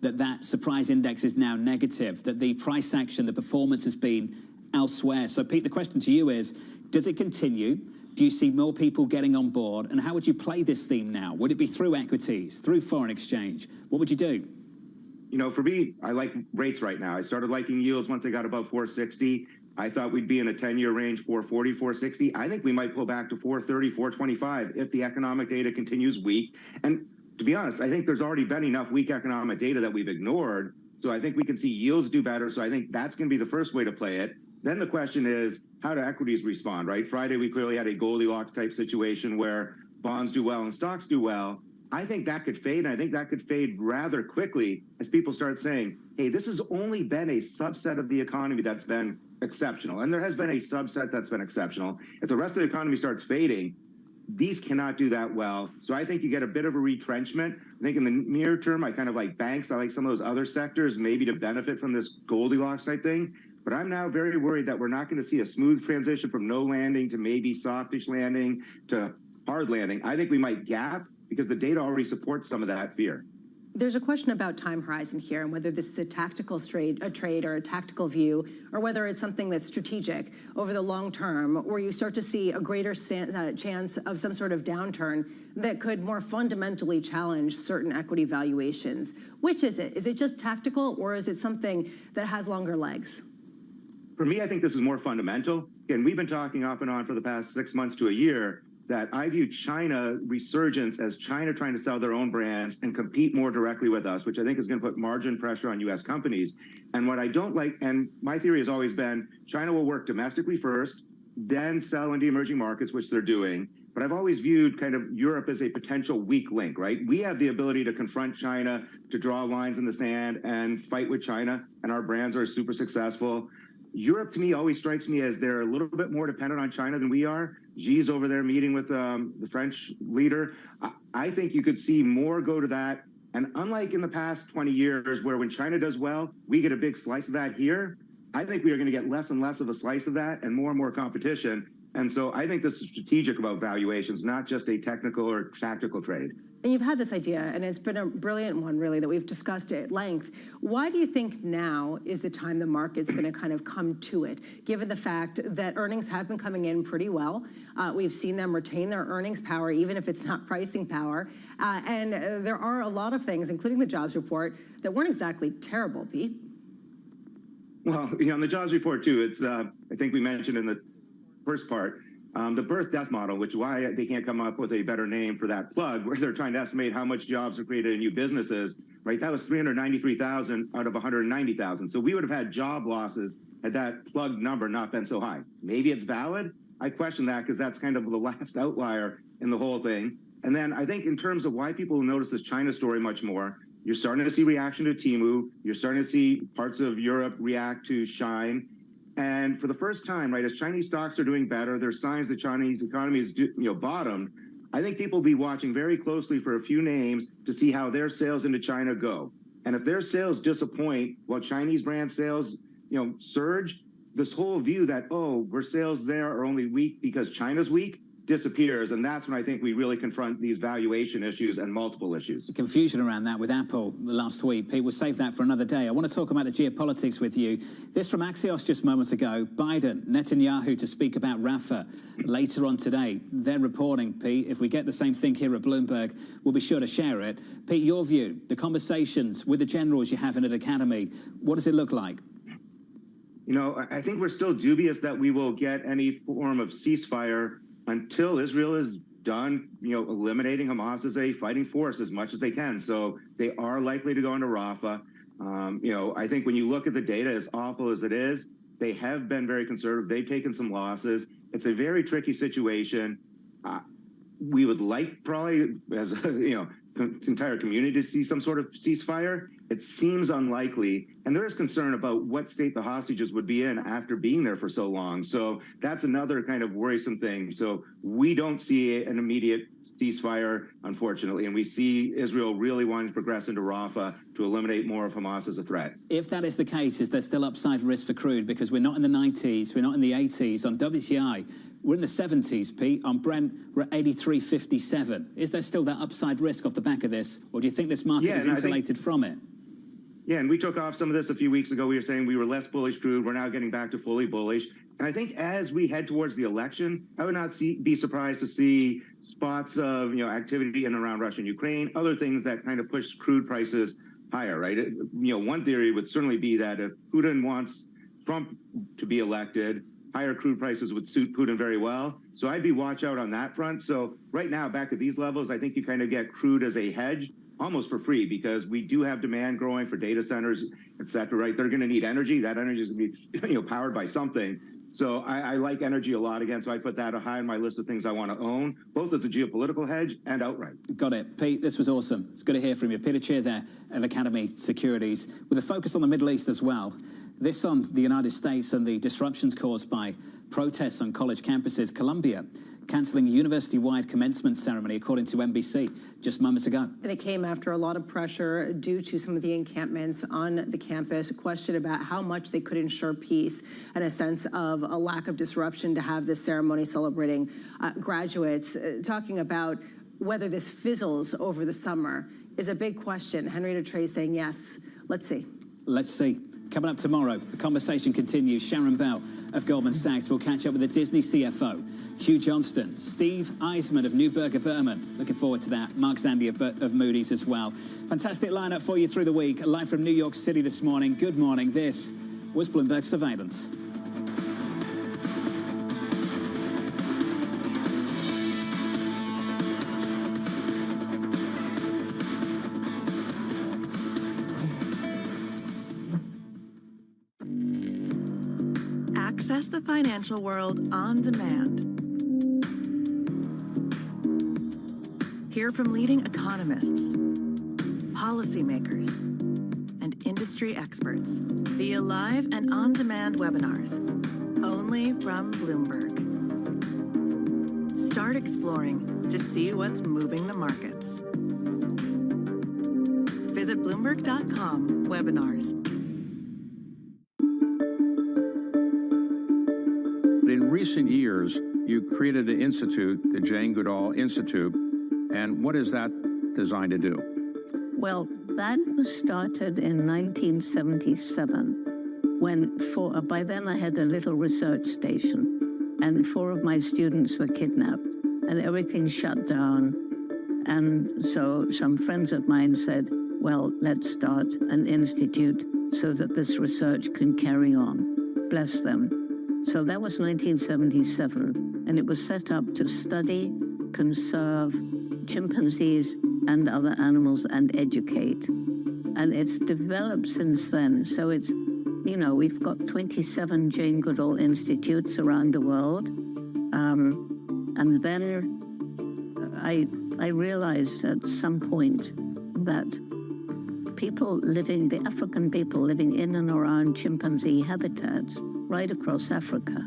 that that surprise index is now negative, that the price action, the performance has been elsewhere. So, Pete, the question to you is, does it continue? Do you see more people getting on board? And how would you play this theme now? Would it be through equities, through foreign exchange? What would you do? You know, for me, I like rates right now. I started liking yields once they got above 460. I thought we'd be in a 10-year range, 440, 460. I think we might pull back to 430, 425 if the economic data continues weak. And to be honest, I think there's already been enough weak economic data that we've ignored. So I think we can see yields do better. So I think that's going to be the first way to play it. Then the question is, how do equities respond, right? Friday, we clearly had a Goldilocks type situation where bonds do well and stocks do well. I think that could fade, and I think that could fade rather quickly as people start saying, hey, this has only been a subset of the economy that's been exceptional. And there has been a subset that's been exceptional. If the rest of the economy starts fading, these cannot do that well. So I think you get a bit of a retrenchment. I think in the near term, I kind of like banks. I like some of those other sectors maybe to benefit from this Goldilocks type thing. But I'm now very worried that we're not going to see a smooth transition from no landing to maybe softish landing to hard landing. I think we might gap because the data already supports some of that fear. There's a question about time horizon here and whether this is a tactical trade or a tactical view, or whether it's something that's strategic over the long term, where you start to see a greater chance of some sort of downturn that could more fundamentally challenge certain equity valuations. Which is it? Is it just tactical, or is it something that has longer legs? For me, I think this is more fundamental. Again, we've been talking off and on for the past 6 months to a year that I view China resurgence as China trying to sell their own brands and compete more directly with us, which I think is going to put margin pressure on U.S. companies. And what I don't like, and my theory has always been, China will work domestically first, then sell into emerging markets, which they're doing. But I've always viewed kind of Europe as a potential weak link, right? We have the ability to confront China, to draw lines in the sand and fight with China, and our brands are super successful. Europe, to me, always strikes me as they're a little bit more dependent on China than we are. Xi's over there meeting with the French leader. I think you could see more go to that. And unlike in the past 20 years, where when China does well, we get a big slice of that here, I think we are going to get less and less of a slice of that and more competition. And so I think this is strategic about valuations, not just a technical or tactical trade. And you've had this idea, and it's been a brilliant one, really, that we've discussed at length. Why do you think now is the time the market's going to kind of come to it, given the fact that earnings have been coming in pretty well? We've seen them retain their earnings power, even if it's not pricing power. And there are a lot of things, including the jobs report, that weren't exactly terrible, Pete. Well, you know, on the jobs report, too, it's, I think we mentioned in the first part, the birth-death model, which is why they can't come up with a better name for that plug, where they're trying to estimate how much jobs are created in new businesses, right? That was 393,000 out of 190,000. So we would have had job losses had that plug number not been so high. Maybe it's valid. I question that because that's kind of the last outlier in the whole thing. And then I think in terms of why people notice this China story much more, you're starting to see reaction to Temu. You're starting to see parts of Europe react to Shine. And for the first time, right, as Chinese stocks are doing better, there's signs the Chinese economy is, bottomed. I think people will be watching very closely for a few names to see how their sales into China go. And if their sales disappoint while Chinese brand sales, surge, this whole view that, oh, our sales there are only weak because China's weak, disappears, and that's when I think we really confront these valuation issues and multiple issues. The confusion around that with Apple last week. Pete, we'll save that for another day. I want to talk about the geopolitics with you. This from Axios just moments ago. Biden, Netanyahu to speak about Rafah later on today. They're reporting, Pete, if we get the same thing here at Bloomberg, we'll be sure to share it. Pete, your view, the conversations with the generals you have in an academy, what does it look like? I think we're still dubious that we will get any form of ceasefire until Israel is done, eliminating Hamas as a fighting force as much as they can. So they are likely to go into Rafah. I think when you look at the data, as awful as it is, they have been very conservative. They've taken some losses. It's a very tricky situation. We would like probably, as entire community, to see some sort of ceasefire. It seems unlikely, and there is concern about what state the hostages would be in after being there for so long. So that's another kind of worrisome thing. So we don't see an immediate ceasefire, unfortunately, and we see Israel really wanting to progress into Rafah to eliminate more of Hamas as a threat. If that is the case, is there still upside risk for crude? Because we're not in the 90s, we're not in the 80s. On WTI, we're in the 70s, Pete. On Brent, we're at 83.57. Is there still that upside risk off the back of this, or do you think this market is insulated from it? Yeah, and we took off some of this a few weeks ago. We were saying we were less bullish crude. We're now getting back to fully bullish. And I think as we head towards the election, I would not be surprised to see spots of activity in and around Russia and Ukraine, other things that kind of push crude prices higher, right? One theory would certainly be that if Putin wants Trump to be elected, higher crude prices would suit Putin very well. So I'd be watch out on that front. So right now, back at these levels, I think you kind of get crude as a hedge almost for free, because we do have demand growing for data centers, et cetera, right? They're going to need energy. That energy is going to be powered by something. So I like energy a lot again. So I put that high on my list of things I want to own, both as a geopolitical hedge and outright. Got it. Pete, this was awesome. It's good to hear from you. Peter Cheer there of Academy Securities, with a focus on the Middle East as well. This on the United States and the disruptions caused by protests on college campuses. Columbia cancelling a university-wide commencement ceremony, according to NBC, just moments ago. And it came after a lot of pressure due to some of the encampments on the campus, a question about how much they could ensure peace and a sense of a lack of disruption to have this ceremony celebrating graduates. Talking about whether this fizzles over the summer is a big question. Henrietta Trey saying yes. Let's see. Let's see. Coming up tomorrow, the conversation continues. Sharon Bell of Goldman Sachs will catch up with the Disney CFO, Hugh Johnston, Steve Eisman of Neuberger Berman. Looking forward to that. Mark Zandi of Moody's as well. Fantastic lineup for you through the week. Live from New York City this morning. Good morning. This was Bloomberg Surveillance. Access the financial world on demand. Hear from leading economists, policymakers, and industry experts via live and on-demand webinars, only from Bloomberg. Start exploring to see what's moving the markets. Visit Bloomberg.com/webinars. In recent years, you created an institute, the Jane Goodall Institute, and what is that designed to do? Well, that was started in 1977, when by then I had a little research station, and 4 of my students were kidnapped, and everything shut down. And so some friends of mine said, well, let's start an institute so that this research can carry on. Bless them. So that was 1977, and it was set up to study, conserve chimpanzees and other animals and educate. And it's developed since then. So it's, we've got 27 Jane Goodall Institutes around the world. And then I realized at some point that the African people living in and around chimpanzee habitats right across Africa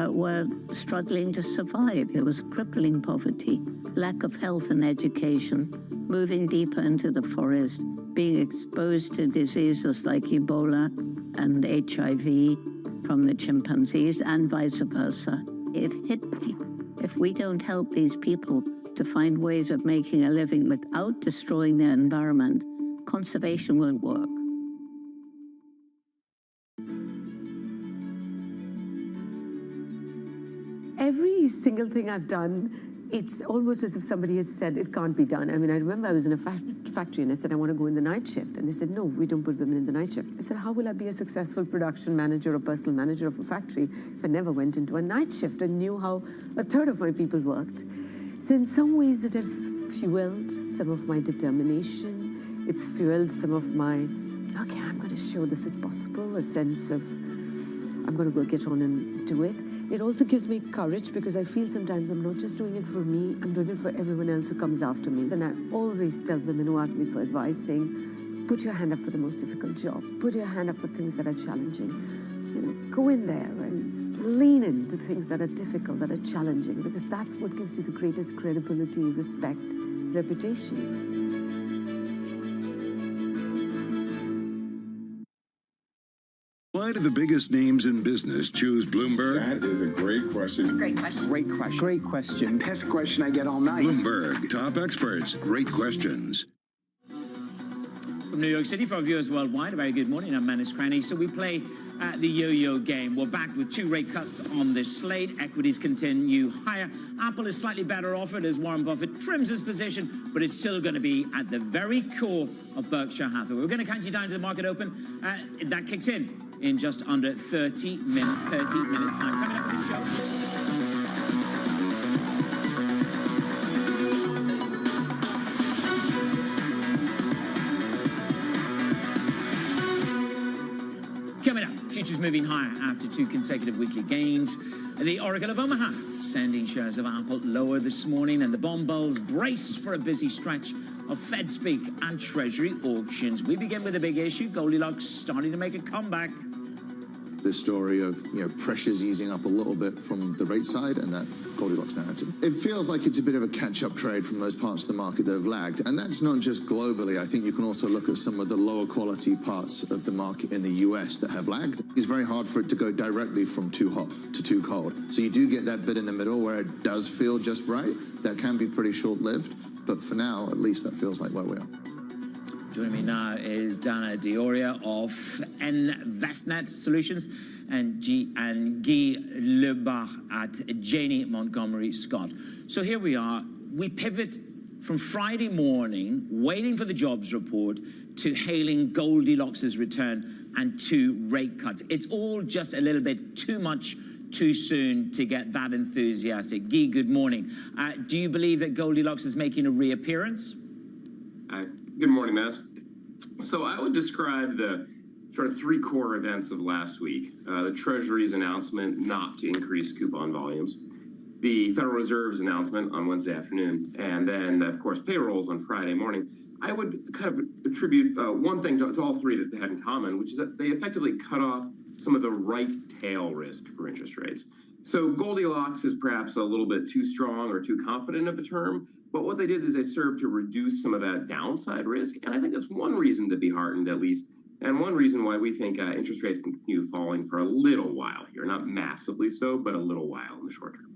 were struggling to survive. There was crippling poverty, lack of health and education, moving deeper into the forest, being exposed to diseases like Ebola and HIV from the chimpanzees and vice versa. It hit me. If we don't help these people to find ways of making a living without destroying their environment, conservation won't work. Every single thing I've done, it's almost as if somebody has said it can't be done. I mean, I remember I was in a factory and I said, I want to go in the night shift. And they said, no, we don't put women in the night shift. I said, how will I be a successful production manager or personal manager of a factory if I never went into a night shift and knew how 1/3 of my people worked? So in some ways it has fueled some of my determination. It's fueled some of my, okay, I'm going to show this is possible, a sense of, I'm going to go get on and do it. It also gives me courage because I feel sometimes I'm not just doing it for me, I'm doing it for everyone else who comes after me. And I always tell women who ask me for advice saying, put your hand up for the most difficult job. Put your hand up for things that are challenging. Go in there and lean into things that are difficult, that are challenging, because that's what gives you the greatest credibility, respect, reputation. Why do the biggest names in business choose Bloomberg? That is a great question. It's a great question. Great question. Great question. Best question I get all night. Bloomberg, top experts, great questions. From New York City, for our viewers worldwide, a very good morning. I'm Manus Cranny. So we play the yo-yo game. We're back with 2 rate cuts on this slate. Equities continue higher. Apple is slightly better offered as Warren Buffett trims his position, but it's still going to be at the very core of Berkshire Hathaway. We're going to count you down to the market open. That kicks in just under 30 minutes time. Coming up on the show. Coming up, futures moving higher after 2 consecutive weekly gains. The Oracle of Omaha sending shares of Apple lower this morning, and the bond bulls brace for a busy stretch of Fed speak and Treasury auctions. We begin with a big issue. Goldilocks starting to make a comeback. This story of pressures easing up a little bit from the rate side and that Goldilocks narrative. It feels like it's a bit of a catch-up trade from those parts of the market that have lagged, and that's not just globally. I think you can also look at some of the lower quality parts of the market in the US that have lagged. It's very hard for it to go directly from too hot to too cold. So you do get that bit in the middle where it does feel just right. That can be pretty short-lived, but for now, at least that feels like where we are. Joining me now is Dana Dioria of Investnet Solutions and Guy Lebach at Janney Montgomery Scott. So here we are. We pivot from Friday morning, waiting for the jobs report, to hailing Goldilocks' return and 2 rate cuts. It's all just a little bit too much too soon to get that enthusiastic. Guy, good morning. Do you believe that Goldilocks is making a reappearance? Good morning, Mass. So I would describe the sort of 3 core events of last week. The Treasury's announcement not to increase coupon volumes, the Federal Reserve's announcement on Wednesday afternoon, and then, of course, payrolls on Friday morning. I would kind of attribute one thing to all 3 that they had in common, which is that they effectively cut off some of the right tail risk for interest rates. So Goldilocks is perhaps a little bit too strong or too confident of a term, but what they did is they served to reduce some of that downside risk, and I think that's one reason to be heartened, at least, and one reason why we think interest rates can continue falling for a little while here, not massively so, but a little while in the short term.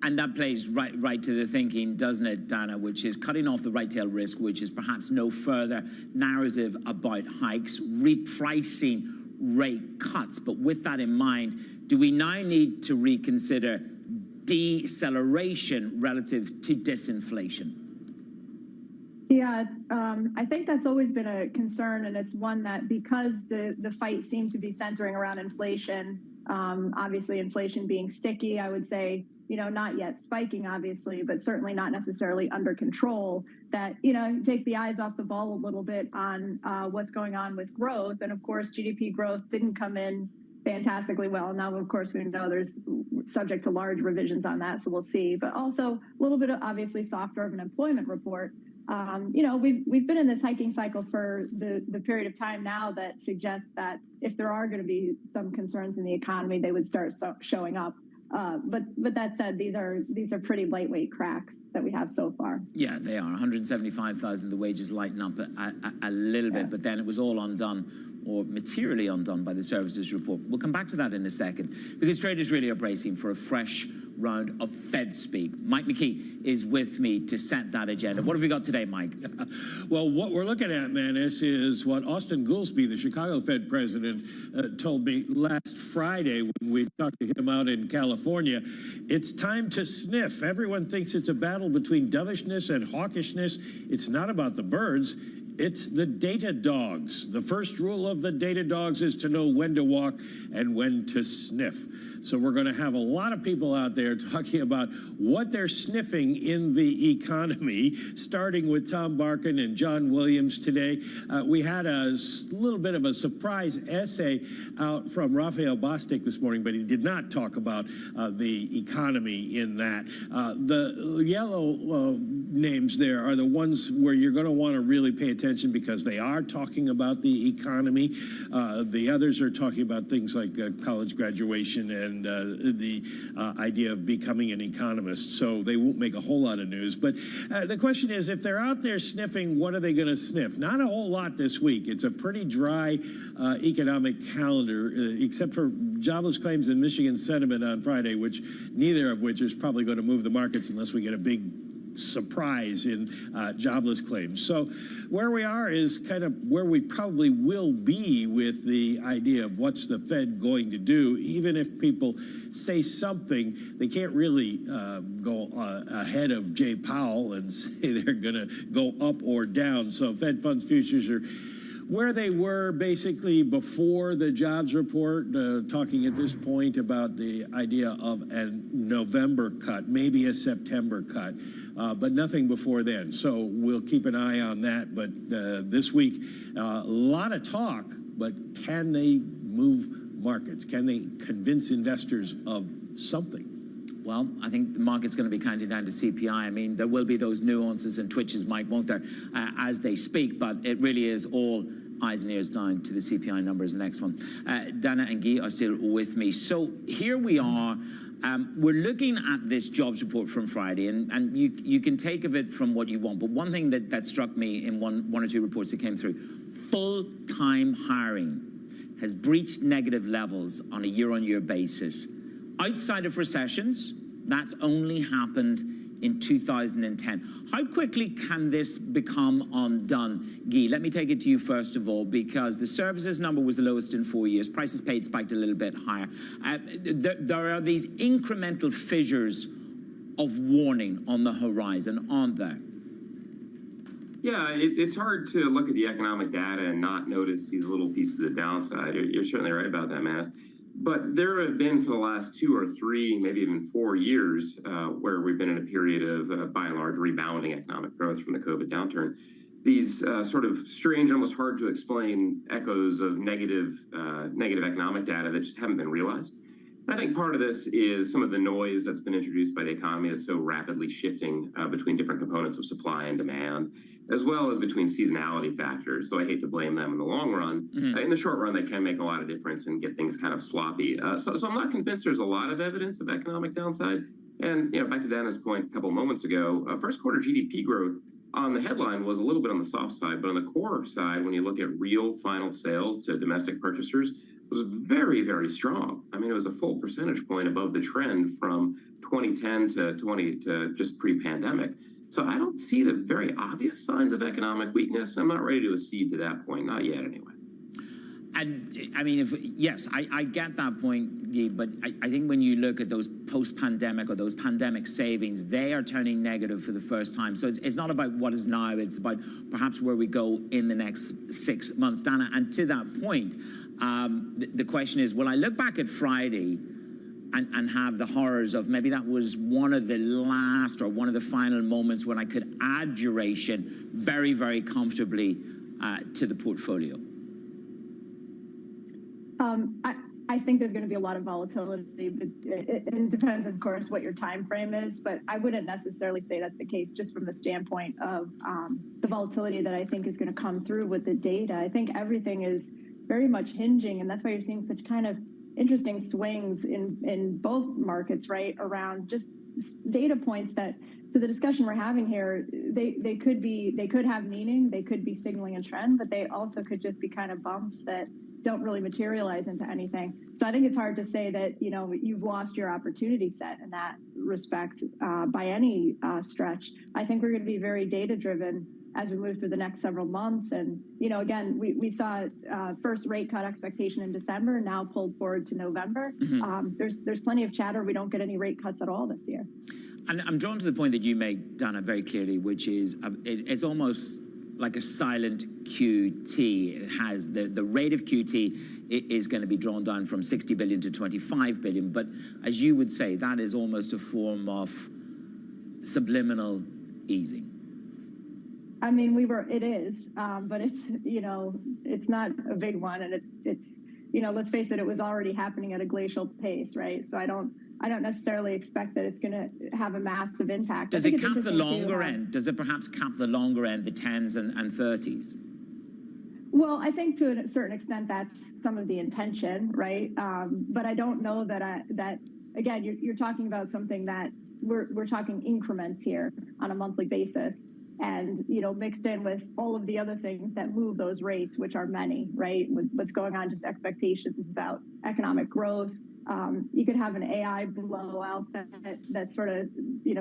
And that plays right to the thinking, doesn't it, Dana, which is cutting off the right tail risk, which is perhaps no further narrative about hikes, repricing rate cuts. But with that in mind, do we now need to reconsider deceleration relative to disinflation? Yeah, I think that's always been a concern, and it's one that, because the fight seemed to be centering around inflation, obviously inflation being sticky, I would say, not yet spiking, obviously, but certainly not necessarily under control, that, take the eyes off the ball a little bit on what's going on with growth. And of course, GDP growth didn't come in fantastically well. Now, of course, we know there's subject to large revisions on that, so we'll see. But also a little bit of obviously softer of an employment report. We've been in this hiking cycle for the period of time now that suggests that if there are going to be some concerns in the economy, they would start showing up. But that said, these are pretty lightweight cracks that we have so far. Yeah, they are. 175,000. The wages lighten up a little bit, but then it was all undone, or materially undone, by the services report. We'll come back to that in a second, because traders really are bracing for a fresh round of Fed speak. Mike McKee is with me to set that agenda. What have we got today, Mike? Well, what we're looking at, Manus, is what Austin Goolsbee, the Chicago Fed president, told me last Friday when we talked to him out in California. It's time to sniff. Everyone thinks it's a battle between dovishness and hawkishness. It's not about the birds. It's the data dogs. The first rule of the data dogs is to know when to walk and when to sniff. So we're going to have a lot of people out there talking about what they're sniffing in the economy, starting with Tom Barkin and John Williams today. We had a little bit of a surprise essay out from Raphael Bostic this morning, but he did not talk about the economy in that. The yellow names there are the ones where you're going to want to really pay attention, because they are talking about the economy. The others are talking about things like college graduation and the idea of becoming an economist. So they won't make a whole lot of news. But the question is, if they're out there sniffing, what are they going to sniff? Not a whole lot this week. It's a pretty dry economic calendar, except for jobless claims and Michigan sentiment on Friday, neither of which is probably going to move the markets unless we get a big surprise in jobless claims. So where we are is kind of where we probably will be with the idea of what's the Fed going to do. Even if people say something, they can't really go ahead of Jay Powell and say they're going to go up or down. So Fed funds futures are where they were basically before the jobs report, talking at this point about the idea of a November cut, maybe a September cut, but nothing before then. So we'll keep an eye on that. But this week, a lot of talk, but can they move markets? Can they convince investors of something? Well, I think the market's going to be counting down to CPI. I mean, there will be those nuances and twitches, Mike, won't there, as they speak, but it really is all eyes and ears down to the CPI numbers, the next one. Dana and Guy are still with me. So here we are. We're looking at this jobs report from Friday, and you can take of it from what you want. But one thing that struck me in one or two reports that came through, full-time hiring has breached negative levels on a year-on-year basis. Outside of recessions, that's only happened in 2010. How quickly can this become undone? Guy, let me take it to you first of all, because the services number was the lowest in 4 years. Prices paid spiked a little bit higher. There are these incremental fissures of warning on the horizon, aren't there? Yeah, it's hard to look at the economic data and not notice these little pieces of downside. You're certainly right about that, Manas. But there have been for the last 2 or 3, maybe even 4 years, where we've been in a period of, by and large, rebounding economic growth from the COVID downturn. These sort of strange, almost hard to explain echoes of negative economic data that just haven't been realized. And I think part of this is some of the noise that's been introduced by the economy that's so rapidly shifting between different components of supply and demand, as well as between seasonality factors. So I hate to blame them in the long run. In the short run, they can make a lot of difference and get things kind of sloppy. So I'm not convinced there's a lot of evidence of economic downside. And back to Dana's point a couple of moments ago, first quarter GDP growth on the headline was a little bit on the soft side, but on the core side, when you look at real final sales to domestic purchasers, was very, very strong. I mean, it was a full percentage point above the trend from 2010 to just pre-pandemic. So I don't see the very obvious signs of economic weakness. I'm not ready to accede to that point, not yet anyway. And I mean, yes, I get that point, Guy, but I think when you look at those post-pandemic or those pandemic savings, they are turning negative for the first time. So it's not about what is now, it's about perhaps where we go in the next 6 months. Dana, and to that point, the question is, will I look back at Friday and have the horrors of maybe that was one of the last or one of the final moments when I could add duration very, very comfortably to the portfolio? I think there's going to be a lot of volatility, but it depends, of course, what your time frame is. But I wouldn't necessarily say that's the case just from the standpoint of the volatility that I think is going to come through with the data. I think everything is very much hinging, and that's why you're seeing such kind of interesting swings in both markets, right, around just data points that, so the discussion we're having here, they could have meaning, they could be signaling a trend, but they also could just be kind of bumps that don't really materialize into anything. So I think it's hard to say that, you've lost your opportunity set in that respect by any stretch. I think we're going to be very data driven as we move through the next several months. And, again, we saw first rate cut expectation in December, now pulled forward to November. There's plenty of chatter. We don't get any rate cuts at all this year. And I'm drawn to the point that you make, Dana, very clearly, which is it's almost like a silent QT. It has the rate of QT is going to be drawn down from 60 billion to 25 billion. But as you would say, that is almost a form of subliminal easing. I mean, it is, but it's not a big one. And it's let's face it, it was already happening at a glacial pace, right? So I don't necessarily expect that it's going to have a massive impact. Does it cap the longer end? Does it perhaps cap the longer end, the 10s and 30s? Well, I think to a certain extent that's some of the intention, right? But I don't know that again, you're talking about something that we're talking increments here on a monthly basis, and mixed in with all of the other things that move those rates, which are many, right? With what's going on, just expectations about economic growth. You could have an AI blowout that sort of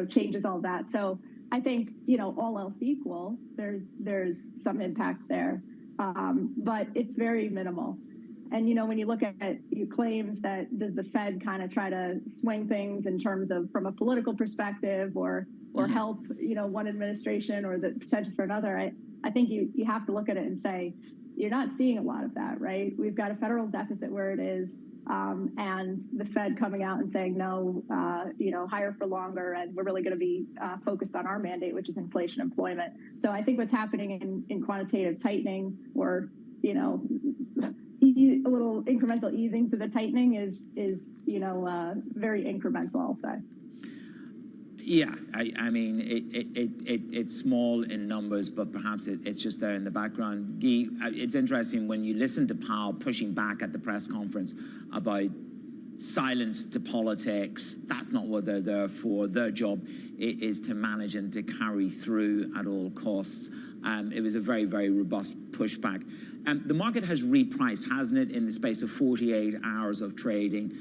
changes all that. So I think, all else equal, there's some impact there, but it's very minimal. And, when you look at claims that does the Fed kind of try to swing things in terms of from a political perspective or help, one administration or the potential for another, I think you have to look at it and say, you're not seeing a lot of that, right? We've got a federal deficit where it is, and the Fed coming out and saying, no, higher for longer, and we're really going to be focused on our mandate, which is inflation employment. So I think what's happening in quantitative tightening or, a little incremental easing to the tightening is very incremental, I'll say. Yeah, I mean, it's small in numbers, but perhaps it's just there in the background. Guy, it's interesting when you listen to Powell pushing back at the press conference about silence to politics. That's not what they're there for. Their job is to manage and to carry through at all costs. It was a very, very robust pushback. The market has repriced, hasn't it, in the space of 48 hours of trading,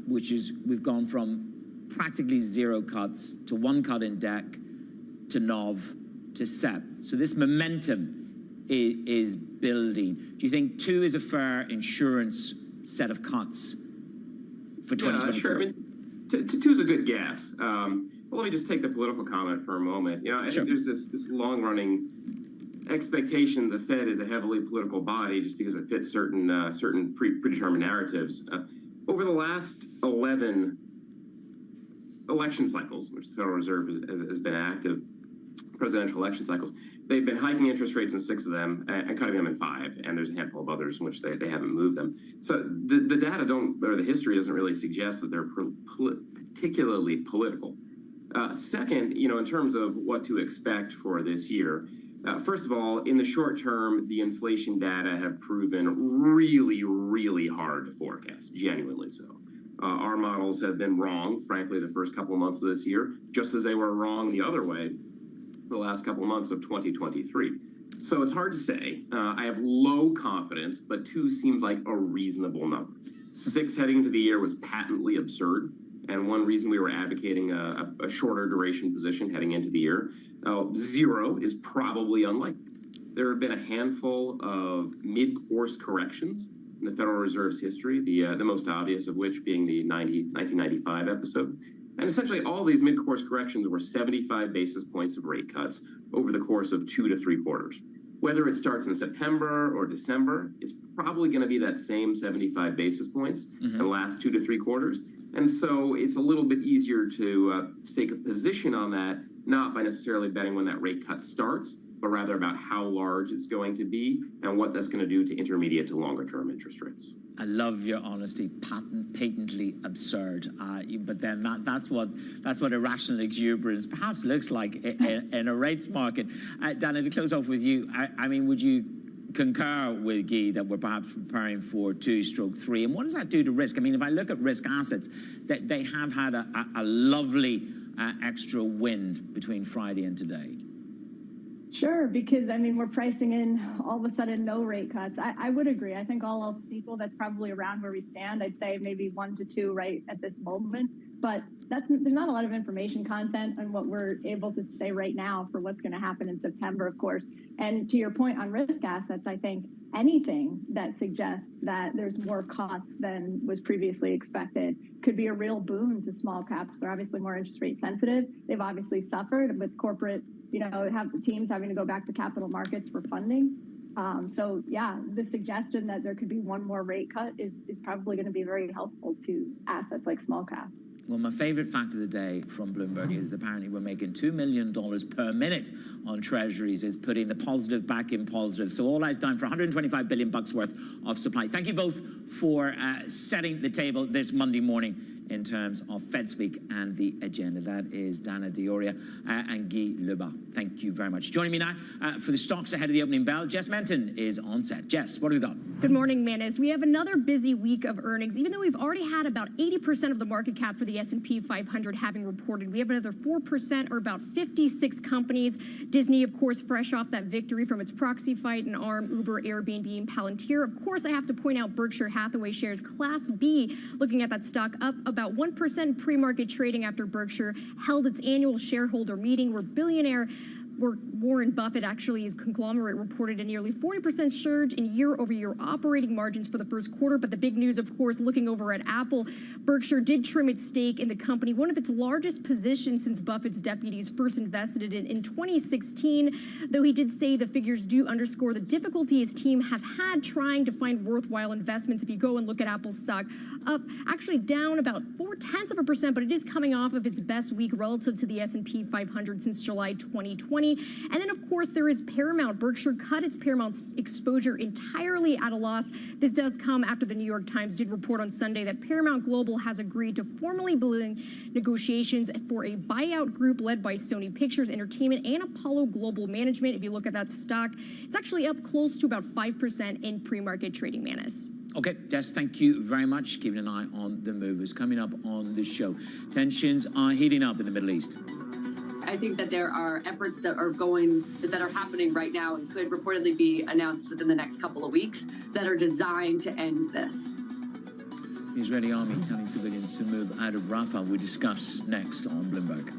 we've gone from practically zero cuts to one cut in DEC to NOV to SEP. So this momentum is building. Do you think 2 is a fair insurance set of cuts for 2024? Yeah, sure. I mean, 2 is a good guess. Well, let me just take the political comment for a moment. I think there's this long-running expectation the Fed is a heavily political body just because it fits certain predetermined narratives. Over the last 11 election cycles, which the Federal Reserve has been active, presidential election cycles, they've been hiking interest rates in 6 of them and cutting them in 5, and there's a handful of others in which they haven't moved them. So the data or the history doesn't really suggest that they're particularly political. Second, in terms of what to expect for this year, first of all, in the short term, the inflation data have proven really, really hard to forecast, genuinely so. Our models have been wrong, frankly, the first couple of months of this year, just as they were wrong the other way the last couple of months of 2023. So it's hard to say. I have low confidence, but 2 seems like a reasonable number. 6 heading into the year was patently absurd, and one reason we were advocating a shorter duration position heading into the year. 0 is probably unlikely. There have been a handful of mid-course corrections in the Federal Reserve's history, the most obvious of which being the 1995 episode. And essentially all these mid-course corrections were 75 basis points of rate cuts over the course of 2 to 3 quarters. Whether it starts in September or December, it's probably going to be that same 75 basis points in the last 2 to 3 quarters. And so it's a little bit easier to stake a position on that, not by necessarily betting when that rate cut starts, but rather about how large it's going to be and what that's going to do to intermediate to longer term interest rates. I love your honesty, patently absurd. But then that's what irrational exuberance perhaps looks like in a rates market. Dana, to close off with you, I mean, would you concur with Guy that we're perhaps preparing for 2/3? And what does that do to risk? I mean, if I look at risk assets, they have had a lovely extra wind between Friday and today. Sure, because we're pricing in all of a sudden no rate cuts. I would agree. I think all else equal, that's probably around where we stand. I'd say maybe 1 to 2 right at this moment, but there's not a lot of information content on what we're able to say right now for what's going to happen in September, of course. And to your point on risk assets, I think anything that suggests that there's more cuts than was previously expected could be a real boon to small caps. They're obviously more interest rate sensitive. They've obviously suffered with corporate, have the teams having to go back to capital markets for funding. So yeah, the suggestion that there could be one more rate cut is probably going to be very helpful to assets like small caps. Well, my favorite fact of the day from Bloomberg is apparently we're making $2 million per minute on treasuries, is putting the positive back in positive. So all eyes down for $125 billion worth of supply. Thank you both for setting the table this Monday morning in terms of Fed Speak and the agenda. That is Dana Dioria and Guy Lebas. Thank you very much. Joining me now for the stocks ahead of the opening bell, Jess Menton is on set. Jess, what have we got? Good morning, Manus. We have another busy week of earnings. Even though we've already had about 80% of the market cap for the S&P 500 having reported, we have another 4% or about 56 companies. Disney, of course, fresh off that victory from its proxy fight, and ARM, Uber, Airbnb, and Palantir. Of course, I have to point out Berkshire Hathaway shares Class B, looking at that stock up about 1% pre-market trading after Berkshire held its annual shareholder meeting, where Warren Buffett, actually, his conglomerate, reported a nearly 40% surge in year-over-year operating margins for the first quarter. But the big news, of course, looking over at Apple, Berkshire did trim its stake in the company, one of its largest positions since Buffett's deputies first invested in 2016, though he did say the figures do underscore the difficulty his team have had trying to find worthwhile investments. If you go and look at Apple's stock, up actually down about 0.4%, but it is coming off of its best week relative to the S&P 500 since July 2020. And then, of course, there is Paramount. Berkshire cut its Paramount exposure entirely at a loss. This does come after the New York Times did report on Sunday that Paramount Global has agreed to formally begin negotiations for a buyout group led by Sony Pictures Entertainment and Apollo Global Management. If you look at that stock, it's actually up close to about 5% in pre-market trading, Manus. Okay, Jess, thank you very much. Keeping an eye on the movers. Coming up on the show, tensions are heating up in the Middle East. I think that there are efforts that are happening right now and could reportedly be announced within the next couple of weeks that are designed to end this. The Israeli army telling civilians to move out of Rafah. We discuss next on Bloomberg.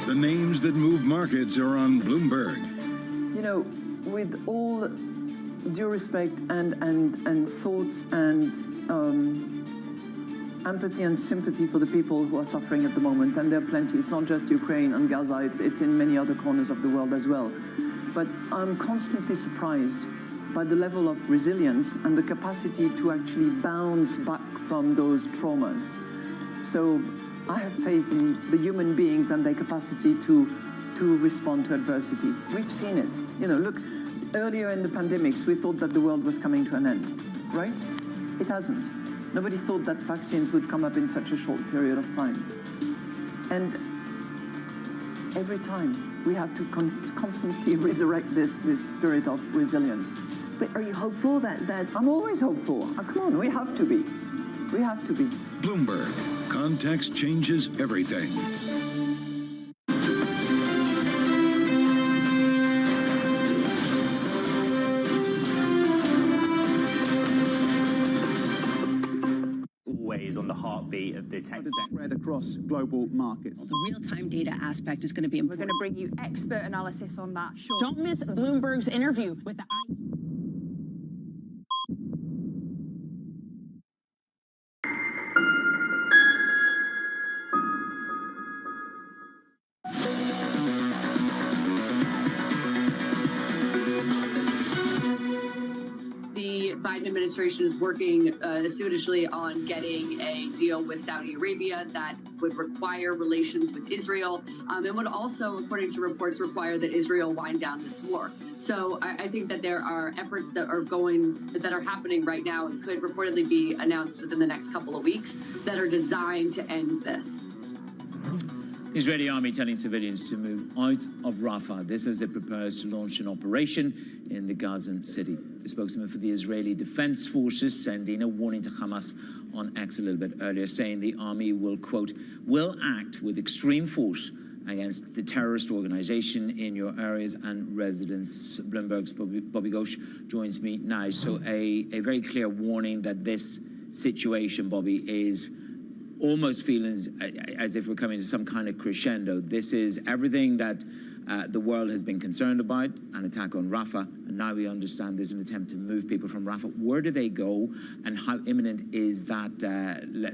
The names that move markets are on Bloomberg. You know, with all due respect and thoughts and empathy and sympathy for the people who are suffering at the moment, and there are plenty. It's not just Ukraine and Gaza, it's in many other corners of the world as well. But I'm constantly surprised by the level of resilience and the capacity to actually bounce back from those traumas. So I have faith in the human beings and their capacity to respond to adversity. We've seen it. You know, look, earlier in the pandemics, we thought that the world was coming to an end, right? It hasn't. Nobody thought that vaccines would come up in such a short period of time. And every time we have to constantly resurrect this spirit of resilience. But are you hopeful that I'm always hopeful. Oh, come on, we have to be. We have to be. Bloomberg. Context changes everything. Always on the heartbeat of the tech spread across global markets. The real-time data aspect is going to be important. We're going to bring you expert analysis on that. Sure. Don't miss Bloomberg's interview with the Biden administration is working assiduously on getting a deal with Saudi Arabia that would require relations with Israel and would also, according to reports, require that Israel wind down this war. So I think that there are efforts that are happening right now and could reportedly be announced within the next couple of weeks that are designed to end this. The Israeli army telling civilians to move out of Rafah. This as it prepares to launch an operation in the Gazan city. The spokesman for the Israeli Defense Forces sending a warning to Hamas on X a little bit earlier, saying the army will, quote, will act with extreme force against the terrorist organization in your areas and residents. Bloomberg's Bobby Ghosh joins me now. So a very clear warning that this situation, Bobby, is almost feeling as if we're coming to some kind of crescendo. This is everything that the world has been concerned about, an attack on Rafah, and now we understand there's an attempt to move people from Rafah. Where do they go, and how imminent is that,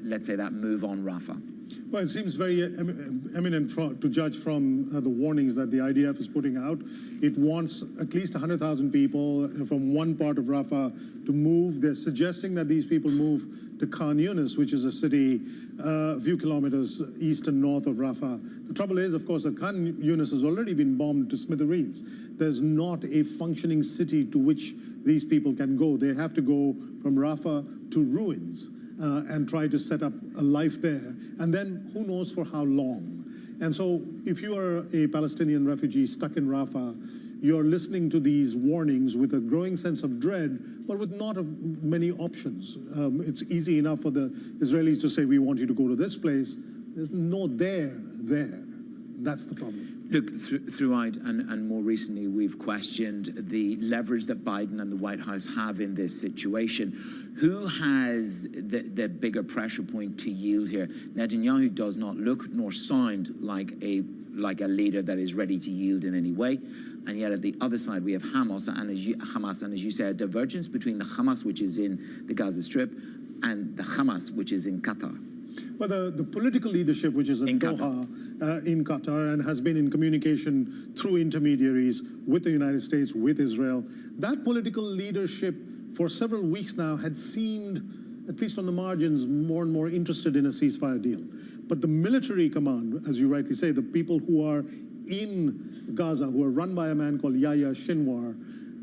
let's say, that move on Rafah? Well, it seems very eminent to judge from the warnings that the IDF is putting out. It wants at least 100,000 people from one part of Rafah to move. They're suggesting that these people move to Khan Yunis, which is a city a few kilometers east and north of Rafah. The trouble is, of course, that Khan Yunis has already been bombed to smithereens. There's not a functioning city to which these people can go. They have to go from Rafah to ruins. And try to set up a life there. And then who knows for how long. And so if you are a Palestinian refugee stuck in Rafah, you're listening to these warnings with a growing sense of dread, but with not many options. It's easy enough for the Israelis to say, we want you to go to this place. There's no there. That's the problem. Look, throughout and more recently, we've questioned the leverage that Biden and the White House have in this situation. Who has the bigger pressure point to yield here? Netanyahu does not look nor sound like a leader that is ready to yield in any way. And yet at the other side, we have Hamas, and as you say, a divergence between the Hamas, which is in the Gaza Strip, and the Hamas, which is in Qatar. Well, the political leadership, which is in Doha, in Qatar, and has been in communication through intermediaries with the United States, with Israel, that political leadership for several weeks now had seemed, at least on the margins, more and more interested in a ceasefire deal. But the military command, as you rightly say, the people who are in Gaza, who are run by a man called Yahya Sinwar,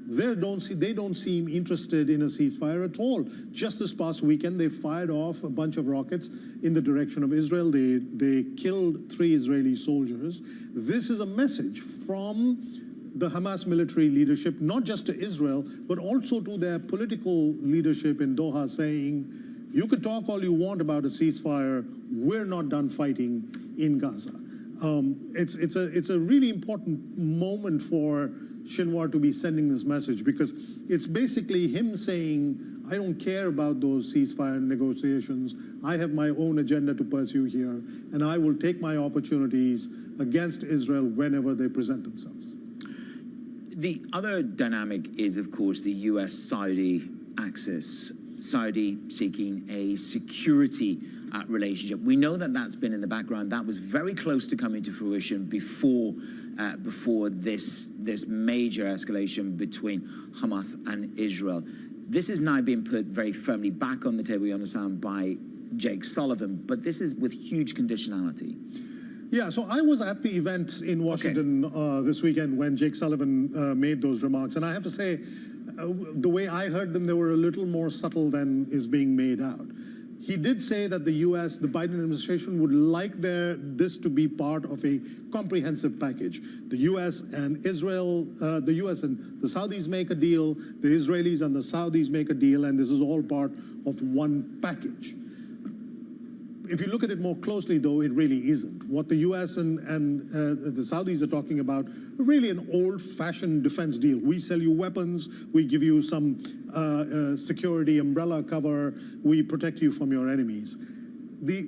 they don't seem interested in a ceasefire at all. Just this past weekend, they fired off a bunch of rockets in the direction of Israel. They killed 3 Israeli soldiers. This is a message from the Hamas military leadership, not just to Israel, but also to their political leadership in Doha, saying, you could talk all you want about a ceasefire. We're not done fighting in Gaza. It's a really important moment for Sinwar to be sending this message, because it's basically him saying, I don't care about those ceasefire negotiations. I have my own agenda to pursue here, and I will take my opportunities against Israel whenever they present themselves. The other dynamic is, of course, the US-Saudi axis. Saudi seeking a security relationship. We know that that's been in the background. That was very close to coming to fruition before this major escalation between Hamas and Israel. This is now being put very firmly back on the table, you understand, by Jake Sullivan, but this is with huge conditionality. Yeah, so I was at the event in Washington this weekend when Jake Sullivan made those remarks, and I have to say, the way I heard them, they were a little more subtle than is being made out. He did say that the U.S., the Biden administration, would like this to be part of a comprehensive package. The U.S. and Israel, the U.S. and the Saudis make a deal, the Israelis and the Saudis make a deal, and this is all part of one package. If you look at it more closely, though, it really isn't. What the U.S. and the Saudis are talking about, really an old-fashioned defense deal. We sell you weapons, we give you some security umbrella cover, we protect you from your enemies.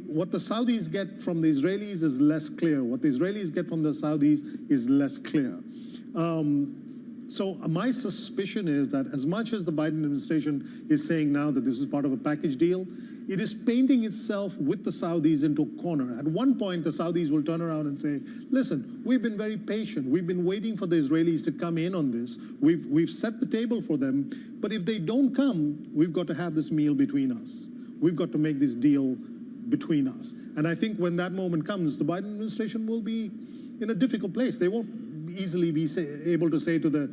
What the Saudis get from the Israelis is less clear. What the Israelis get from the Saudis is less clear. So my suspicion is that as much as the Biden administration is saying now that this is part of a package deal, it is painting itself with the Saudis into a corner. At one point, the Saudis will turn around and say, listen, we've been very patient. We've been waiting for the Israelis to come in on this. We've set the table for them. But if they don't come, we've got to have this meal between us. We've got to make this deal between us. And I think when that moment comes, the Biden administration will be in a difficult place. They won't easily be able to say to the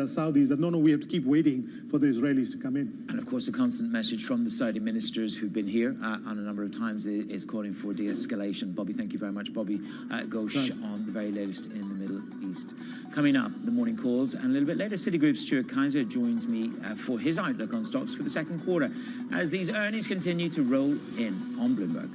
Saudis that, no, we have to keep waiting for the Israelis to come in. And of course, the constant message from the Saudi ministers who've been here on a number of times is calling for de-escalation. Bobby, thank you very much. Bobby Ghosh on the very latest in the Middle East. Coming up, the morning calls, and a little bit later, Citigroup's Stuart Kaiser joins me for his outlook on stocks for the second quarter as these earnings continue to roll in on Bloomberg.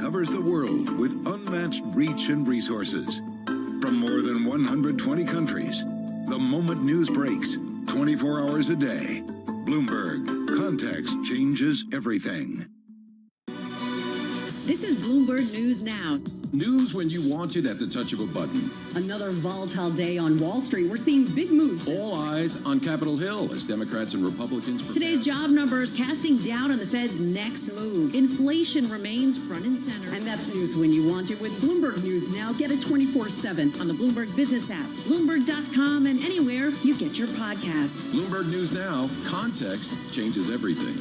covers the world with unmatched reach and resources. From more than 120 countries, the moment news breaks, 24 hours a day. Bloomberg, context changes everything. This is Bloomberg News Now. News when you want it at the touch of a button. Another volatile day on Wall Street. We're seeing big moves. All eyes on Capitol Hill as Democrats and Republicans prepare. Today's job numbers casting doubt on the Fed's next move. Inflation remains front and center. And that's news when you want it with Bloomberg News Now. Get it 24/7 on the Bloomberg Business app, Bloomberg.com, and anywhere you get your podcasts. Bloomberg News Now. Context changes everything.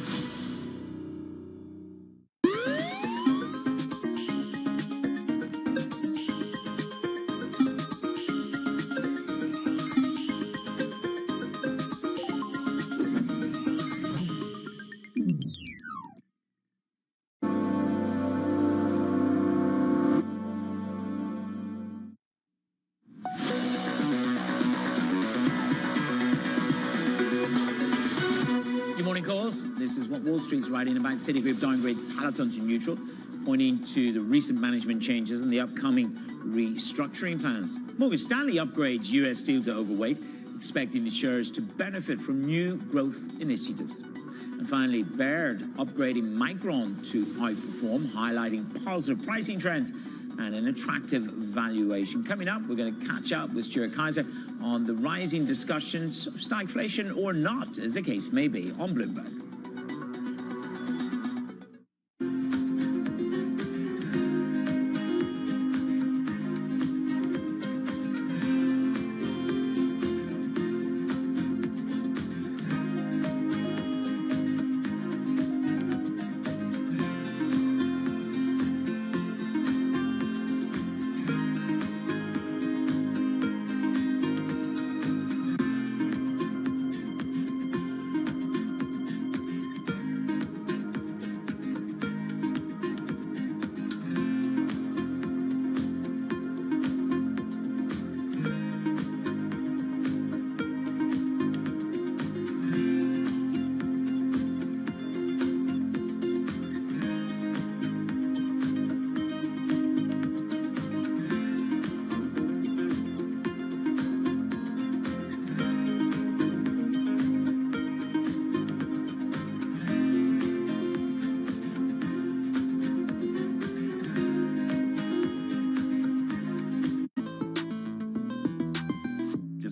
This is what Wall Street's writing about. Citigroup downgrades Peloton to neutral, pointing to the recent management changes and the upcoming restructuring plans. Morgan Stanley upgrades US Steel to overweight, expecting the shares to benefit from new growth initiatives. And finally, Baird upgrading Micron to outperform, highlighting positive pricing trends and an attractive valuation. Coming up, we're going to catch up with Stuart Kaiser on the rising discussions of stagflation or not, as the case may be, on Bloomberg.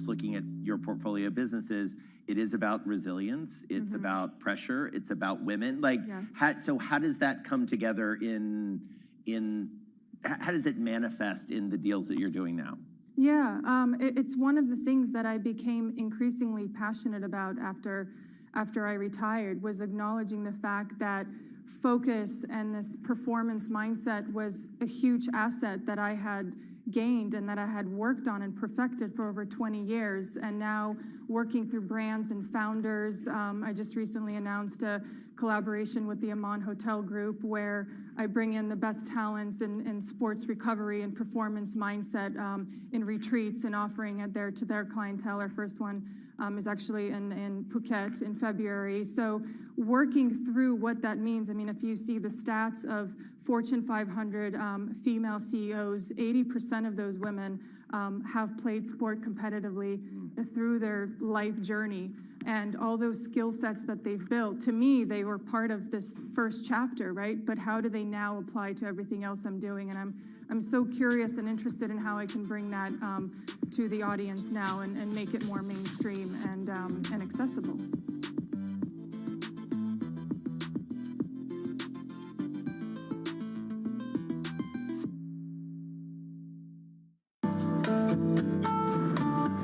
Looking at your portfolio of businesses, it is about resilience, it's about pressure, it's about women. Like, so how does that come together how does it manifest in the deals that you're doing now? Yeah, it's one of the things that I became increasingly passionate about after I retired, was acknowledging the fact that focus and this performance mindset was a huge asset that I had gained and that I had worked on and perfected for over 20 years. And now working through brands and founders, I just recently announced a collaboration with the Amman Hotel Group where I bring in the best talents in sports recovery and performance mindset in retreats and offering it there to their clientele. Our first one is actually in Phuket in February. So working through what that means, I mean, if you see the stats of Fortune 500 female CEOs, 80% of those women have played sport competitively through their life journey. And all those skill sets that they've built, to me, they were part of this first chapter, right? But how do they now apply to everything else I'm doing? And I'm so curious and interested in how I can bring that to the audience now and make it more mainstream and accessible.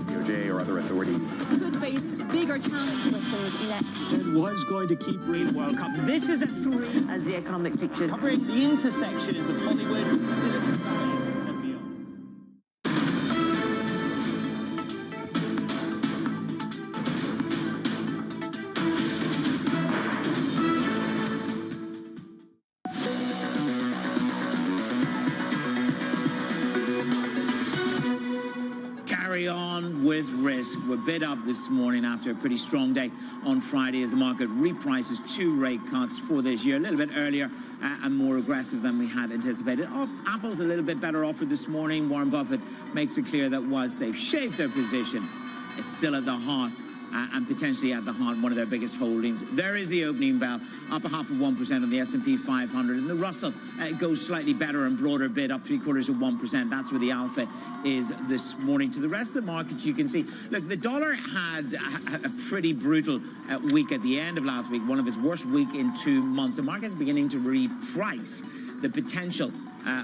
DOJ or other authorities could face bigger challenges. Was elected. Was going to keep reading World Cup. This is a three as the economic picture covering the intersections of Hollywood, Silicon Valley, and beyond. Carry on with risk. We're bid up this morning after a pretty strong day on Friday as the market reprices 2 rate cuts for this year. A little bit earlier, and more aggressive than we had anticipated. Apple's a little bit better offer this morning. Warren Buffett makes it clear that whilst they've shaved their position, it's still at the heart and potentially at the heart one of their biggest holdings. There is the opening bell, up 0.5% on the S&P 500, and the Russell goes slightly better and broader bid, up 0.75%. That's where the alpha is this morning. To the rest of the markets, you can see, look, the dollar had a pretty brutal week at the end of last week, one of its worst week in 2 months. The market's beginning to reprice the potential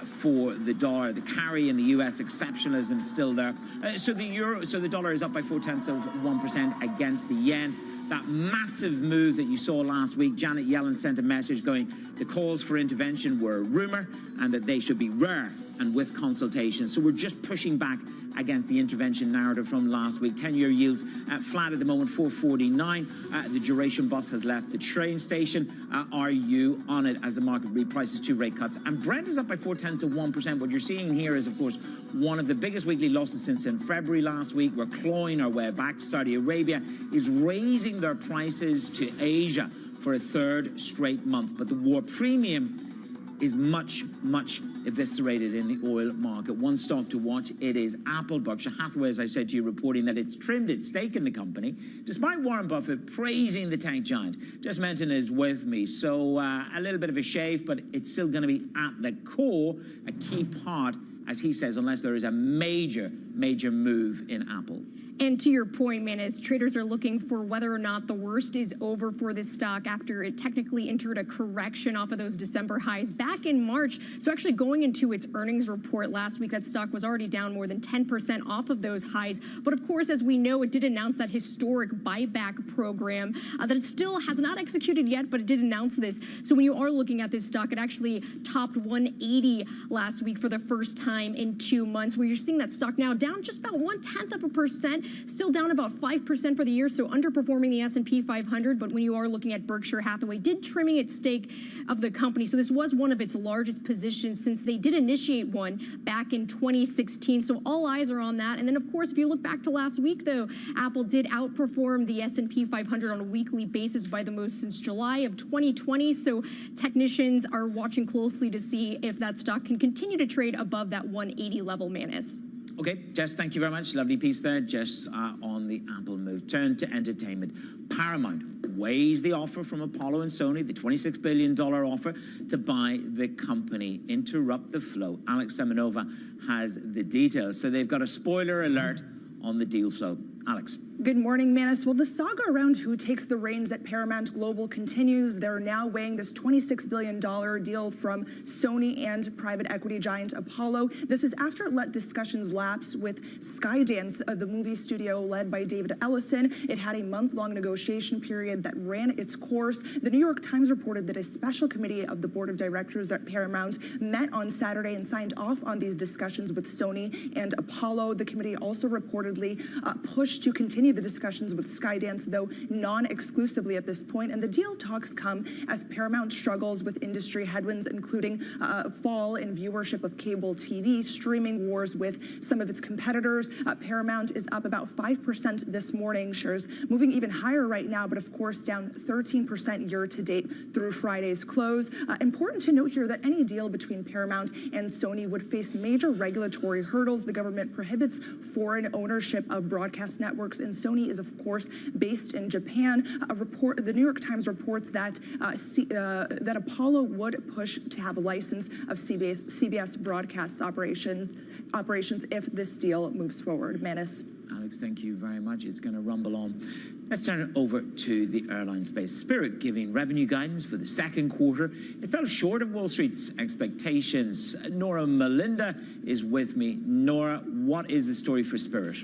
for the dollar. The carry in the U.S. exceptionalism still there. So the dollar is up by 0.4% against the yen. That massive move that you saw last week, Janet Yellen sent a message going, the calls for intervention were a rumor and that they should be rare and with consultation. So we're just pushing back against the intervention narrative from last week. 10-year yields flat at the moment, 4.49. The duration bus has left the train station. Are you on it as the market reprices 2 rate cuts? And Brent is up by 0.4%. What you're seeing here is, of course, one of the biggest weekly losses since in February last week. We're clawing our way back. Saudi Arabia is raising their prices to Asia for a 3rd straight month. But the war premium is much, much eviscerated in the oil market. One stock to watch, it is Apple. Berkshire Hathaway, as I said to you, reporting that it's trimmed its stake in the company, despite Warren Buffett praising the tech giant. Just mentioned is with me. So a little bit of a shave, but it's still going to be at the core, a key part, as he says, unless there is a major, major move in Apple. And to your point, Manus, traders are looking for whether or not the worst is over for this stock after it technically entered a correction off of those December highs back in March. So actually going into its earnings report last week, that stock was already down more than 10% off of those highs. But of course, as we know, it did announce that historic buyback program that it still has not executed yet, but it did announce this. So when you are looking at this stock, it actually topped 180 last week for the first time in 2 months, where you're seeing that stock now down just about 0.1%. Still down about 5% for the year, so underperforming the S&P 500. But when you are looking at Berkshire Hathaway, did trimming its stake of the company. So this was one of its largest positions since they did initiate one back in 2016. So all eyes are on that. And then, of course, if you look back to last week, though, Apple did outperform the S&P 500 on a weekly basis by the most since July of 2020. So technicians are watching closely to see if that stock can continue to trade above that 180 level, Manus. Okay, Jess, thank you very much. Lovely piece there, Jess, on the Apple move. Turn to entertainment. Paramount weighs the offer from Apollo and Sony, the $26 billion offer to buy the company. Interrupt the flow. Alex Semenova has the details. So they've got a spoiler alert on the deal flow. Alex. Good morning, Manus. Well, the saga around who takes the reins at Paramount Global continues. They're now weighing this $26 billion deal from Sony and private equity giant Apollo. This is after it let discussions lapse with Skydance, the movie studio led by David Ellison. It had a month-long negotiation period that ran its course. The New York Times reported that a special committee of the board of directors at Paramount met on Saturday and signed off on these discussions with Sony and Apollo. The committee also reportedly pushed to continue the discussions with Skydance, though non-exclusively at this point. And the deal talks come as Paramount struggles with industry headwinds, including fall in viewership of cable TV, streaming wars with some of its competitors. Paramount is up about 5% this morning. Shares moving even higher right now, but of course down 13% year to date through Friday's close. Important to note here that any deal between Paramount and Sony would face major regulatory hurdles. The government prohibits foreign ownership of broadcast networks, and Sony is, of course, based in Japan. The New York Times reports that that Apollo would push to have a license of CBS broadcast operations if this deal moves forward. Manus. Alex, thank you very much. It's going to rumble on. Let's turn it over to the airline space. Spirit giving revenue guidance for the second quarter. It fell short of Wall Street's expectations. Nora Melinda is with me. Nora, what is the story for Spirit?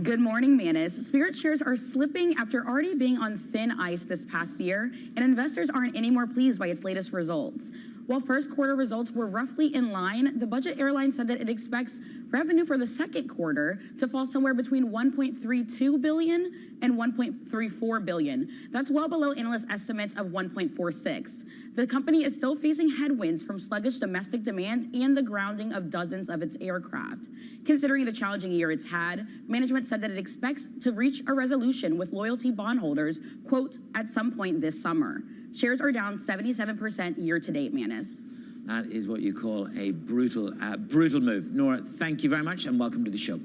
Good morning, Manus. Spirit shares are slipping after already being on thin ice this past year, and investors aren't any more pleased by its latest results. While first quarter results were roughly in line, the budget airline said that it expects revenue for the second quarter to fall somewhere between $1.32 billion and $1.34 billion. That's well below analyst estimates of $1.46. The company is still facing headwinds from sluggish domestic demand and the grounding of dozens of its aircraft. Considering the challenging year it's had, management said that it expects to reach a resolution with loyalty bondholders, quote, at some point this summer. Shares are down 77% year to date, Manis. That is what you call a brutal move. Nora, thank you very much and welcome to the show.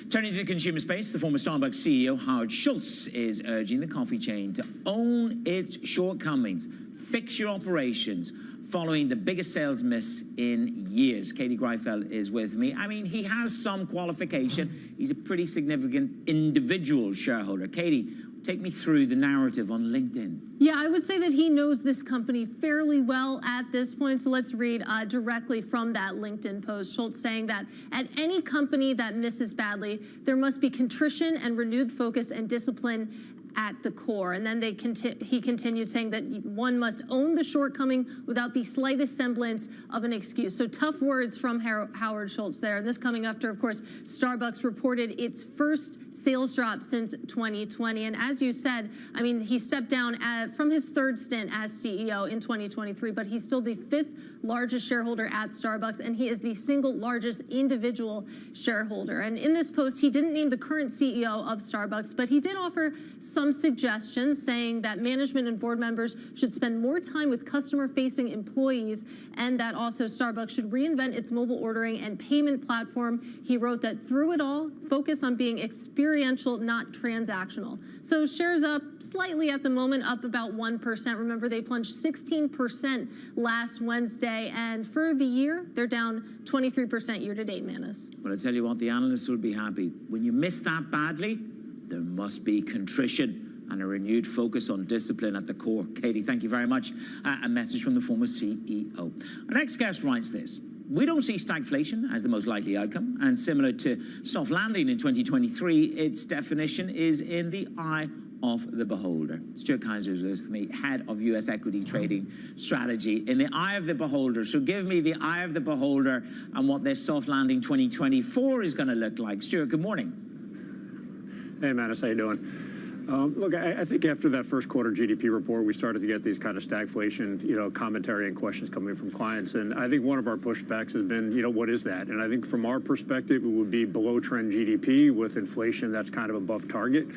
Turning to the consumer space, the former Starbucks CEO Howard Schultz is urging the coffee chain to own its shortcomings, fix your operations, following the biggest sales miss in years. Katie Greifeld is with me. I mean, he has some qualification. He's a pretty significant individual shareholder. Katie, take me through the narrative on LinkedIn. Yeah, I would say that he knows this company fairly well at this point. So let's read directly from that LinkedIn post. Schultz saying that at any company that misses badly, there must be contrition and renewed focus and discipline at the core. And then he continued saying that one must own the shortcoming without the slightest semblance of an excuse. So tough words from Howard Schultz there. And this coming after, of course, Starbucks reported its first sales drop since 2020. And as you said, I mean, he stepped down from his third stint as CEO in 2023, but he's still the 5th largest shareholder at Starbucks, and he is the single largest individual shareholder. And in this post, he didn't name the current CEO of Starbucks, but he did offer some suggestions, saying that management and board members should spend more time with customer-facing employees, and that also Starbucks should reinvent its mobile ordering and payment platform. He wrote that through it all, focus on being experiential, not transactional. So shares up slightly at the moment, up about 1%. Remember, they plunged 16% last Wednesday, and for the year, they're down 23% year to date, Manis. Well, I tell you what, the analysts will be happy. When you miss that badly, there must be contrition and a renewed focus on discipline at the core. Katie, thank you very much. A message from the former CEO. Our next guest writes this. We don't see stagflation as the most likely outcome, and similar to soft landing in 2023, its definition is in the eye of the beholder. Stuart Kaiser is with me, head of U.S. equity trading strategy. In the eye of the beholder. So give me the eye of the beholder and what this soft landing 2024 is going to look like. Stuart, good morning. Hey, Manis, how you doing? Look, I think after that first quarter GDP report, we started to get these kind of stagflation, commentary and questions coming from clients. And I think one of our pushbacks has been, what is that? And I think from our perspective, it would be below trend GDP with inflation that's kind of above target.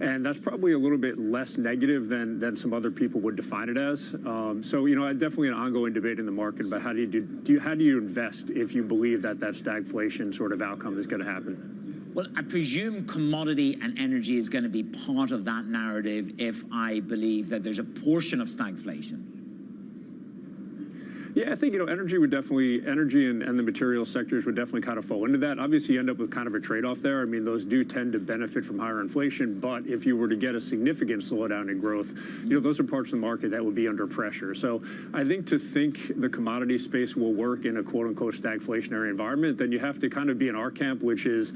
And that's probably a little bit less negative than some other people would define it as. So, definitely an ongoing debate in the market about how do you invest if you believe that stagflation sort of outcome is going to happen? Well, I presume commodity and energy is going to be part of that narrative if I believe that there's a portion of stagflation. Yeah, I think, energy and the material sectors would definitely kind of fall into that. Obviously, you end up with kind of a trade-off there. I mean, those do tend to benefit from higher inflation, but if you were to get a significant slowdown in growth, those are parts of the market that would be under pressure. So I think to think the commodity space will work in a quote-unquote stagflationary environment, then you have to kind of be in our camp, which is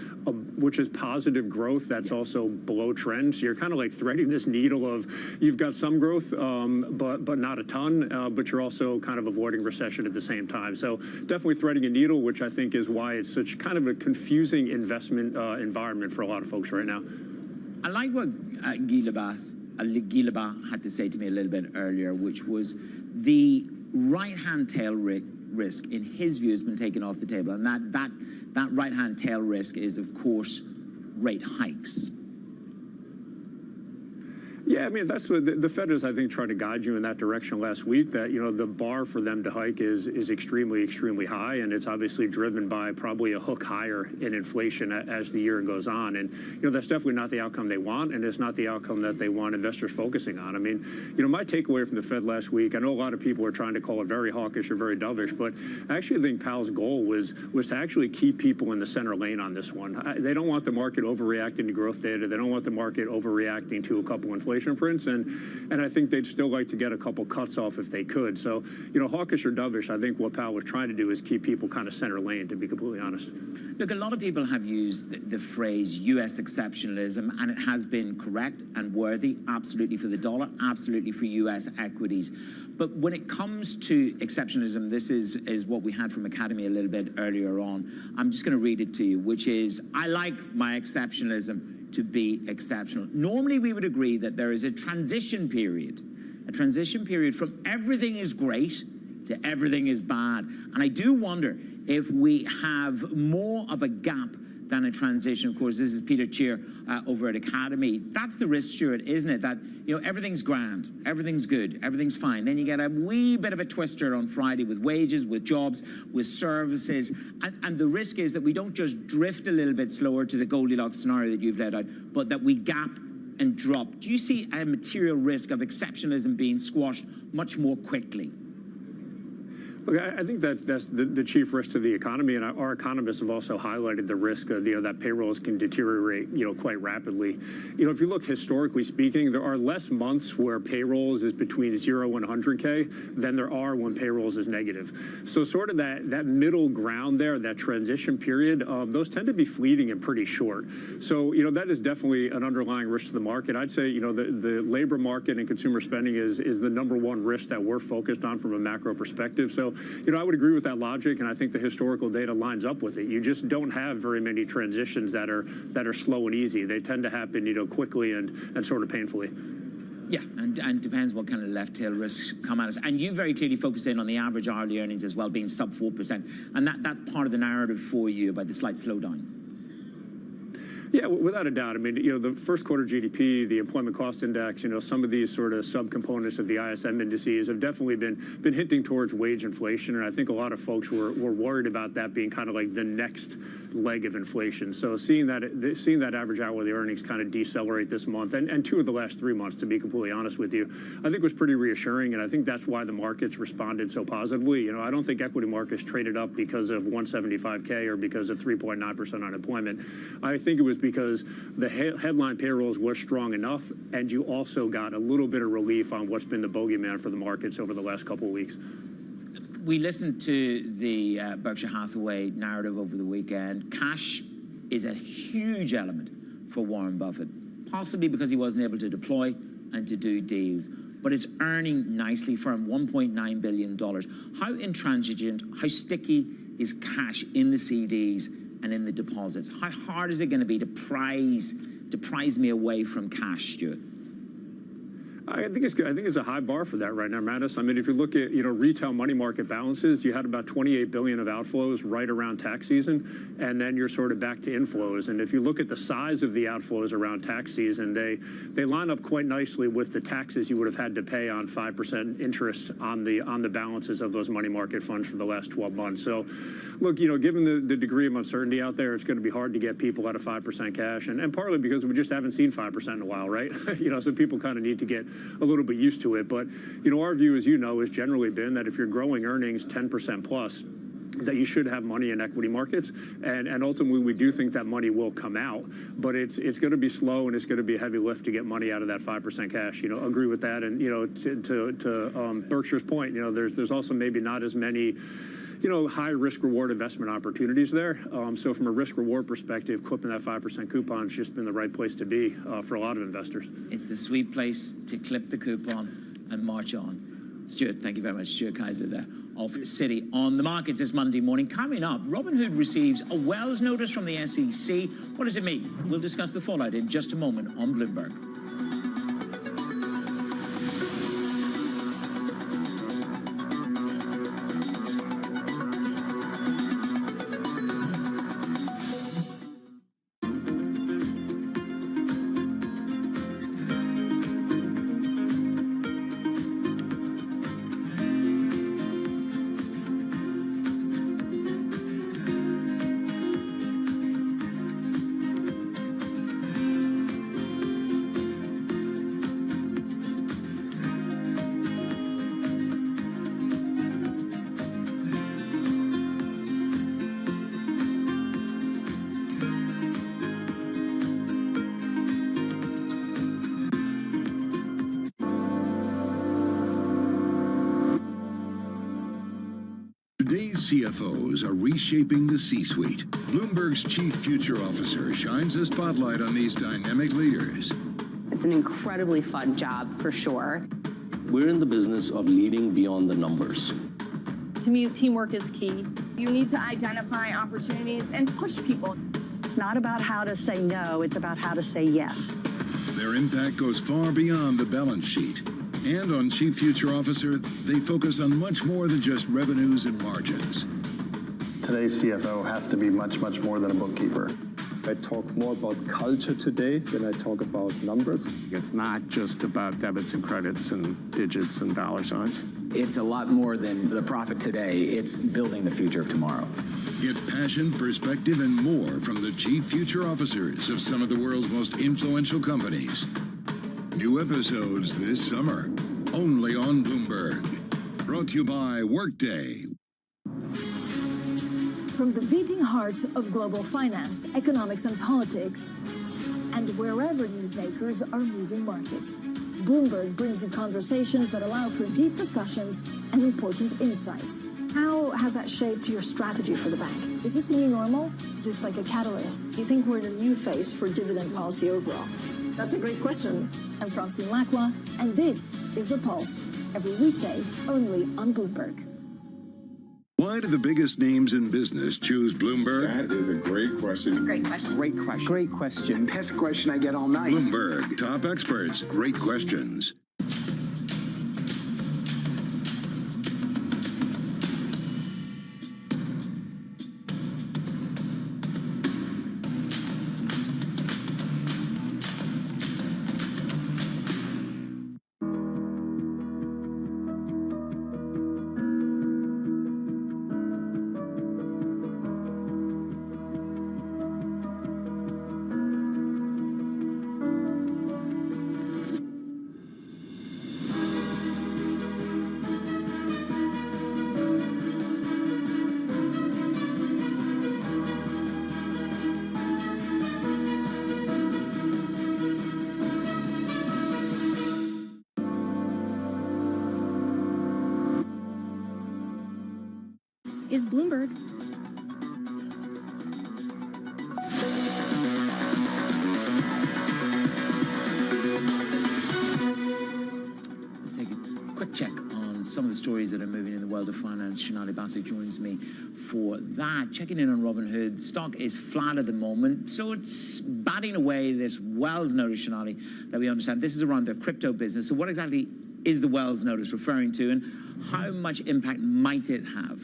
positive growth that's also below trend. So you're kind of like threading this needle of you've got some growth, but not a ton, but you're also kind of avoiding recession at the same time. So definitely threading a needle, which I think is why it's such kind of a confusing investment environment for a lot of folks right now. I like what Guy Lebas had to say to me a little bit earlier, which was the right-hand tail risk, in his view, has been taken off the table. And that right-hand tail risk is, of course, rate hikes. Yeah, I mean, that's what the Fed is, I think, trying to guide you in that direction last week, that, the bar for them to hike is extremely, extremely high. And it's obviously driven by probably a hook higher in inflation as the year goes on. And, that's definitely not the outcome they want. And it's not the outcome that they want investors focusing on. I mean, my takeaway from the Fed last week, I know a lot of people are trying to call it very hawkish or very dovish, but I actually think Powell's goal was to actually keep people in the center lane on this one. They don't want the market overreacting to growth data. They don't want the market overreacting to a couple inflation prints, and I think they'd still like to get a couple cuts off if they could. So, hawkish or dovish, I think what Powell was trying to do is keep people kind of center lane, to be completely honest. Look, a lot of people have used the phrase U.S. exceptionalism, and it has been correct and worthy, absolutely for the dollar, absolutely for U.S. equities. But when it comes to exceptionalism, this is what we had from Academy a little bit earlier on. I'm just going to read it to you, which is, I like my exceptionalism to be exceptional. Normally, we would agree that there is a transition period from everything is great to everything is bad. And I do wonder if we have more of a gap than a transition. Of course, this is Peter Cheer over at Academy. That's the risk, Stuart, isn't it? That, you know, everything's grand, everything's good, everything's fine. Then you get a wee bit of a twister on Friday with wages, with jobs, with services. And the risk is that we don't just drift a little bit slower to the Goldilocks scenario that you've laid out, but that we gap and drop. Do you see a material risk of exceptionalism being squashed much more quickly? Look, I think that's the chief risk to the economy, and our economists have also highlighted the risk of, that payrolls can deteriorate, quite rapidly. If you look historically speaking, there are less months where payrolls is between 0 and 100K than there are when payrolls is negative. So sort of that middle ground there, that transition period, those tend to be fleeting and pretty short. So, that is definitely an underlying risk to the market. I'd say, the labor market and consumer spending is the #1 risk that we're focused on from a macro perspective. So, I would agree with that logic, and I think the historical data lines up with it. You just don't have very many transitions that are slow and easy. They tend to happen, quickly and sort of painfully. Yeah, and depends what kind of left tail risks come at us. And you very clearly focus in on the average hourly earnings as well, being sub 4%. And that's part of the narrative for you about the slight slowdown. Yeah, without a doubt. I mean, the first quarter GDP, the employment cost index, some of these sort of subcomponents of the ISM indices have definitely been hinting towards wage inflation. And I think a lot of folks were worried about that being kind of like the next leg of inflation. So seeing that average hourly earnings kind of decelerate this month and 2 of the last 3 months, to be completely honest with you, I think was pretty reassuring. And I think that's why the markets responded so positively. I don't think equity markets traded up because of 175K or because of 3.9% unemployment. I think it was because the headline payrolls were strong enough, and you also got a little bit of relief on what's been the bogeyman for the markets over the last couple of weeks. We listened to the Berkshire Hathaway narrative over the weekend. Cash is a huge element for Warren Buffett, possibly because he wasn't able to deploy and to do deals. But it's earning nicely for him, $1.9 billion. How intransigent, how sticky is cash in the CDs and in the deposits? How hard is it going to be to prize me away from cash, Stuart? I think it's good. I think it's a high bar for that right now, Mattis. I mean, if you look at retail money market balances, you had about 28 billion of outflows right around tax season, and then you're sort of back to inflows. And if you look at the size of the outflows around tax season, they line up quite nicely with the taxes you would have had to pay on 5% interest on the balances of those money market funds for the last 12 months. So, look, given the degree of uncertainty out there, it's going to be hard to get people out of 5% cash, and partly because we just haven't seen 5% in a while, right? So people kind of need to get a little bit used to it. But, our view, as you know, has generally been that if you're growing earnings 10% plus, that you should have money in equity markets, and ultimately we do think that money will come out, but it's going to be slow and it's going to be a heavy lift to get money out of that 5% cash. Agree with that. And to Berkshire's point, there's also maybe not as many high risk reward investment opportunities there. So from a risk reward perspective, clipping that 5% coupon has just been the right place to be for a lot of investors. It's the sweet place to clip the coupon and march on. Stuart, thank you very much. Stuart Kaiser there of Citi. On the markets this Monday morning, coming up, Robinhood receives a Wells notice from the SEC. What does it mean? We'll discuss the fallout in just a moment on Bloomberg. Today's CFOs are reshaping the C-suite. Bloomberg's chief future officer shines a spotlight on these dynamic leaders. It's an incredibly fun job, for sure. We're in the business of leading beyond the numbers. To me, teamwork is key. You need to identify opportunities and push people. It's not about how to say no, it's about how to say yes. Their impact goes far beyond the balance sheet. And on Chief Future Officer, they focus on much more than just revenues and margins. Today's CFO has to be much, much more than a bookkeeper. I talk more about culture today than I talk about numbers. It's not just about debits and credits and digits and dollar signs. It's a lot more than the profit today. It's building the future of tomorrow. Get passion, perspective, and more from the chief future officers of some of the world's most influential companies. New episodes this summer, only on Bloomberg. Brought to you by Workday. From the beating heart of global finance, economics, and politics, and wherever newsmakers are moving markets, Bloomberg brings you conversations that allow for deep discussions and important insights. How has that shaped your strategy for the bank? Is this a new normal? Is this like a catalyst? Do you think we're in a new phase for dividend policy overall? That's a great question. I'm Francine Lacqua, and this is The Pulse, every weekday only on Bloomberg. Why do the biggest names in business choose Bloomberg? That is a great question. It's a great question. Great question. Great question. Best question I get all night. Bloomberg, top experts, great questions. Is Bloomberg. Let's take a quick check on some of the stories that are moving in the world of finance. Shanali Bassik joins me for that. Checking in on Robinhood. Stock is flat at the moment, so it's batting away this Wells notice, Shanali, that we understand. This is around their crypto business. So what exactly is the Wells notice referring to, and how much impact might it have?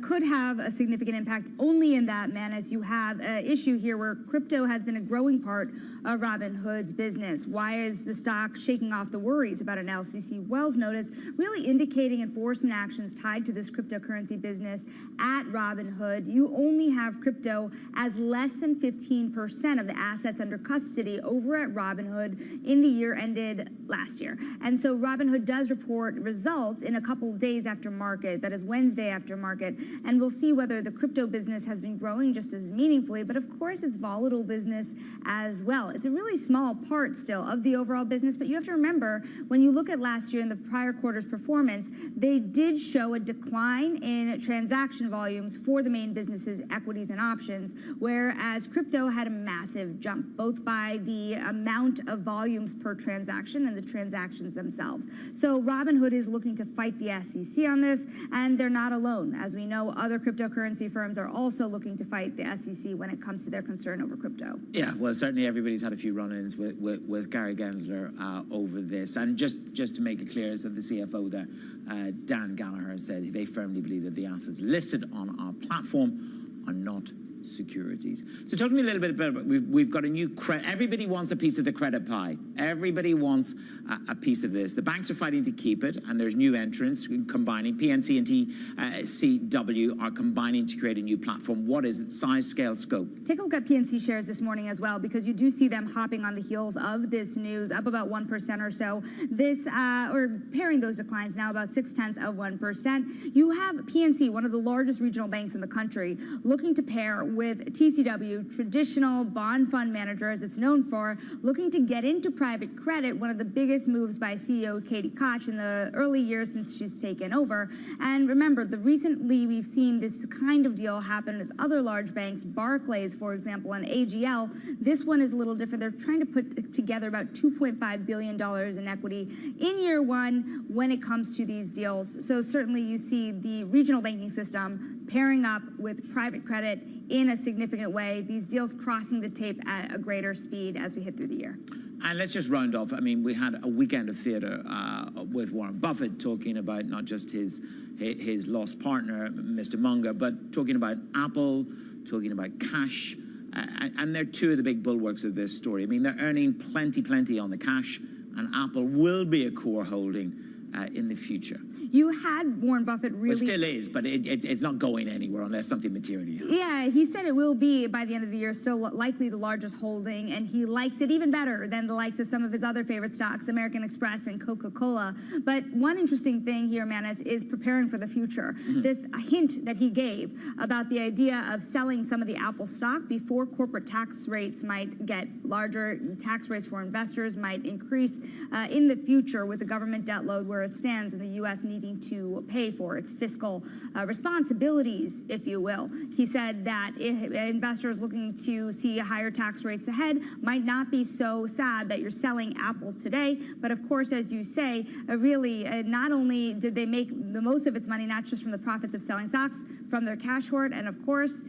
Could have a significant impact only in that, man, as you have an issue here where crypto has been a growing part of Robinhood's business. Why is the stock shaking off the worries about an LCC Wells notice, really indicating enforcement actions tied to this cryptocurrency business at Robinhood? You only have crypto as less than 15% of the assets under custody over at Robinhood in the year ended last year. And so Robinhood does report results in a couple days after market, that is Wednesday after market, and we'll see whether the crypto business has been growing just as meaningfully, but of course it's volatile business as well. It's a really small part still of the overall business, but you have to remember, when you look at last year and the prior quarter's performance, they did show a decline in transaction volumes for the main businesses, equities and options, whereas crypto had a massive jump, both by the amount of volumes per transaction and the transactions themselves. So Robinhood is looking to fight the SEC on this, and they're not alone. As we know, other cryptocurrency firms are also looking to fight the SEC when it comes to their concern over crypto. Yeah, well, certainly everybody's had a few run-ins with Gary Gensler over this. And just to make it clear, is that the CFO there, Dan Gallagher, said they firmly believe that the assets listed on our platform are not securities. So talk to me a little bit about, we've got a new credit. Everybody wants a piece of the credit pie. Everybody wants a piece of this. The banks are fighting to keep it, and there's new entrants combining. PNC and TCW are combining to create a new platform. What is it? Size, scale, scope? Take a look at PNC shares this morning as well, because you do see them hopping on the heels of this news, up about 1% or so. This, or pairing those declines now about 0.6%. You have PNC, one of the largest regional banks in the country, looking to pair with TCW, traditional bond fund manager, as it's known for, looking to get into private credit, one of the biggest moves by CEO Katie Koch in the early years since she's taken over. And remember, recently we've seen this kind of deal happen with other large banks, Barclays, for example, and AGL. This one is a little different. They're trying to put together about $2.5 billion in equity in year one when it comes to these deals. So certainly you see the regional banking system pairing up with private credit in a significant way, these deals crossing the tape at a greater speed as we hit through the year. And let's just round off. I mean, we had a weekend of theater with Warren Buffett talking about not just his lost partner, Mr. Munger, but talking about Apple, talking about cash, And they're two of the big bulwarks of this story. I mean, they're earning plenty on the cash, and Apple will be a core holding in the future. You had Warren Buffett really... It still is, but it's not going anywhere unless something materially happens. Yeah, he said it will be, by the end of the year, still likely the largest holding, and he likes it even better than the likes of some of his other favorite stocks, American Express and Coca-Cola. But one interesting thing here, Manis, is preparing for the future. This hint that he gave about the idea of selling some of the Apple stock before corporate tax rates might get larger, tax rates for investors might increase in the future with the government debt load where it stands and the U.S. needing to pay for its fiscal responsibilities, if you will. He said that investors looking to see higher tax rates ahead might not be so sad that you're selling Apple today. But of course, as you say, really, not only did they make the most of its money, not just from the profits of selling stocks, from their cash hoard, and of course,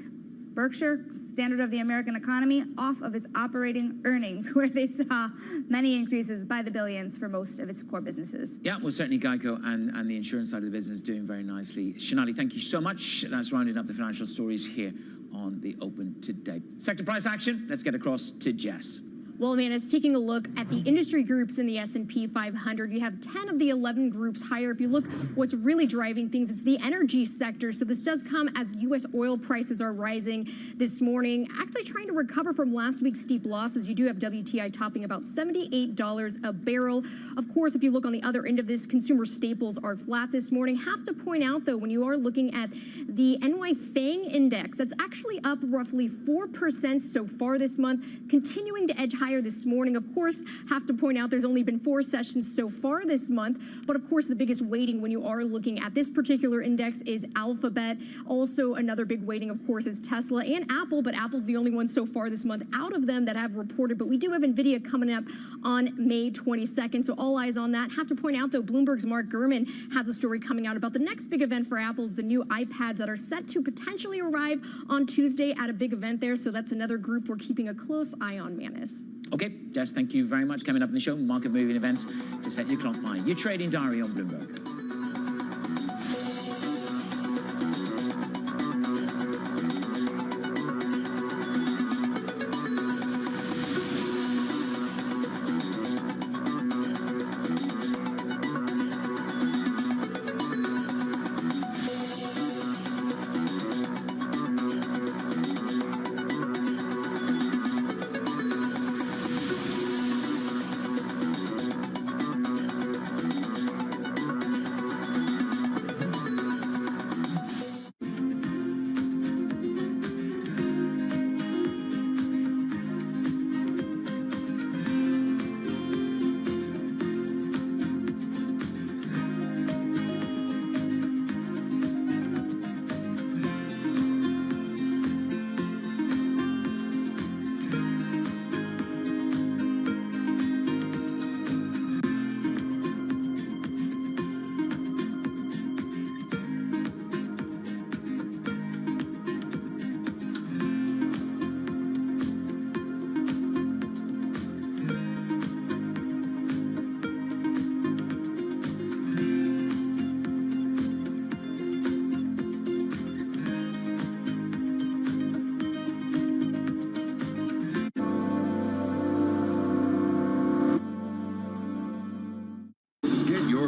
Berkshire, standard of the American economy, off of its operating earnings, where they saw many increases by the billions for most of its core businesses. Yeah, well, certainly Geico and the insurance side of the business doing very nicely. Shanali, thank you so much. That's rounding up the financial stories here on the Open today. Sector price action, let's get across to Jess. Well, Manis, taking a look at the industry groups in the S&P 500, you have 10 of the 11 groups higher. If you look, what's really driving things is the energy sector. So this does come as U.S. oil prices are rising this morning, actually trying to recover from last week's steep losses. You do have WTI topping about $78 a barrel. Of course, if you look on the other end of this, consumer staples are flat this morning. Have to point out, though, when you are looking at the NY FANG index, that's actually up roughly 4% so far this month, continuing to edge higher this morning. Of course, have to point out there's only been 4 sessions so far this month, but of course the biggest weighting when you are looking at this particular index is Alphabet. Also another big weighting, of course, is Tesla and Apple, but Apple's the only one so far this month out of them that have reported. But we do have NVIDIA coming up on May 22nd, so all eyes on that. Have to point out, though, Bloomberg's Mark Gurman has a story coming out about the next big event for Apple's, the new iPads that are set to potentially arrive on Tuesday at a big event there. So that's another group we're keeping a close eye on, Manis. Okay, Jess, thank you very much. Coming up in the show, market moving events to set your clock by. Your trading diary on Bloomberg.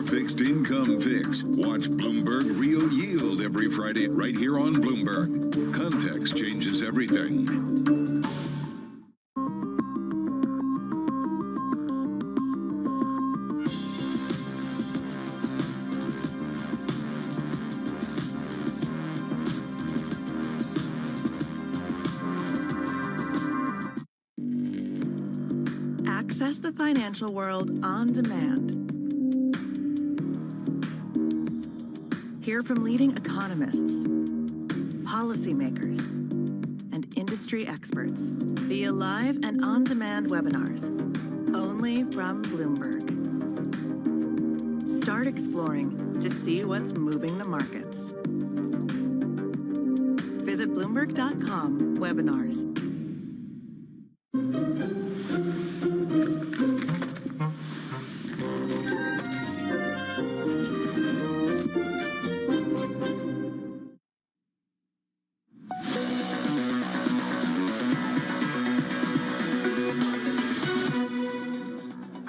Fixed income fix. Watch Bloomberg Real Yield every Friday right here on Bloomberg. Context changes everything. Access the financial world on demand. Hear from leading economists, policymakers, and industry experts via live and on-demand webinars, only from Bloomberg. Start exploring to see what's moving the markets. Visit Bloomberg.com/webinars.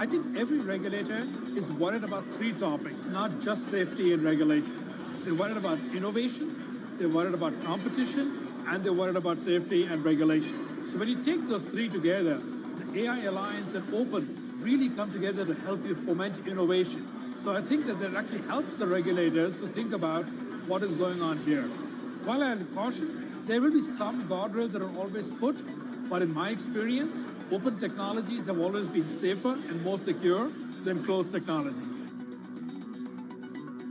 I think every regulator is worried about three topics, not just safety and regulation. They're worried about innovation, they're worried about competition, and they're worried about safety and regulation. So when you take those three together, the AI Alliance and Open really come together to help you foment innovation. So I think that actually helps the regulators to think about what is going on here. While I caution, there will be some guardrails that are always put, but in my experience, open technologies have always been safer and more secure than closed technologies.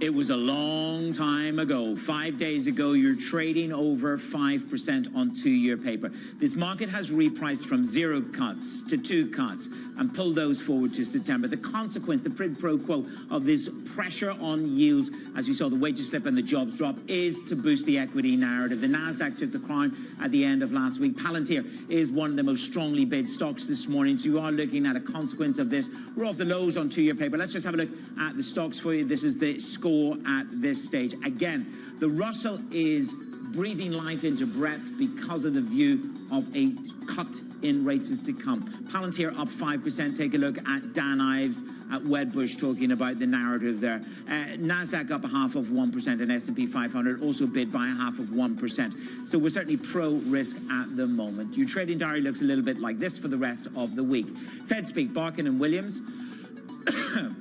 It was a long time ago. 5 days ago, you're trading over 5% on 2-year paper. This market has repriced from 0 cuts to 2 cuts and pulled those forward to September. The consequence, the quid pro quo of this pressure on yields, as we saw the wages slip and the jobs drop, is to boost the equity narrative. The Nasdaq took the crown at the end of last week. Palantir is one of the most strongly bid stocks this morning. So you are looking at a consequence of this. We're off the lows on 2-year paper. Let's just have a look at the stocks for you. This is the score at this stage. Again, the Russell is breathing life into breadth because of the view of a cut in rates is to come. Palantir up 5%. Take a look at Dan Ives at Wedbush talking about the narrative there. Nasdaq up 0.5%, and S&P 500 also bid by 0.5%. So we're certainly pro-risk at the moment. Your trading diary looks a little bit like this for the rest of the week. Fed speak, Barkin and Williams.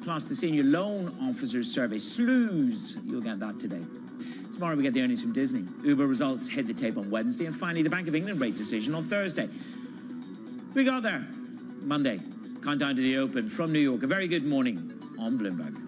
Plus the senior loan officers survey. SLOOS, you'll get that today. Tomorrow we get the earnings from Disney. Uber results hit the tape on Wednesday. And finally, the Bank of England rate decision on Thursday. We got there. Monday. Countdown to the open from New York. A very good morning on Bloomberg.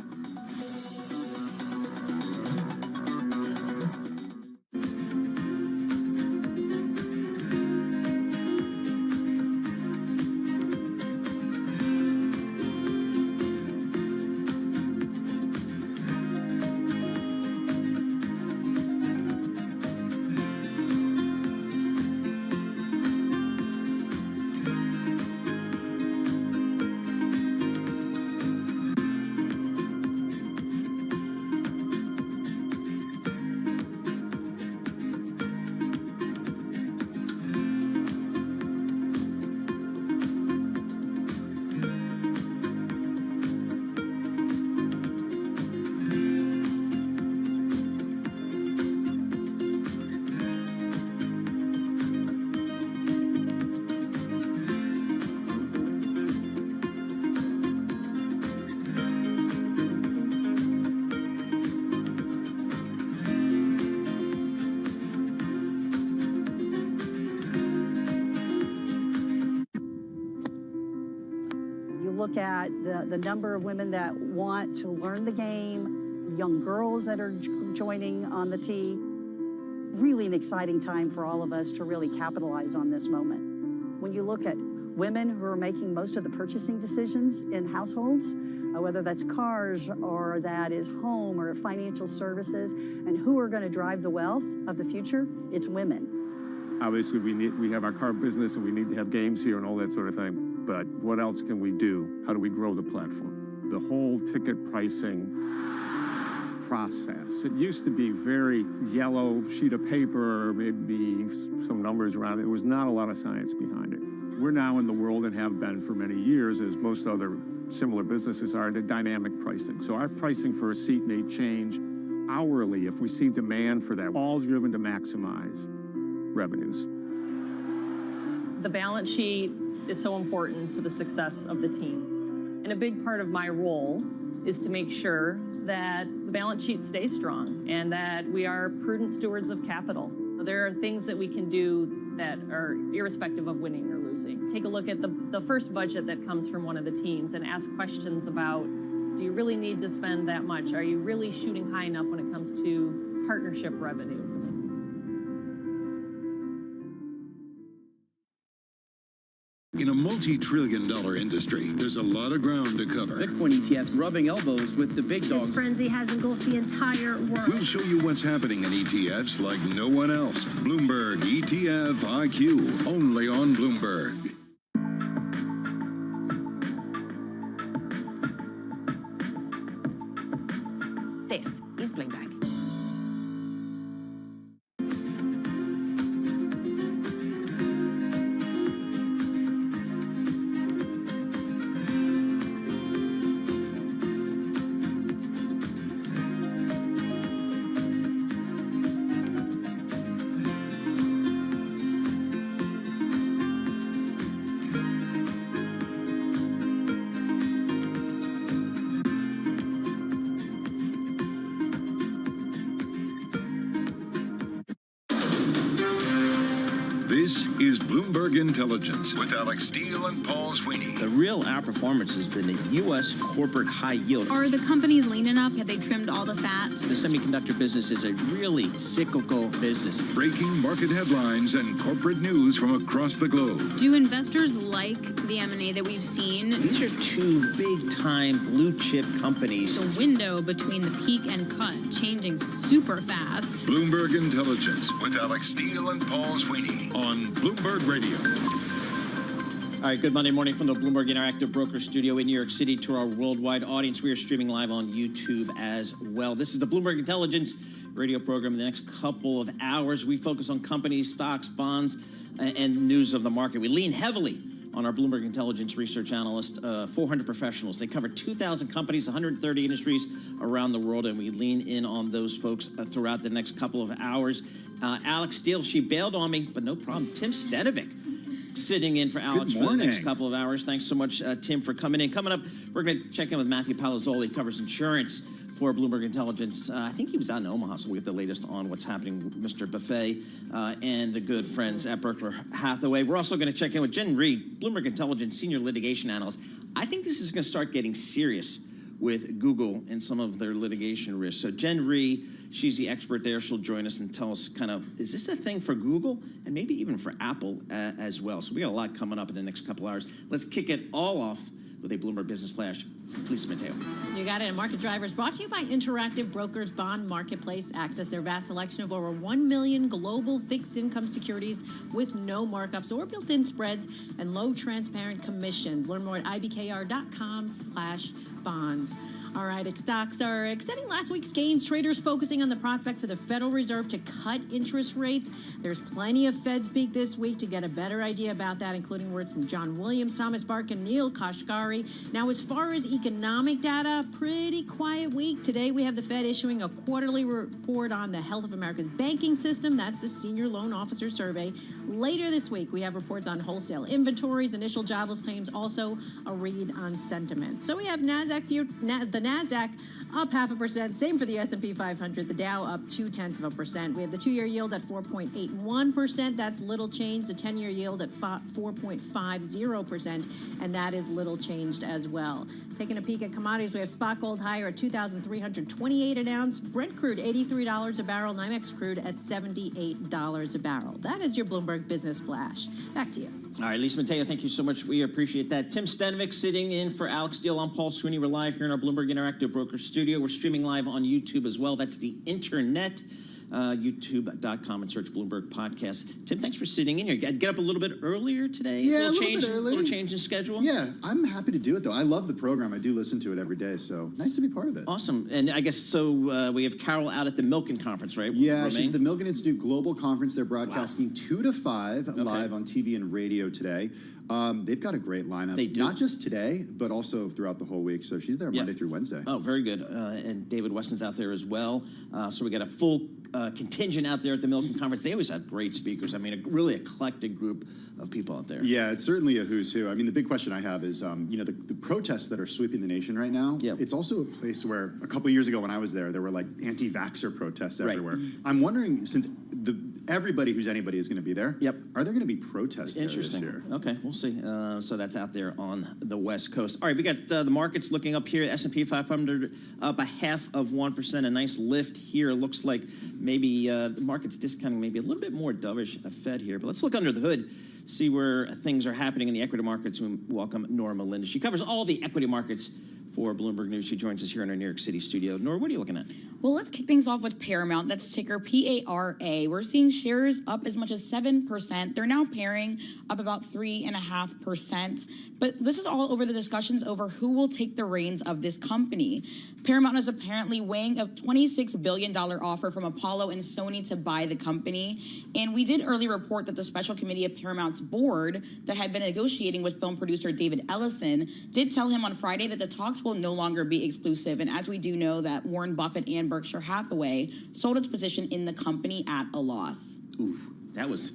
Look at the number of women that want to learn the game, young girls that are joining on the tee. Really an exciting time for all of us to really capitalize on this moment. When you look at women who are making most of the purchasing decisions in households, whether that's cars or that is home or financial services, and who are going to drive the wealth of the future, it's women. Obviously, we have our car business and we need to have games here and all that sort of thing. But what else can we do? How do we grow the platform? The whole ticket pricing process. It used to be very yellow sheet of paper, maybe some numbers around it. There was not a lot of science behind it. We're now in the world and have been for many years, as most other similar businesses are, into dynamic pricing. So our pricing for a seat may change hourly if we see demand for that, all driven to maximize revenues. The balance sheet is so important to the success of the team. And a big part of my role is to make sure that the balance sheet stays strong and that we are prudent stewards of capital. There are things that we can do that are irrespective of winning or losing. Take a look at the first budget that comes from one of the teams and ask questions about, do you really need to spend that much? Are you really shooting high enough when it comes to partnership revenue? In a multi-trillion-dollar industry, there's a lot of ground to cover. Bitcoin ETFs rubbing elbows with the big dogs. This frenzy has engulfed the entire world. We'll show you what's happening in ETFs like no one else. Bloomberg ETF IQ, only on Bloomberg. This is Bloomberg. This is Bloomberg Intelligence with Alex Steele and Paul Sweeney. The real outperformance has been the U.S. corporate high yield. Are the companies lean enough? Have they trimmed all the fat? The semiconductor business is a really cyclical business. Breaking market headlines and corporate news from across the globe. Do investors like the M&A that we've seen? These are two big-time blue-chip companies. The window between the peak and cut changing super fast. Bloomberg Intelligence with Alex Steele and Paul Sweeney on Bloomberg Radio. All right, good Monday morning from the Bloomberg Interactive Broker Studio in New York City to our worldwide audience. We are streaming live on YouTube as well. This is the Bloomberg Intelligence radio program. In the next couple of hours, we focus on companies, stocks, bonds, and news of the market. We lean heavily on our Bloomberg Intelligence research analyst, 400 professionals. They cover 2,000 companies, 130 industries around the world, and we lean in on those folks throughout the next couple of hours. Alex Steele, she bailed on me, but no problem. Tim Stenovic sitting in for Alex for the next couple of hours. Thanks so much, Tim, for coming in. Coming up, we're going to check in with Matthew Palazzoli, covers insurance for Bloomberg Intelligence. I think he was out in Omaha, so we get the latest on what's happening with Mr. Buffet and the good friends at Berkshire Hathaway. We're also going to check in with Jen Reed, Bloomberg Intelligence senior litigation analyst. I think this is going to start getting serious with Google and some of their litigation risks. So Jen Reed, she's the expert there. She'll join us and tell us kind of, is this a thing for Google and maybe even for Apple as well? So we got a lot coming up in the next couple hours. Let's kick it all off with a Bloomberg Business Flash. Lisa Mateo. You got it. Market Drivers brought to you by Interactive Brokers Bond Marketplace. Access their vast selection of over 1 million global fixed income securities with no markups or built-in spreads and low transparent commissions. Learn more at ibkr.com/bonds. All right, stocks are extending last week's gains. Traders focusing on the prospect for the Federal Reserve to cut interest rates. There's plenty of Fed speak this week to get a better idea about that, including words from John Williams, Thomas Bark, and Neil Kashkari. Now, as far as economic data, pretty quiet week. Today, we have the Fed issuing a quarterly report on the health of America's banking system. That's the Senior Loan Officer Survey. Later this week, we have reports on wholesale inventories, initial jobless claims, also a read on sentiment. So we have the NASDAQ up 0.5%. Same for the S&P 500. The Dow up 0.2%. We have the 2-year yield at 4.81%. That's little changed. The 10-year yield at 4.50%. And that is little changed as well. Taking a peek at commodities, we have spot gold higher at $2,328 an ounce. Brent crude, $83 a barrel. NYMEX crude at $78 a barrel. That is your Bloomberg Business Flash. Back to you. All right, Lisa Mateo, thank you so much. We appreciate that. Tim Stenovic sitting in for Alex Steele. I'm Paul Sweeney. We're live here in our Bloomberg Interactive Broker Studio. We're streaming live on YouTube as well. That's the internet. YouTube.com and search Bloomberg Podcast. Tim, thanks for sitting in here. Get up a little bit earlier today? Yeah, a little bit early. A little change in schedule? Yeah, I'm happy to do it, though. I love the program. I do listen to it every day, so nice to be part of it. Awesome. And I guess so we have Carol out at the Milken Conference, right? Yeah, she's at the Milken Institute Global Conference. They're broadcasting 2 to 5 live on TV and radio today. They've got a great lineup. They do. Not just today, but also throughout the whole week. So she's there Monday through Wednesday. Oh, very good. And David Weston's out there as well. So we got a full contingent out there at the Milken Conference. They always have great speakers. I mean, a really eclectic group of people out there. Yeah, it's certainly a who's who. I mean, the big question I have is, the protests that are sweeping the nation right now, it's also a place where a couple of years ago when I was there were like anti-vaxxer protests everywhere. I'm wondering, since everybody who's anybody is going to be there, are there going to be protests there this year? Okay, we'll see. So that's out there on the West Coast. All right, we got the markets looking up here. S&P 500 up 0.5%. A nice lift here. Looks like maybe the market's discounting maybe a little bit more dovish Fed here. But let's look under the hood, see where things are happening in the equity markets. We welcome Nora Melinda. She covers all the equity markets for Bloomberg News. She joins us here in our New York City studio. Nora, what are you looking at? Well, let's kick things off with Paramount. That's ticker PARA. We're seeing shares up as much as 7%. They're now pairing up about 3.5%. But this is all over the discussions over who will take the reins of this company. Paramount is apparently weighing a $26 billion offer from Apollo and Sony to buy the company. And we did early report that the special committee of Paramount's board that had been negotiating with film producer David Ellison did tell him on Friday that the talks will no longer be exclusive. And as we do know, that Warren Buffett and Berkshire Hathaway sold its position in the company at a loss. Oof, that was...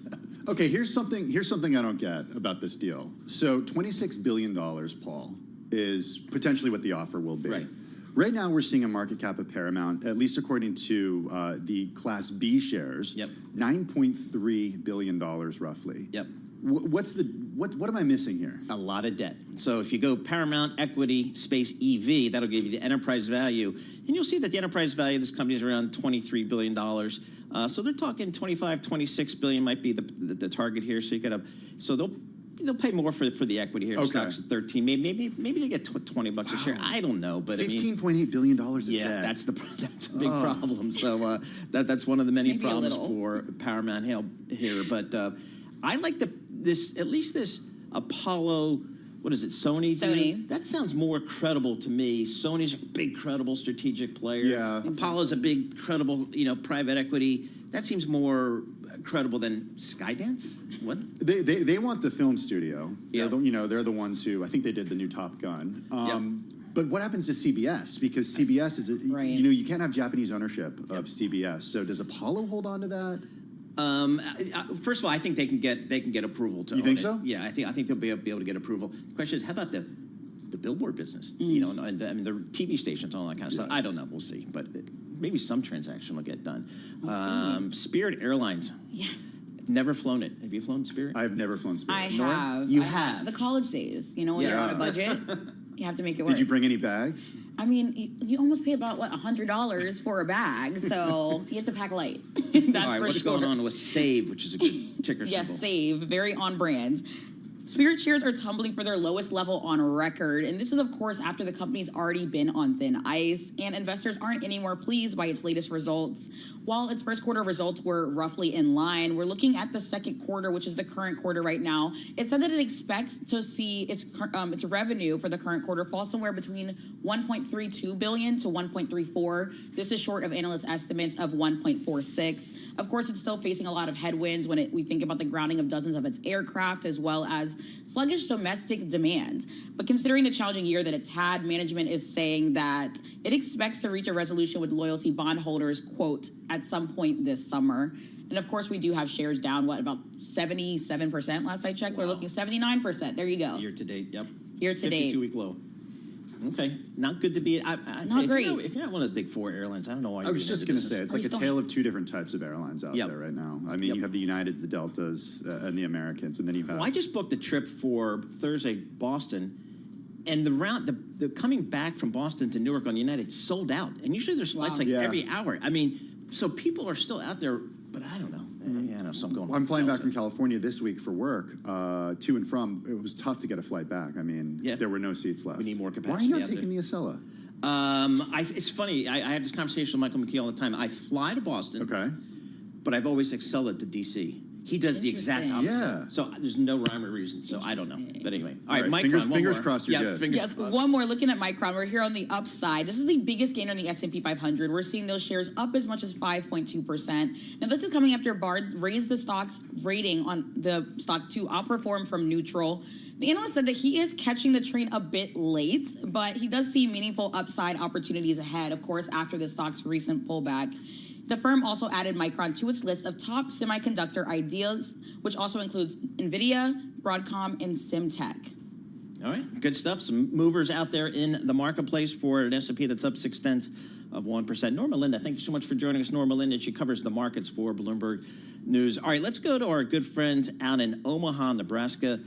Okay, here's something I don't get about this deal. So $26 billion, Paul, is potentially what the offer will be. Right. Right now, we're seeing a market cap of Paramount, at least according to the Class B shares, $9.3 billion roughly. Yep. What am I missing here? A lot of debt. So if you go Paramount Equity Space EV, that'll give you the enterprise value, and you'll see that the enterprise value of this company is around $23 billion. So they're talking 25, 26 billion might be the target here. So you got they'll pay more for the equity here. The stock's at 13. Maybe they get $20 a share. I don't know, but $15.8 billion of debt. That's a big problem. So that's one of the many problems for Paramount here. But I like this Apollo. What is it, Sony? Sony. That sounds more credible to me. Sony's a big, credible strategic player. Yeah. Apollo's a big, credible, private equity. That seems more credible than Skydance. What? They want the film studio. Yeah. They're the ones who, I think they did the new Top Gun. But what happens to CBS? Because CBS is, you can't have Japanese ownership of CBS. So does Apollo hold on to that? First of all, I think they can get approval to. You think so? Yeah, I think they'll be able to get approval. The question is, how about the billboard business? And the TV stations, all that kind of stuff. I don't know. We'll see, but maybe some transaction will get done. Spirit Airlines. Yes. Never flown it. Have you flown Spirit? I've never flown Spirit. I have. You have. The college days. When you're on a budget, you have to make it work. Did you bring any bags? I mean, you almost pay about, $100 for a bag, so you have to pack light. That's all right, what's going on with Save, which is a good ticker symbol? Yes, Save, very on brand. Spirit shares are tumbling for their lowest level on record, and this is, of course, after the company's already been on thin ice, and investors aren't any more pleased by its latest results. While its first quarter results were roughly in line, we're looking at the second quarter, which is the current quarter right now. It said that it expects to see its revenue for the current quarter fall somewhere between $1.32 billion to $1.34. This is short of analyst estimates of $1.46. Of course, it's still facing a lot of headwinds when we think about the grounding of dozens of its aircraft, as well as sluggish domestic demand. But considering the challenging year that it's had, management is saying that it expects to reach a resolution with loyalty bondholders, quote, at some point this summer. And of course, we do have shares down, about 77% last I checked. Wow. We're looking 79%. There you go. Year to date, yep. Year to date. 52-week low. Okay, not good to be. Not great. If you're not one of the big four airlines, I don't know why. I was just going to say, it's like a tale of two different types of airlines out there right now. I mean, you have the Uniteds, the Deltas, and the Americans, and then you have. Well, I just booked a trip for Thursday, Boston, and the coming back from Boston to Newark on United sold out, and usually there's flights every hour. I mean, so people are still out there, but I don't know. Something going on. I'm flying back from California this week for work, to and from. It was tough to get a flight back. I mean, there were no seats left. We need more capacity. Why are you not taking the Acela? It's funny. I have this conversation with Michael McKee all the time. I fly to Boston, but I've always excelled to D.C. He does the exact opposite. Yeah. So there's no rhyme or reason. So I don't know. But anyway. All right, Micron. Fingers crossed you're good. Yes, one more. Looking at Micron, we're here on the upside. This is the biggest gainer in the S&P 500. We're seeing those shares up as much as 5.2%. Now, this is coming after Bard raised the stock's rating on the stock to outperform from neutral. The analyst said that he is catching the train a bit late, but he does see meaningful upside opportunities ahead, of course, after the stock's recent pullback. The firm also added Micron to its list of top semiconductor ideas, which also includes NVIDIA, Broadcom, and Simtech. All right, good stuff. Some movers out there in the marketplace for an S&P that's up 0.6%. Norma Linda, thank you so much for joining us. Norma Linda, she covers the markets for Bloomberg News. All right, let's go to our good friends out in Omaha, Nebraska.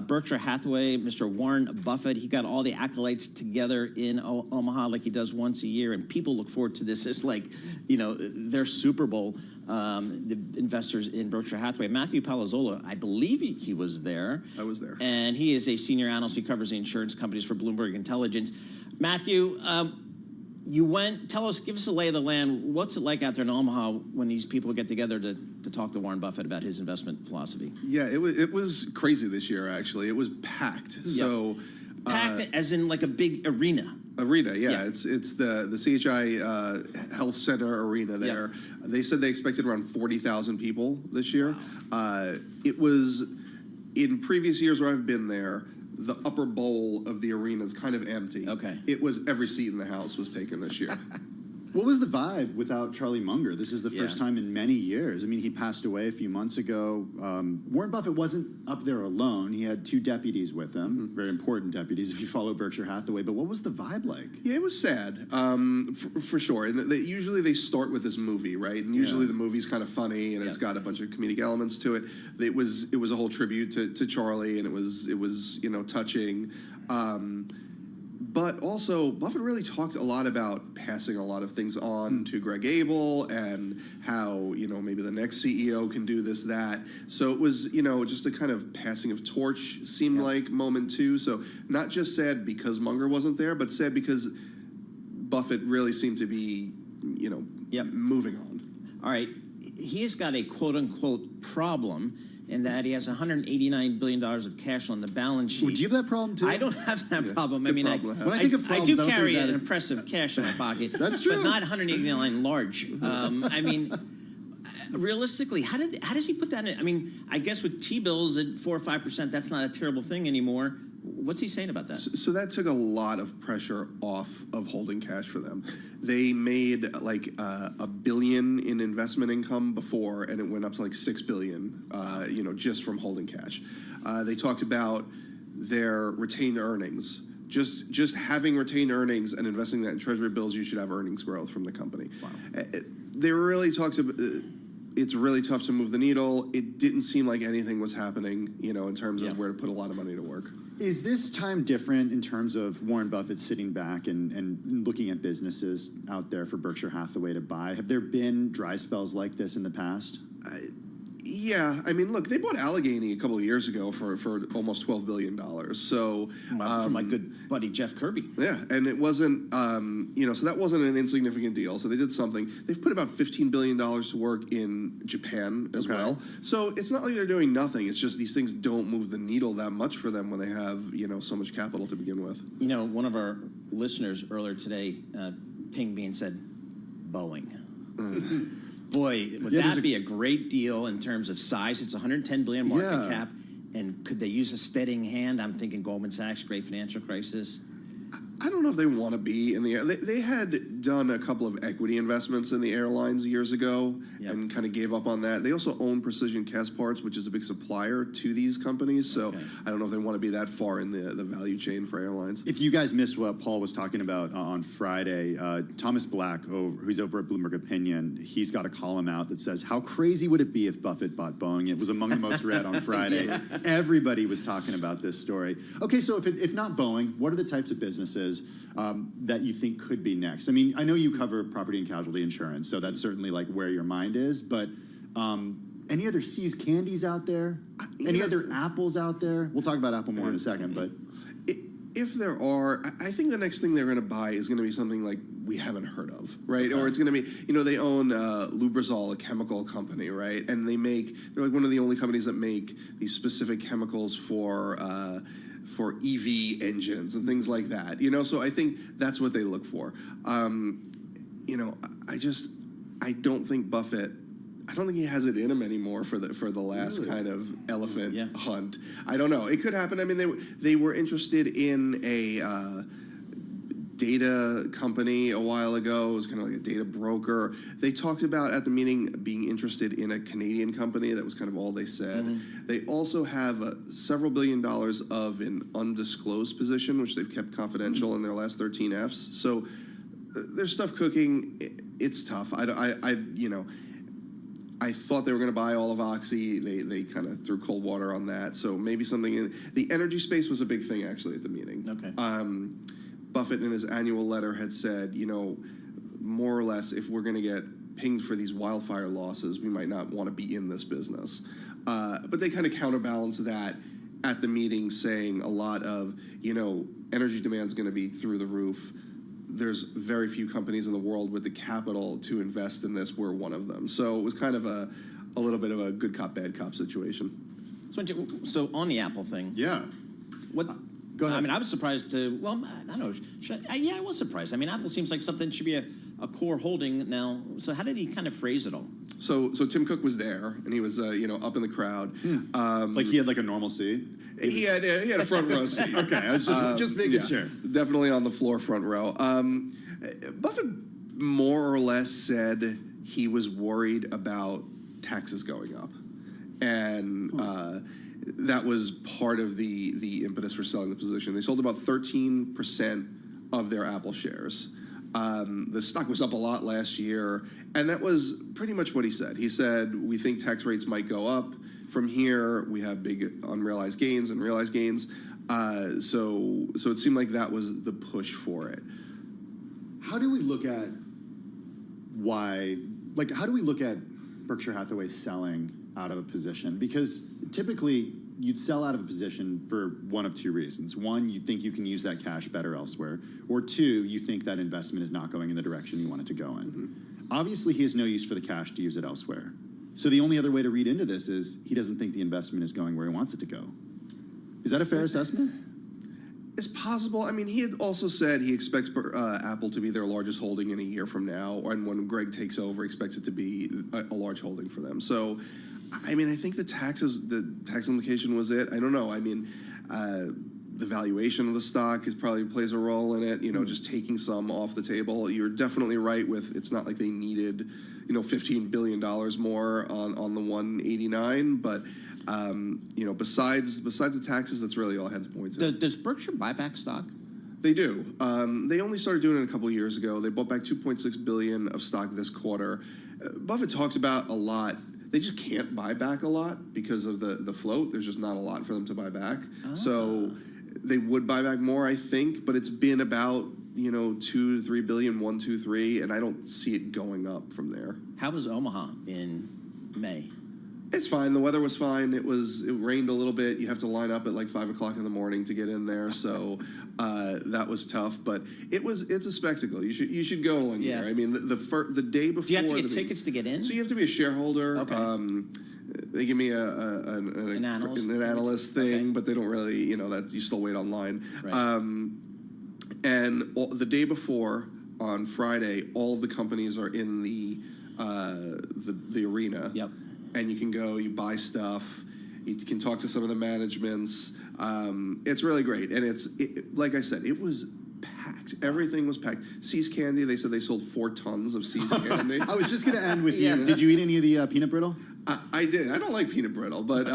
Berkshire Hathaway, Mr. Warren Buffett, he got all the accolades together in Omaha like he does once a year, and people look forward to this. It's like, their Super Bowl, the investors in Berkshire Hathaway. Matthew Palazzola, I believe he was there. I was there. And he is a senior analyst. He covers the insurance companies for Bloomberg Intelligence. Matthew, you went, give us a lay of the land. What's it like out there in Omaha when these people get together to talk to Warren Buffett about his investment philosophy? Yeah, it was crazy this year, actually. It was packed. So packed as in like a big arena. Yeah. It's the CHI Health Center arena there. Yeah. They said they expected around 40,000 people this year. Wow. It was, in previous years where I've been there, the upper bowl of the arena is kind of empty. Okay. It was every seat in the house was taken this year. What was the vibe without Charlie Munger? This is the first time in many years. I mean, he passed away a few months ago. Warren Buffett wasn't up there alone. He had 2 deputies with him, very important deputies if you follow Berkshire Hathaway. But what was the vibe like? Yeah, it was sad, for sure. And usually they start with this movie, right? And usually the movie's kind of funny and it's got a bunch of comedic elements to it. It was a whole tribute to Charlie, and it was touching. But also, Buffett really talked a lot about passing a lot of things on to Greg Abel and how, maybe the next CEO can do this, that. So it was, just a kind of passing of torch seemed like moment too. So not just sad because Munger wasn't there, but sad because Buffett really seemed to be, moving on. All right. He has got a quote-unquote problem in that he has $189 billion of cash on the balance sheet. Would you have that problem too? I don't have that problem. I mean, I do carry an impressive cash in my pocket. That's true. But not 189 large. I mean, realistically, how does he put that in? I mean, I guess with T-bills at 4 or 5%, that's not a terrible thing anymore. What's he saying about that? So that took a lot of pressure off of holding cash for them. They made like $1 billion in investment income before, and it went up to like $6 billion, just from holding cash. They talked about their retained earnings. Just having retained earnings and investing that in treasury bills, you should have earnings growth from the company. Wow. They really talked about. It's really tough to move the needle. It didn't seem like anything was happening, in terms of where to put a lot of money to work. Is this time different in terms of Warren Buffett sitting back and looking at businesses out there for Berkshire Hathaway to buy? Have there been dry spells like this in the past? Yeah, I mean, look, they bought Allegheny a couple of years ago for almost $12 billion. So from my good buddy Jeff Kirby. Yeah, and it wasn't, so that wasn't an insignificant deal. So they did something. They've put about $15 billion to work in Japan as well. So it's not like they're doing nothing. It's just these things don't move the needle that much for them when they have so much capital to begin with. One of our listeners earlier today pinged me and said, Boeing. Boy, would that be a great deal in terms of size? It's $110 billion market cap, and could they use a steadying hand? I'm thinking Goldman Sachs, great financial crisis. I don't know if they want to be in the air. They had done a couple of equity investments in the airlines years ago and kind of gave up on that. They also own Precision Castparts, which is a big supplier to these companies. So I don't know if they want to be that far in the value chain for airlines. If you guys missed what Paul was talking about on Friday, Thomas Black, who's over at Bloomberg Opinion, he's got a column out that says, how crazy would it be if Buffett bought Boeing? It was among the most read on Friday. Everybody was talking about this story. Okay, so if not Boeing, what are the types of businesses that you think could be next? I mean, I know you cover property and casualty insurance, so that's certainly like where your mind is, but any other See's Candies out there? Any other Apples out there? We'll talk about Apple more in a second, but... If there are, I think the next thing they're going to buy is going to be something like we haven't heard of, right? Or it's going to be, they own Lubrizol, a chemical company, right? And they're like one of the only companies that make these specific chemicals for EV engines and things like that, So I think that's what they look for. I don't think Buffett. I don't think he has it in him anymore for the last kind of elephant hunt. I don't know. It could happen. I mean, they were interested in a data company a while ago. It was kind of like a data broker. They talked about at the meeting being interested in a Canadian company. That was kind of all they said. They also have several $1 billion of an undisclosed position, which they've kept confidential in their last 13 Fs. So there's stuff cooking. It's tough. I thought they were going to buy all of Oxy. They kind of threw cold water on that. So maybe something in the energy space was a big thing actually at the meeting. Okay. Buffett in his annual letter had said, more or less, if we're going to get pinged for these wildfire losses, we might not want to be in this business. But they kind of counterbalance that at the meeting, saying a lot of, energy demand is going to be through the roof. There's very few companies in the world with the capital to invest in this. We're one of them. So it was kind of a little bit of a good cop, bad cop situation. So on the Apple thing. What? Go ahead. I mean, I was surprised to, I don't know. I was surprised. I mean, Apple seems like something should be a core holding now. So how did he kind of phrase it all? So Tim Cook was there, and he was, up in the crowd. Like he had like a normal seat? He had a front row seat. Okay, I was just making sure. Definitely on the floor, front row. Buffett more or less said he was worried about taxes going up. And that was part of the impetus for selling the position. They sold about 13% of their Apple shares. The stock was up a lot last year, and that was pretty much what he said. He said, we think tax rates might go up. From here, we have big unrealized gains and realized gains. So it seemed like that was the push for it. How do we look at how do we look at Berkshire Hathaway selling out of a position? Because typically you'd sell out of a position for one of two reasons. One, you think you can use that cash better elsewhere. Or two, you think that investment is not going in the direction you want it to go in. Mm-hmm. Obviously, he has no use for the cash to use it elsewhere. So the only other way to read into this is he doesn't think the investment is going where he wants it to go. Is that a fair assessment? It's possible. I mean, he had also said he expects Apple to be their largest holding in a year from now, and when Greg takes over, expects it to be a large holding for them. So, I mean, I think the tax implication was it. I don't know. I mean, the valuation of the stock probably plays a role in it. You know, just taking some off the table. You're definitely right with it's not like they needed, $15 billion more on the 189, but. Besides the taxes, that's really all I had to point to. Does Berkshire buy back stock? They do. They only started doing it a couple of years ago. They bought back $2.6 billion of stock this quarter. Buffett talks about a lot. They just can't buy back a lot because of the float. There's just not a lot for them to buy back. So they would buy back more, I think, but it's been about 2 to 3 billion, 1, 2, 3, and I don't see it going up from there. How was Omaha in May? It's fine. The weather was fine. It rained a little bit. You have to line up at like 5 o'clock in the morning to get in there. So that was tough, but it's a spectacle. You should go one year. I mean, the day before. Do you have to get tickets to get in? So you have to be a shareholder. Okay. They give me an analyst thing, but they don't really, that you still wait online. Right. And the day before, on Friday, all of the companies are in the arena. Yep. And you can go, you buy stuff, you can talk to some of the managements. It's really great. And like I said, it was packed. Everything was packed. See's Candy, they said they sold 4 tons of See's Candy. I was just going to end with you. Did you eat any of the peanut brittle? I did. I don't like peanut brittle, but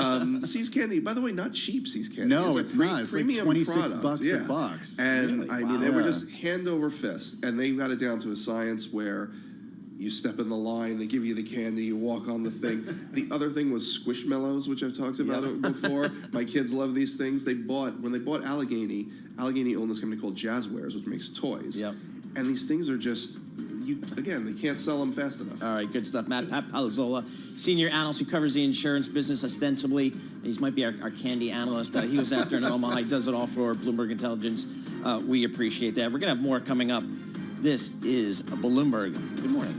See's Candy, by the way, not cheap See's Candy. No, it's not. It's like $26 a box. And really? I mean, they were just hand over fist. And they got it down to a science where you step in the line, they give you the candy, you walk on the thing. The other thing was Squishmallows, which I've talked about before. My kids love these things. When they bought Allegheny owned this company called Jazzwares, which makes toys. Yep. And these things are just, they can't sell them fast enough. All right, good stuff. Pat Palazzola, senior analyst who covers the insurance business ostensibly. He might be our candy analyst. He was out there in Omaha. He does it all for Bloomberg Intelligence. We appreciate that. We're going to have more coming up. This is Bloomberg. Good morning.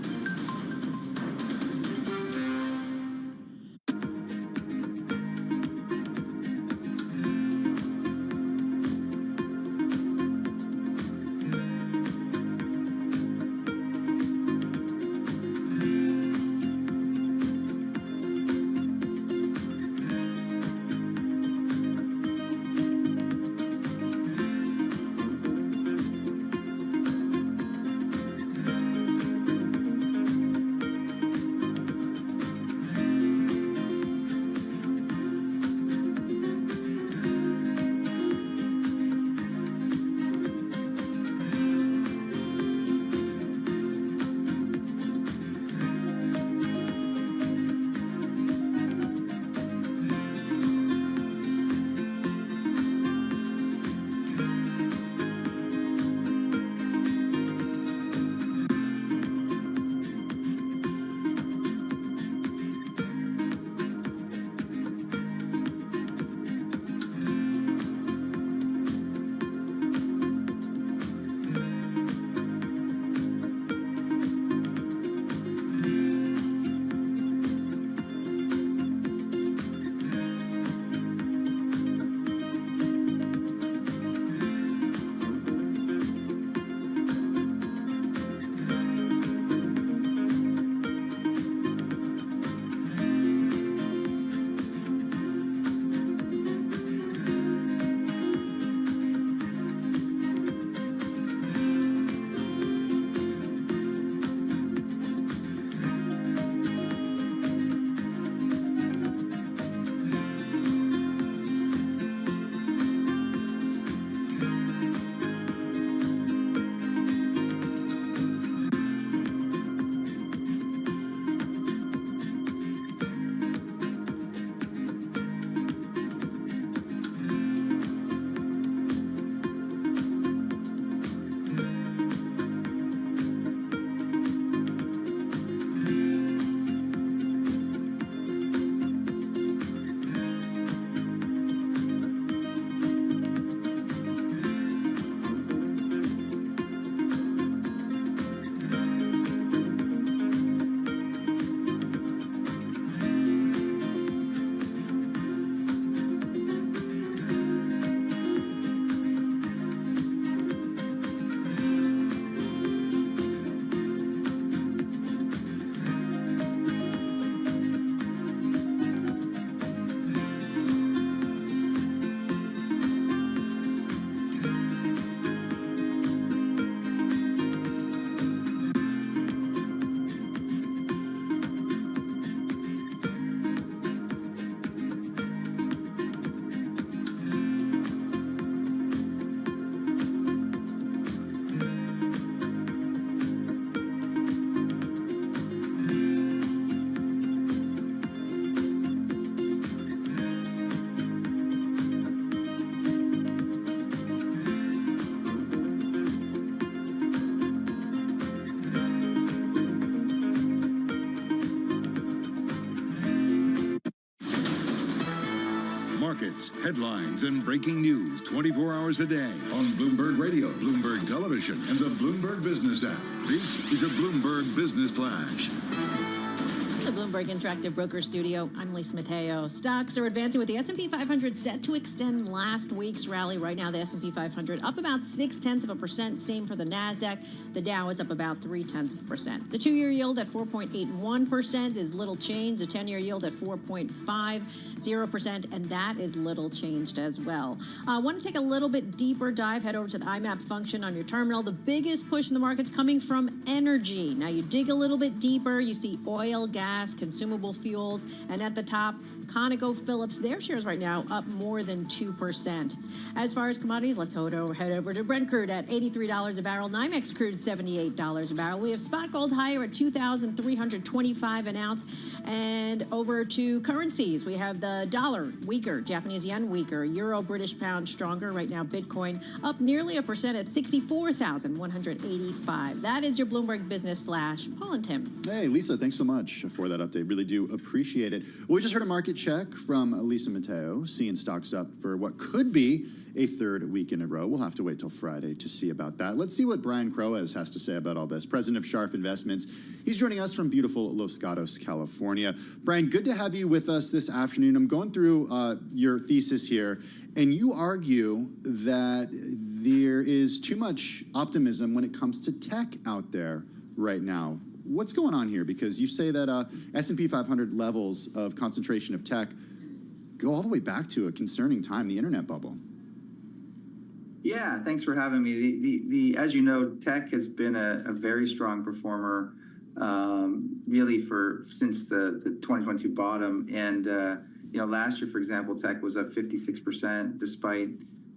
Updates, headlines, and breaking news 24 hours a day on Bloomberg Radio, Bloomberg Television, and the Bloomberg Business app. This is a Bloomberg Business Flash. The Bloomberg Interactive Broker Studio. I'm Lisa Mateo. Stocks are advancing with the S&P 500 set to extend last week's rally. Right now, the S&P 500 up about 0.6%. Same for the Nasdaq. The Dow is up about 0.3%. The 2-year yield at 4.81% is little changed. The 10-year yield at 4.50%, and that is little changed as well. I want to take a little bit deeper dive. Head over to the IMAP function on your terminal. The biggest push in the market's coming from energy. Now, you dig a little bit deeper. You see oil, gas, consumable fuels, and at the top, ConocoPhillips, their shares right now up more than 2%. As far as commodities, let's head over to Brent crude at $83 a barrel, NYMEX crude $78 a barrel. We have spot gold higher at $2,325 an ounce. And over to currencies, we have the dollar weaker, Japanese yen weaker, euro, British pound stronger. Right now, Bitcoin up nearly 1% at 64,185. That is your Bloomberg Business Flash. Paul and Tim. Hey, Lisa, thanks so much for that update. Really do appreciate it. Well, we just heard a market check from Lisa Mateo, seeing stocks up for what could be a third week in a row. We'll have to wait till Friday to see about that. Let's see what Brian Croes has to say about all this. President of Scharf Investments. He's joining us from beautiful Los Gatos, California. Brian, good to have you with us this afternoon. I'm going through your thesis here, and you argue that there is too much optimism when it comes to tech out there right now. What's going on here? Because you say that S&P 500 levels of concentration of tech go all the way back to a concerning time, the internet bubble. Yeah, thanks for having me. As you know, tech has been a very strong performer, really since the 2022 bottom. And last year, for example, tech was up 56%, despite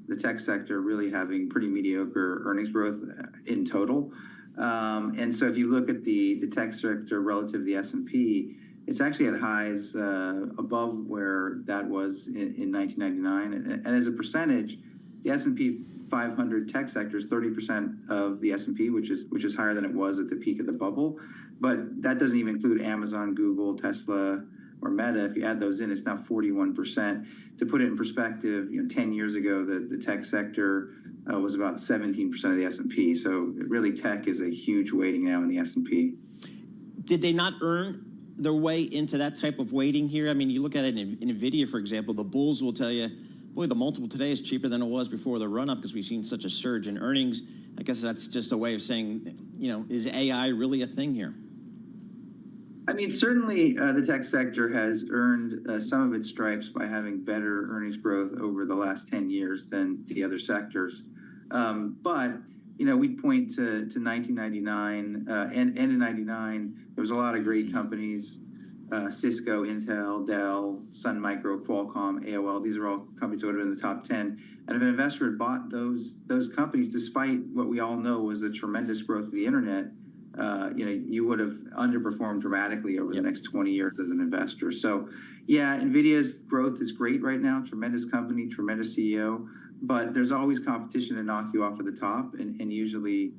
the tech sector really having pretty mediocre earnings growth in total. And so if you look at the tech sector relative to the S&P, it's actually at highs above where that was in 1999. And as a percentage, the S&P 500 tech sector is 30% of the S&P, which is higher than it was at the peak of the bubble. But that doesn't even include Amazon, Google, Tesla, or Meta. If you add those in, it's now 41%. To put it in perspective, 10 years ago, the tech sector was about 17% of the S&P. So really, tech is a huge weighting now in the S&P. Did they not earn their way into that type of weighting here? I mean, you look at it in NVIDIA, for example, the bulls will tell you, boy, the multiple today is cheaper than it was before the run-up because we've seen such a surge in earnings. I guess that's just a way of saying, is AI really a thing here? I mean, certainly the tech sector has earned some of its stripes by having better earnings growth over the last 10 years than the other sectors. But we'd point to 1999 and in 99, there was a lot of great companies, Cisco, Intel, Dell, Sun Micro, Qualcomm, AOL. These are all companies that would have been in the top 10. And if an investor had bought those companies, despite what we all know was the tremendous growth of the internet, you would have underperformed dramatically over the next 20 years as an investor. So, yeah, NVIDIA's growth is great right now. Tremendous company, tremendous CEO. But there's always competition to knock you off at the top, and usually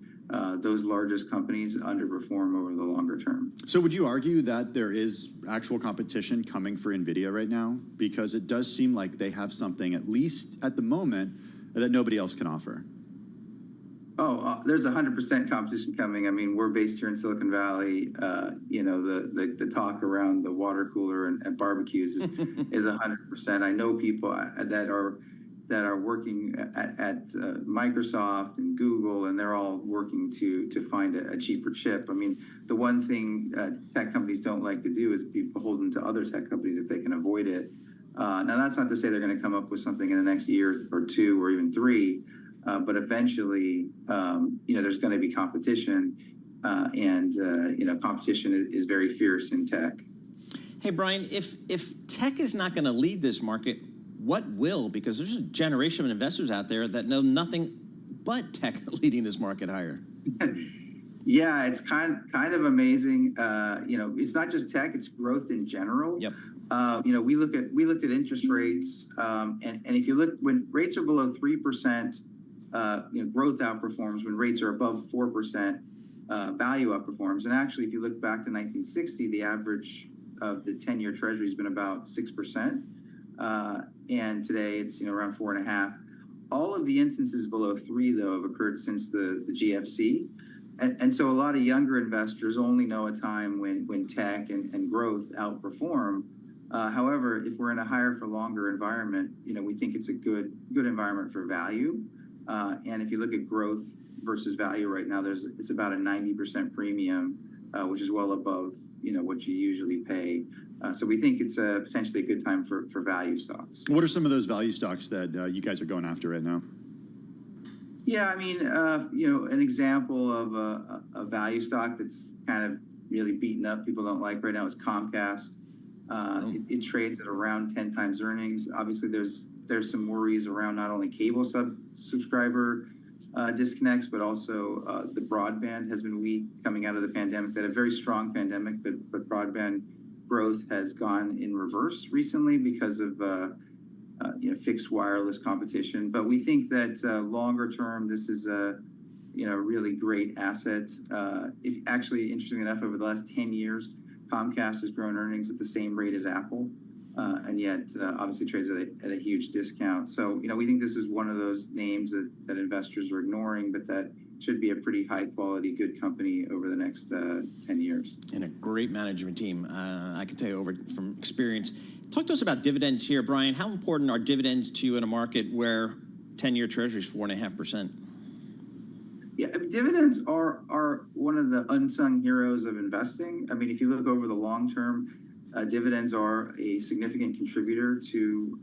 those largest companies underperform over the longer term. So would you argue that there is actual competition coming for NVIDIA right now? Because it does seem like they have something, at least at the moment, that nobody else can offer. Oh, there's 100% competition coming. I mean, we're based here in Silicon Valley. The talk around the water cooler and barbecues is 100%. I know people that are working at Microsoft and Google, and they're all working to find a cheaper chip. I mean, the one thing tech companies don't like to do is be beholden to other tech companies if they can avoid it. Now, that's not to say they're going to come up with something in the next year or two or even three. But eventually, there's going to be competition, and competition is very fierce in tech. Hey, Brian, if tech is not going to lead this market, what will? Because there's a generation of investors out there that know nothing but tech leading this market higher. Yeah, it's kind of amazing. It's not just tech; it's growth in general. Yep. We looked at interest rates, and if you look when rates are below 3%. Growth outperforms. When rates are above 4%, value outperforms. And actually, if you look back to 1960, the average of the 10-year Treasury has been about 6%. and today it's around 4.5. All of the instances below 3, though, have occurred since the GFC. And so a lot of younger investors only know a time when tech and growth outperform. However, if we're in a higher for longer environment, we think it's a good environment for value. And if you look at growth versus value right now, it's about a 90% premium, which is well above what you usually pay. So we think it's potentially a good time for value stocks. What are some of those value stocks that you guys are going after right now? Yeah, I mean, an example of a value stock that's kind of really beaten up, people don't like right now, is Comcast. It trades at around 10 times earnings. Obviously, there's some worries around not only cable subscriber disconnects, but also the broadband has been weak coming out of the pandemic. They had a very strong pandemic, but broadband growth has gone in reverse recently because of fixed wireless competition. But we think that longer term, this is a really great asset. Actually, interesting enough, over the last 10 years, Comcast has grown earnings at the same rate as Apple, and yet obviously trades at a huge discount. So we think this is one of those names that investors are ignoring, but that should be a pretty high quality, good company over the next 10 years. And a great management team. I can tell you from experience. Talk to us about dividends here, Brian. How important are dividends to you in a market where 10-year Treasury is 4.5%? Yeah, dividends are one of the unsung heroes of investing. I mean, if you look over the long term, dividends are a significant contributor to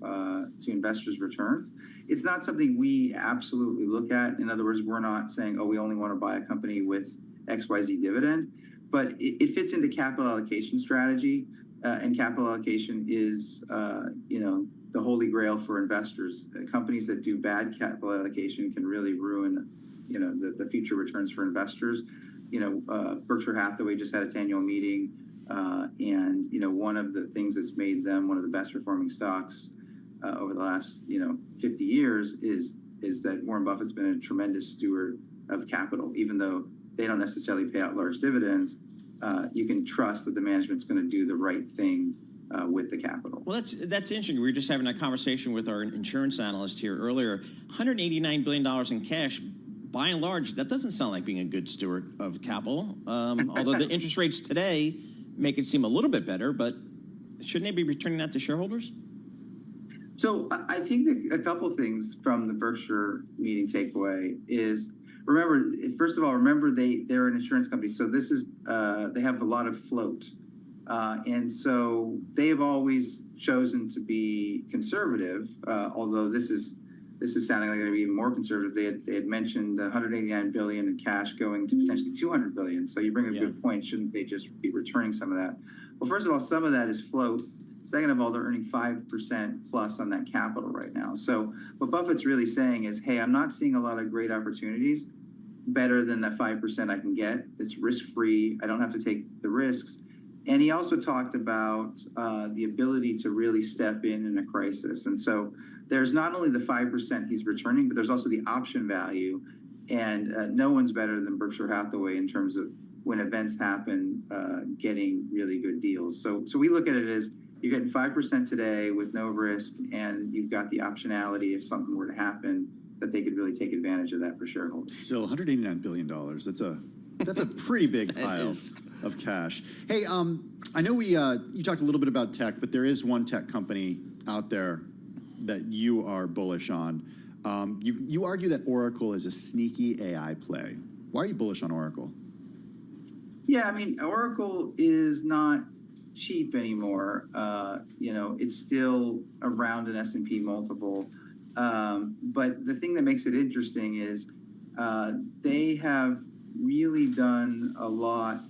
investors' returns. It's not something we absolutely look at. In other words, we're not saying, oh, we only want to buy a company with XYZ dividend, but it fits into capital allocation strategy, and capital allocation is, the holy grail for investors. Companies that do bad capital allocation can really ruin, the future returns for investors. Berkshire Hathaway just had its annual meeting. And one of the things that's made them one of the best performing stocks over the last 50 years is that Warren Buffett's been a tremendous steward of capital. Even though they don't necessarily pay out large dividends, you can trust that the management's going to do the right thing with the capital. Well, that's interesting. We were just having a conversation with our insurance analyst here earlier. $189 billion in cash. By and large, that doesn't sound like being a good steward of capital. Although the interest rates today make it seem a little bit better, but shouldn't they be returning that to shareholders? So I think that a couple of things from the Berkshire meeting takeaway is, first of all, remember they're an insurance company. So this is, they have a lot of float. And so they've always chosen to be conservative, although this is sounding like they're going to be even more conservative. They had mentioned $189 billion in cash going to potentially $200 billion. So you bring a good point. Shouldn't they just be returning some of that? Well, first of all, some of that is float. Second of all, they're earning 5% plus on that capital right now. So what Buffett's really saying is, hey, I'm not seeing a lot of great opportunities better than that 5% I can get. It's risk-free. I don't have to take the risks. And he also talked about the ability to really step in a crisis. And so there's not only the 5% he's returning, but there's also the option value. And no one's better than Berkshire Hathaway in terms of when events happen, getting really good deals. So we look at it as you're getting 5% today with no risk, and you've got the optionality if something were to happen that they could really take advantage of that for shareholders. Still, $189 billion. That's a pretty big pile of cash. Hey, I know you talked a little bit about tech, but there is one tech company out there that you are bullish on. You argue that Oracle is a sneaky AI play. Why are you bullish on Oracle? Yeah, I mean, Oracle is not cheap anymore. It's still around an S&P multiple. But the thing that makes it interesting is they have really done a lot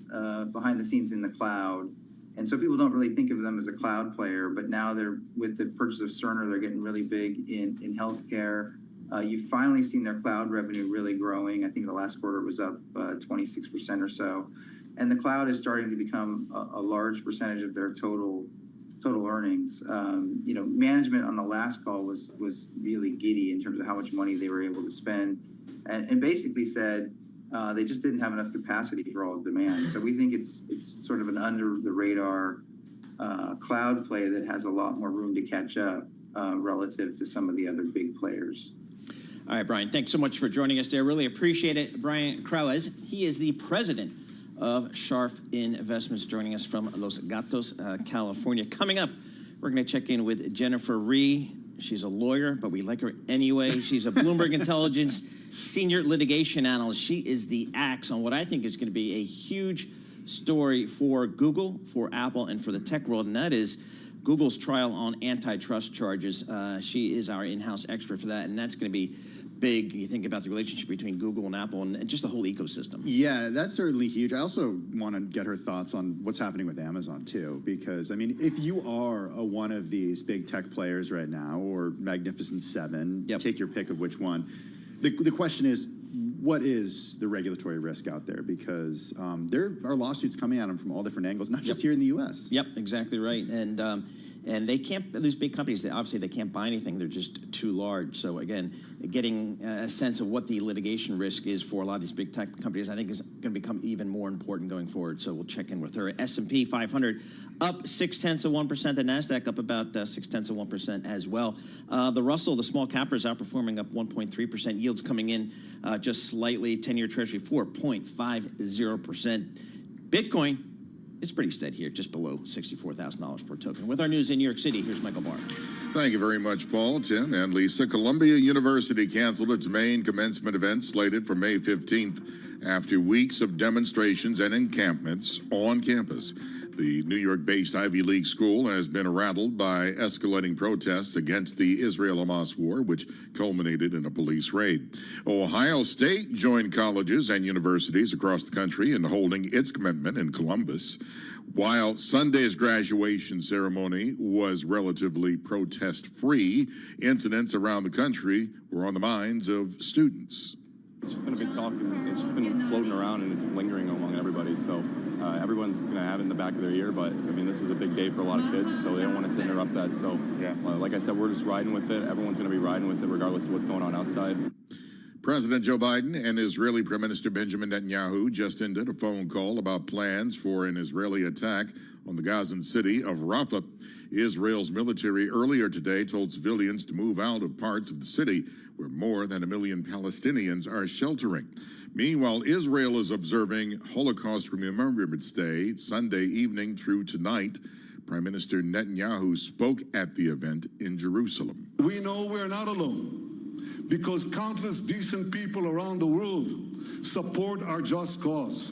behind the scenes in the cloud. And so people don't really think of them as a cloud player, but now with the purchase of Cerner, they're getting really big in healthcare. You've finally seen their cloud revenue really growing. I think the last quarter was up 26% or so. And the cloud is starting to become a large percentage of their total earnings. Management on the last call was really giddy in terms of how much money they were able to spend, and basically said they just didn't have enough capacity for all the demand. So we think it's sort of an under the radar cloud play that has a lot more room to catch up. relative to some of the other big players. All right, Brian, thanks so much for joining us there. Really appreciate it. Brian Krauez, he is the president of Scharf Investments, joining us from Los Gatos, California. Coming up, we're going to check in with Jennifer Rhee. She's a lawyer, but we like her anyway. She's a Bloomberg Intelligence senior litigation analyst. She is the axe on what I think is going to be a huge story for Google, for Apple, and for the tech world, and that is Google's trial on antitrust charges. She is our in-house expert for that, and that's going to be big. You think about the relationship between Google and Apple and just the whole ecosystem. Yeah, that's certainly huge. I also want to get her thoughts on what's happening with Amazon too, because I mean, if you are one of these big tech players right now, or Magnificent Seven, take your pick of which one. The question is, what is the regulatory risk out there? Because there are lawsuits coming at them from all different angles, not just here in the U.S. Yep, exactly right. And they can't, these big companies, obviously they can't buy anything. They're just too large. So again, getting a sense of what the litigation risk is for a lot of these big tech companies, I think is going to become even more important going forward. So we'll check in with her. S&P 500 up 0.6%. The NASDAQ up about 0.6% as well. The Russell, the small cappers, outperforming up 1.3%. Yields coming in just slightly. 10-year Treasury 4.50%. Bitcoin is pretty steady here, just below $64,000 per token. With our news in New York City, here's Michael Barr. Thank you very much, Paul, Tim, and Lisa. Columbia University canceled its main commencement event slated for May 15th after weeks of demonstrations and encampments on campus. The New York-based Ivy League school has been rattled by escalating protests against the Israel-Hamas war, which culminated in a police raid. Ohio State joined colleges and universities across the country in holding its commencement in Columbus. While Sunday's graduation ceremony was relatively protest-free, incidents around the country were on the minds of students. It's just been a big talk, and it's just been floating around, and it's lingering among everybody. So everyone's going to have it in the back of their ear, but, I mean, this is a big day for a lot of kids, so they don't want it to interrupt that. So, like I said, we're just riding with it. Everyone's going to be riding with it regardless of what's going on outside. President Joe Biden and Israeli Prime Minister Benjamin Netanyahu just ended a phone call about plans for an Israeli attack on the Gazan city of Rafah. Israel's military earlier today told civilians to move out of parts of the city where more than 1 million Palestinians are sheltering. Meanwhile, Israel is observing Holocaust Remembrance Day Sunday evening through tonight. Prime Minister Netanyahu spoke at the event in Jerusalem. We know we're not alone, because countless decent people around the world support our just cause.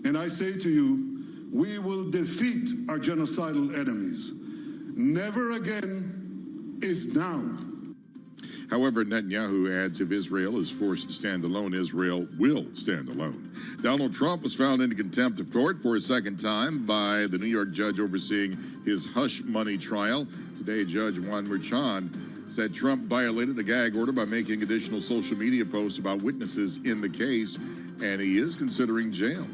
And I say to you, we will defeat our genocidal enemies. Never again is now. However, Netanyahu adds if Israel is forced to stand alone, Israel will stand alone. Donald Trump was found in contempt of court for a second time by the New York judge overseeing his hush money trial. Today, Judge Juan Merchan said Trump violated the gag order by making additional social media posts about witnesses in the case, and he is considering jail.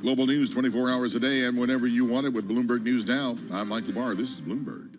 Global news 24 hours a day and whenever you want it with Bloomberg News Now. I'm Michael Barr. This is Bloomberg.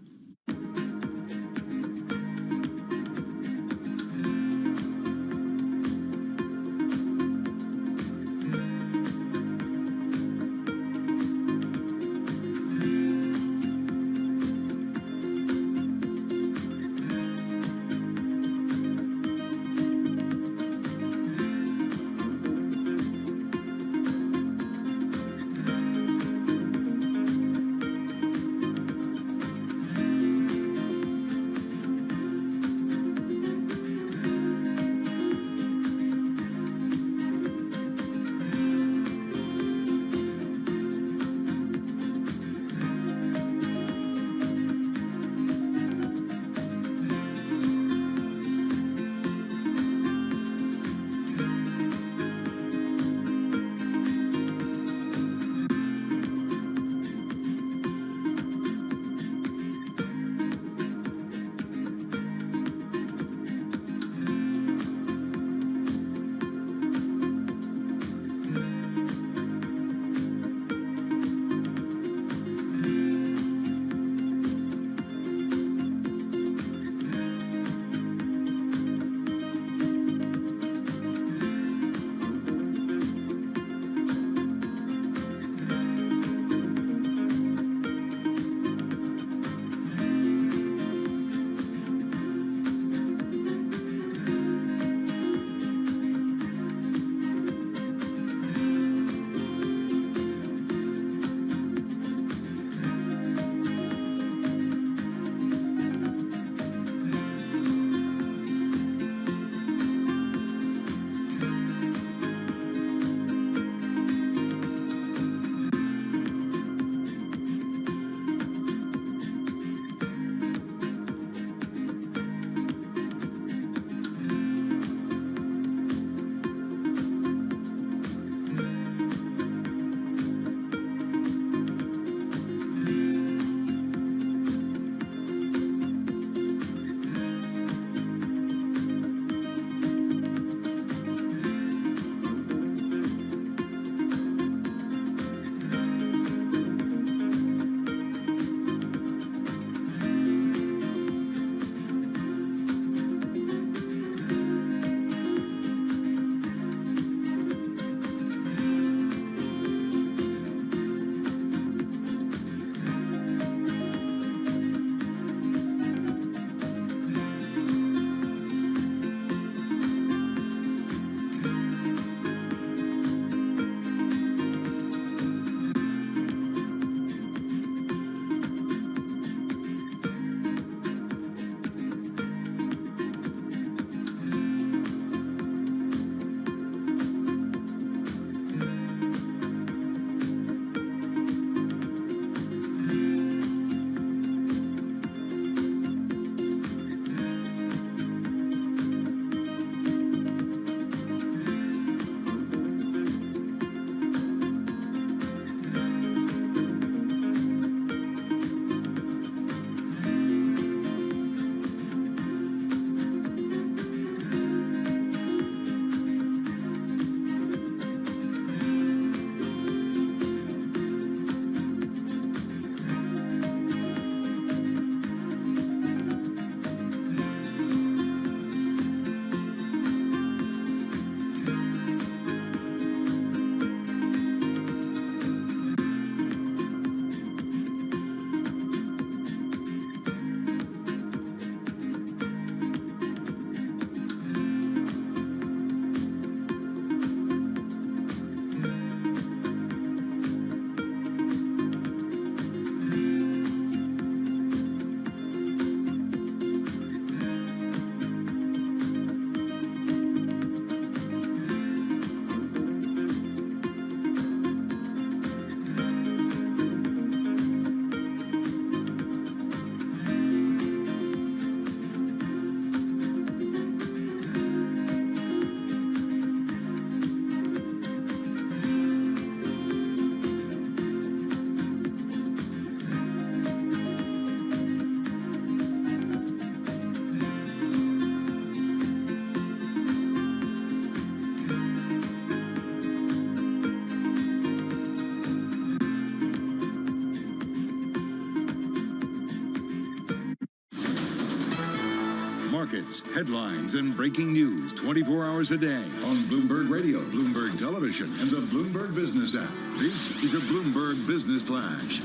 markets, headlines, and breaking news 24 hours a day on Bloomberg Radio, Bloomberg Television, and the Bloomberg Business app. This is a Bloomberg Business Flash.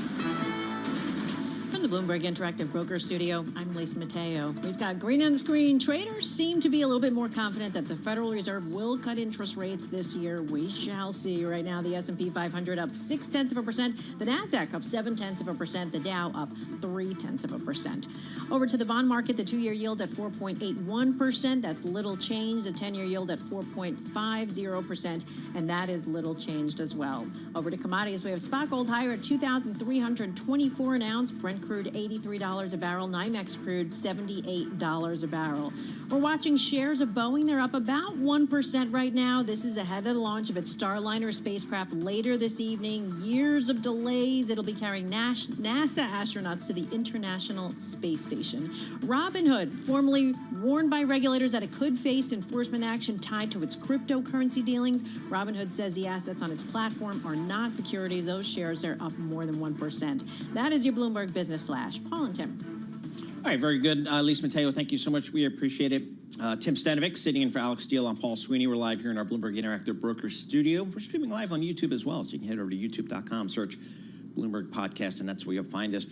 From the Bloomberg Interactive Broker Studio, I'm Lisa Mateo. We've got green on the screen. Traders seem to be a little bit more confident that the Federal Reserve will cut interest rates this year. We shall see. Right now, the S&P 500 up 0.6%, the Nasdaq up 0.7%, the Dow up 0.3%. Over to the bond market, the 2-year yield at 4.81%. That's little change. The 10-year yield at 4.50%, and that is little changed as well. Over to commodities, we have spot gold higher at $2,324 an ounce. Brent crude $83 a barrel. NYMEX crude $78 a barrel. We're watching shares of Boeing. They're up about 1% right now. This is ahead of the launch of its Starliner spacecraft later this evening. Years of delays. It'll be carrying NASA astronauts to the International Space Station. Robinhood, formerly warned by regulators that it could face enforcement action tied to its cryptocurrency dealings. Robinhood says the assets on its platform are not securities. Those shares are up more than 1%. That is your Bloomberg Business Flash. Paul and Tim. All right, very good. Lisa Mateo, thank you so much. We appreciate it. Tim Stanovic sitting in for Alex Steele. I'm Paul Sweeney. We're live here in our Bloomberg Interactive Broker Studio. We're streaming live on YouTube as well, so you can head over to youtube.com, search Bloomberg Podcast, and that's where you'll find us.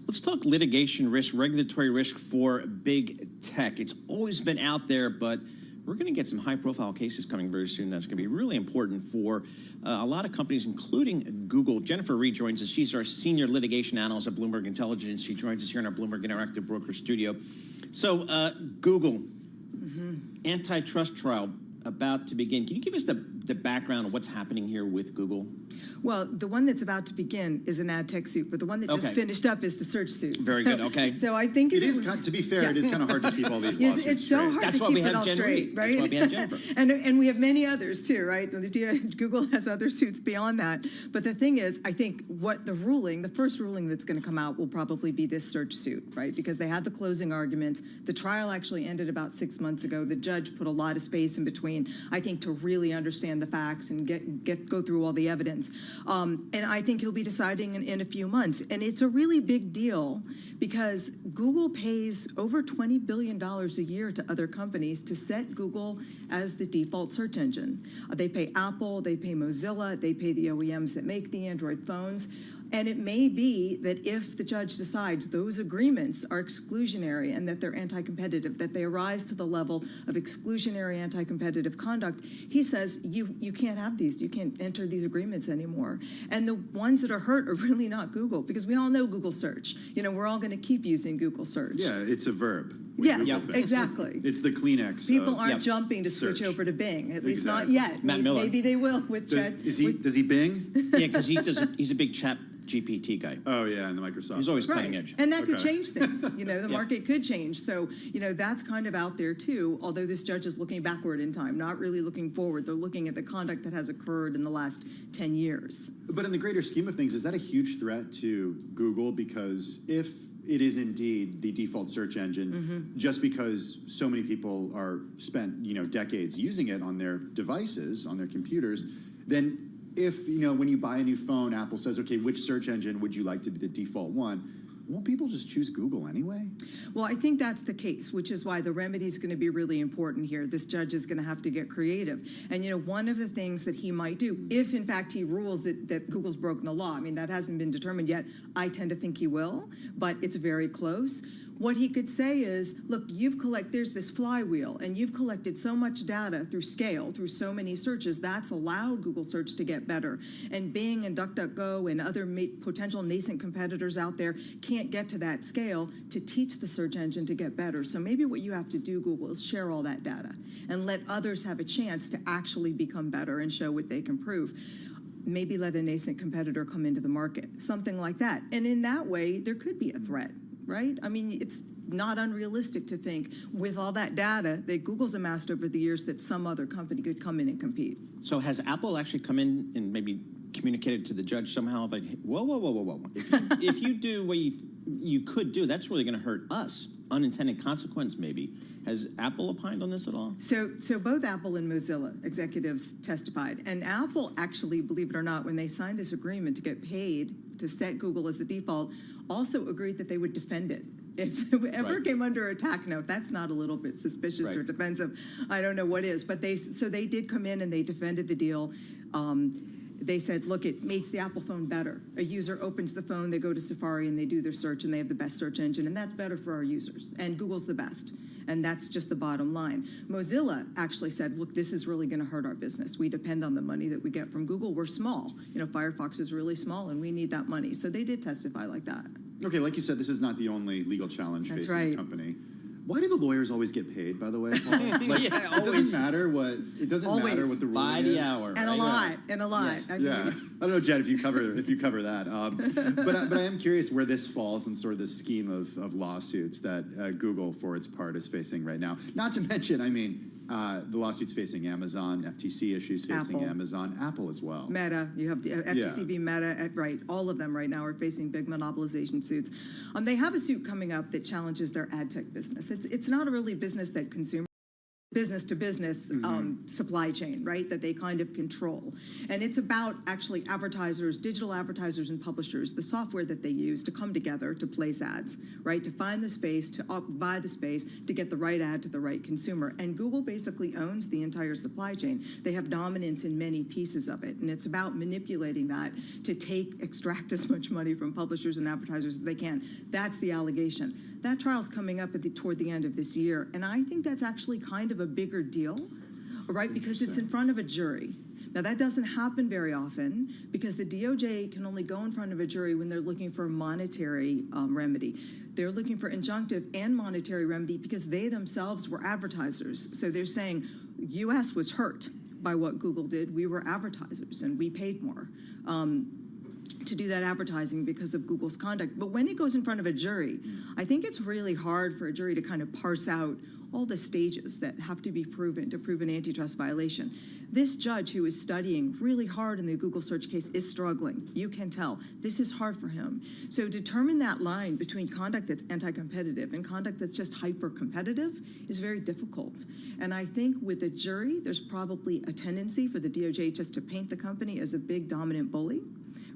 Let's talk litigation risk, regulatory risk for big tech. It's always been out there, but we're going to get some high-profile cases coming very soon. That's going to be really important for a lot of companies, including Google. Jennifer Reed joins us. She's our senior litigation analyst at Bloomberg Intelligence. She joins us here in our Bloomberg Interactive Broker Studio. So, Google, antitrust trial about to begin. Can you give us the background of what's happening here with Google? Well, the one that's about to begin is an ad tech suit, but the one that just finished up is the search suit. Very good. Okay. So I think it is. To be fair, it is kind of hard to keep all these lawsuits It's so hard That's to why keep we it have all Jen straight, Reed. right? That's why we have Jennifer. and we have many others too, right? Google has other suits beyond that. But the thing is, I think the first ruling that's going to come out will probably be this search suit, right? Because they had the closing arguments. The trial actually ended about 6 months ago. The judge put a lot of space in between, I think, to really understand the facts and go through all the evidence. And I think he'll be deciding in a few months. And it's a really big deal because Google pays over $20 billion a year to other companies to set Google as the default search engine. They pay Apple, they pay Mozilla, they pay the OEMs that make the Android phones. And it may be that if the judge decides those agreements are exclusionary and that they're anti-competitive, that they arise to the level of exclusionary anti-competitive conduct, he says you can't have these, you can't enter these agreements anymore. And the ones that are hurt are really not Google, because we all know Google search. We're all going to keep using Google search. Yeah, it's a verb. Yes, exactly. It's the Kleenex. People aren't jumping to switch over to Bing, at least not yet. Matt Miller. Maybe they will with Chat. Does he Bing? Yeah, because he's a big chat GPT guy. Oh, yeah, and the Microsoft. He's always cutting edge. And that could change things. The market could change. So, that's kind of out there too, although this judge is looking backward in time, not really looking forward. They're looking at the conduct that has occurred in the last 10 years. But in the greater scheme of things, is that a huge threat to Google? Because if it is indeed the default search engine, just because so many people are spent, decades using it on their devices, on their computers, then if, when you buy a new phone, Apple says, okay, which search engine would you like to be the default one? Won't people just choose Google anyway? Well, I think that's the case, which is why the remedy is going to be really important here. This judge is going to have to get creative. And, one of the things that he might do, if in fact he rules that Google's broken the law, that hasn't been determined yet. I tend to think he will, but it's very close. What he could say is, look, there's this flywheel, and you've collected so much data through scale, through so many searches, that's allowed Google search to get better. And Bing and DuckDuckGo and other potential nascent competitors out there can't get to that scale to teach the search engine to get better. So maybe what you have to do, Google, is share all that data and let others have a chance to actually become better and show what they can prove. Maybe let a nascent competitor come into the market, something like that. And in that way, there could be a threat. Right? It's not unrealistic to think with all that data that Google's amassed over the years that some other company could come in and compete. So has Apple actually come in and maybe communicated to the judge somehow, like, whoa. If you do what you could do, that's really going to hurt us. Unintended consequence, maybe. Has Apple opined on this at all? So both Apple and Mozilla executives testified. And Apple actually, believe it or not, when they signed this agreement to get paid to set Google as the default, also agreed that they would defend it If it ever came under attack, no, that's not a little bit suspicious or defensive. I don't know what is, but they did come in and they defended the deal. They said, look, it makes the Apple phone better. A user opens the phone, they go to Safari and they do their search and they have the best search engine, and that's better for our users. And Google's the best. And that's just the bottom line. Mozilla actually said, look, this is really going to hurt our business. We depend on the money that we get from Google. We're small. You know, Firefox is really small and we need that money. So they did testify like that. Okay, like you said, this is not the only legal challenge facing the company. Why do the lawyers always get paid, by the way, Paul? Like, it doesn't matter what matter what the ruling by the hour. And a lot, and a lot. Yes. I mean, I don't know, Jen, if you cover that. But I am curious where this falls in sort of the scheme of lawsuits that Google, for its part, is facing right now. Not to mention, I mean, the lawsuits facing Amazon, FTC issues facing Apple. Amazon, Apple as well. Meta, you have FTC, Meta, right? All of them right now are facing big monopolization suits. They have a suit coming up that challenges their ad tech business. It's not a really business that consumers. Business to business supply chain, right, that they kind of control. And it's about actually advertisers, digital advertisers and publishers, the software that they use to come together to place ads, right, to find the space, to buy the space, to get the right ad to the right consumer. And Google basically owns the entire supply chain. They have dominance in many pieces of it. And it's about manipulating that to extract as much money from publishers and advertisers as they can. That's the allegation. That trial's coming up toward the end of this year, and I think that's actually kind of a bigger deal, right? Because it's in front of a jury. Now, that doesn't happen very often because the DOJ can only go in front of a jury when they're looking for a monetary remedy. They're looking for injunctive and monetary remedy because they themselves were advertisers. So they're saying, U.S. was hurt by what Google did. We were advertisers, and we paid more. To do that advertising because of Google's conduct. But when it goes in front of a jury, I think it's really hard for a jury to kind of parse out all the stages that have to be proven to prove an antitrust violation. This judge who is studying really hard in the Google search case is struggling. You can tell. This is hard for him. So determine that line between conduct that's anti-competitive and conduct that's just hyper-competitive is very difficult. And I think with a jury, there's probably a tendency for the DOJ just to paint the company as a big dominant bully,